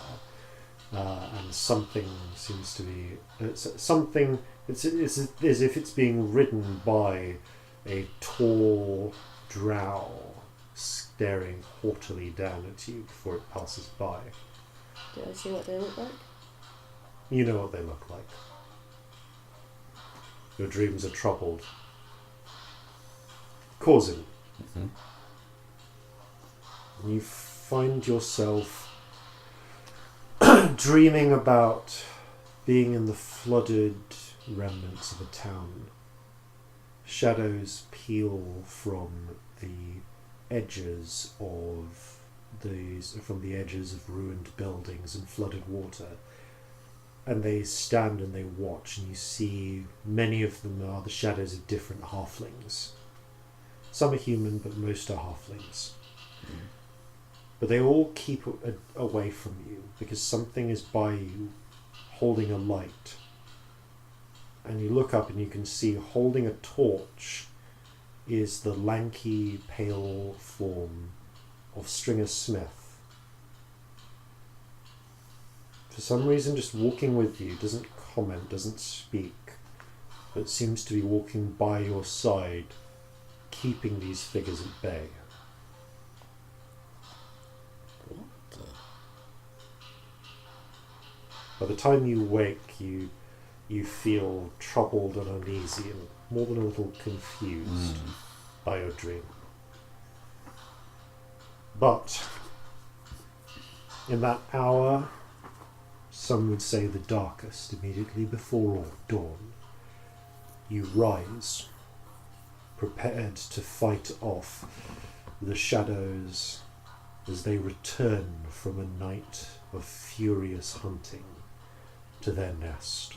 and something seems to be it's as if it's being ridden by a tall drow staring haughtily down at you before it passes by. Do I see what they look like? You know what they look like. Your dreams are troubled. Corzin. Mm-hmm. You find yourself dreaming about being in the flooded remnants of a town, shadows peel from the edges of ruined buildings and flooded water, and they stand and they watch, and you see many of them are the shadows of different halflings. Some are human, but most are halflings. But they all keep away from you because something is by you holding a light. And you look up and you can see holding a torch is the lanky, pale form of Stringer Smith. For some reason, just walking with you, doesn't comment, doesn't speak, but seems to be walking by your side, keeping these figures at bay. What the? By the time you wake, you feel troubled and uneasy and more than a little confused by your dream. But in that hour, some would say the darkest, immediately before dawn, you rise, prepared to fight off the shadows as they return from a night of furious hunting to their nest.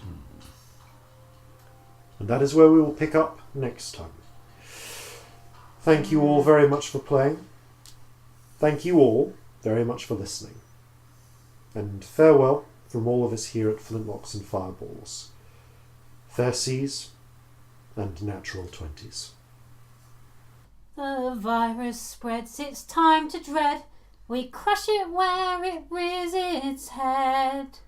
And that is where we will pick up next time. Thank you all very much for playing. Thank you all very much for listening. And farewell from all of us here at Flintlocks and Fireballs. Fair seas and natural 20s. The virus spreads, it's time to dread. We crush it where it rears its head.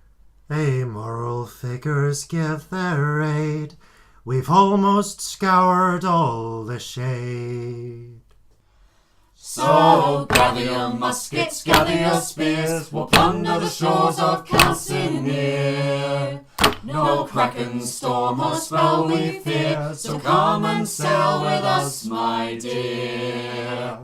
Amoral figures give their aid. We've almost scoured all the shade. So gather your muskets, gather your spears, we'll plunder the shores of Calcinea. No kraken, storm or spell we fear, so come and sail with us, my dear.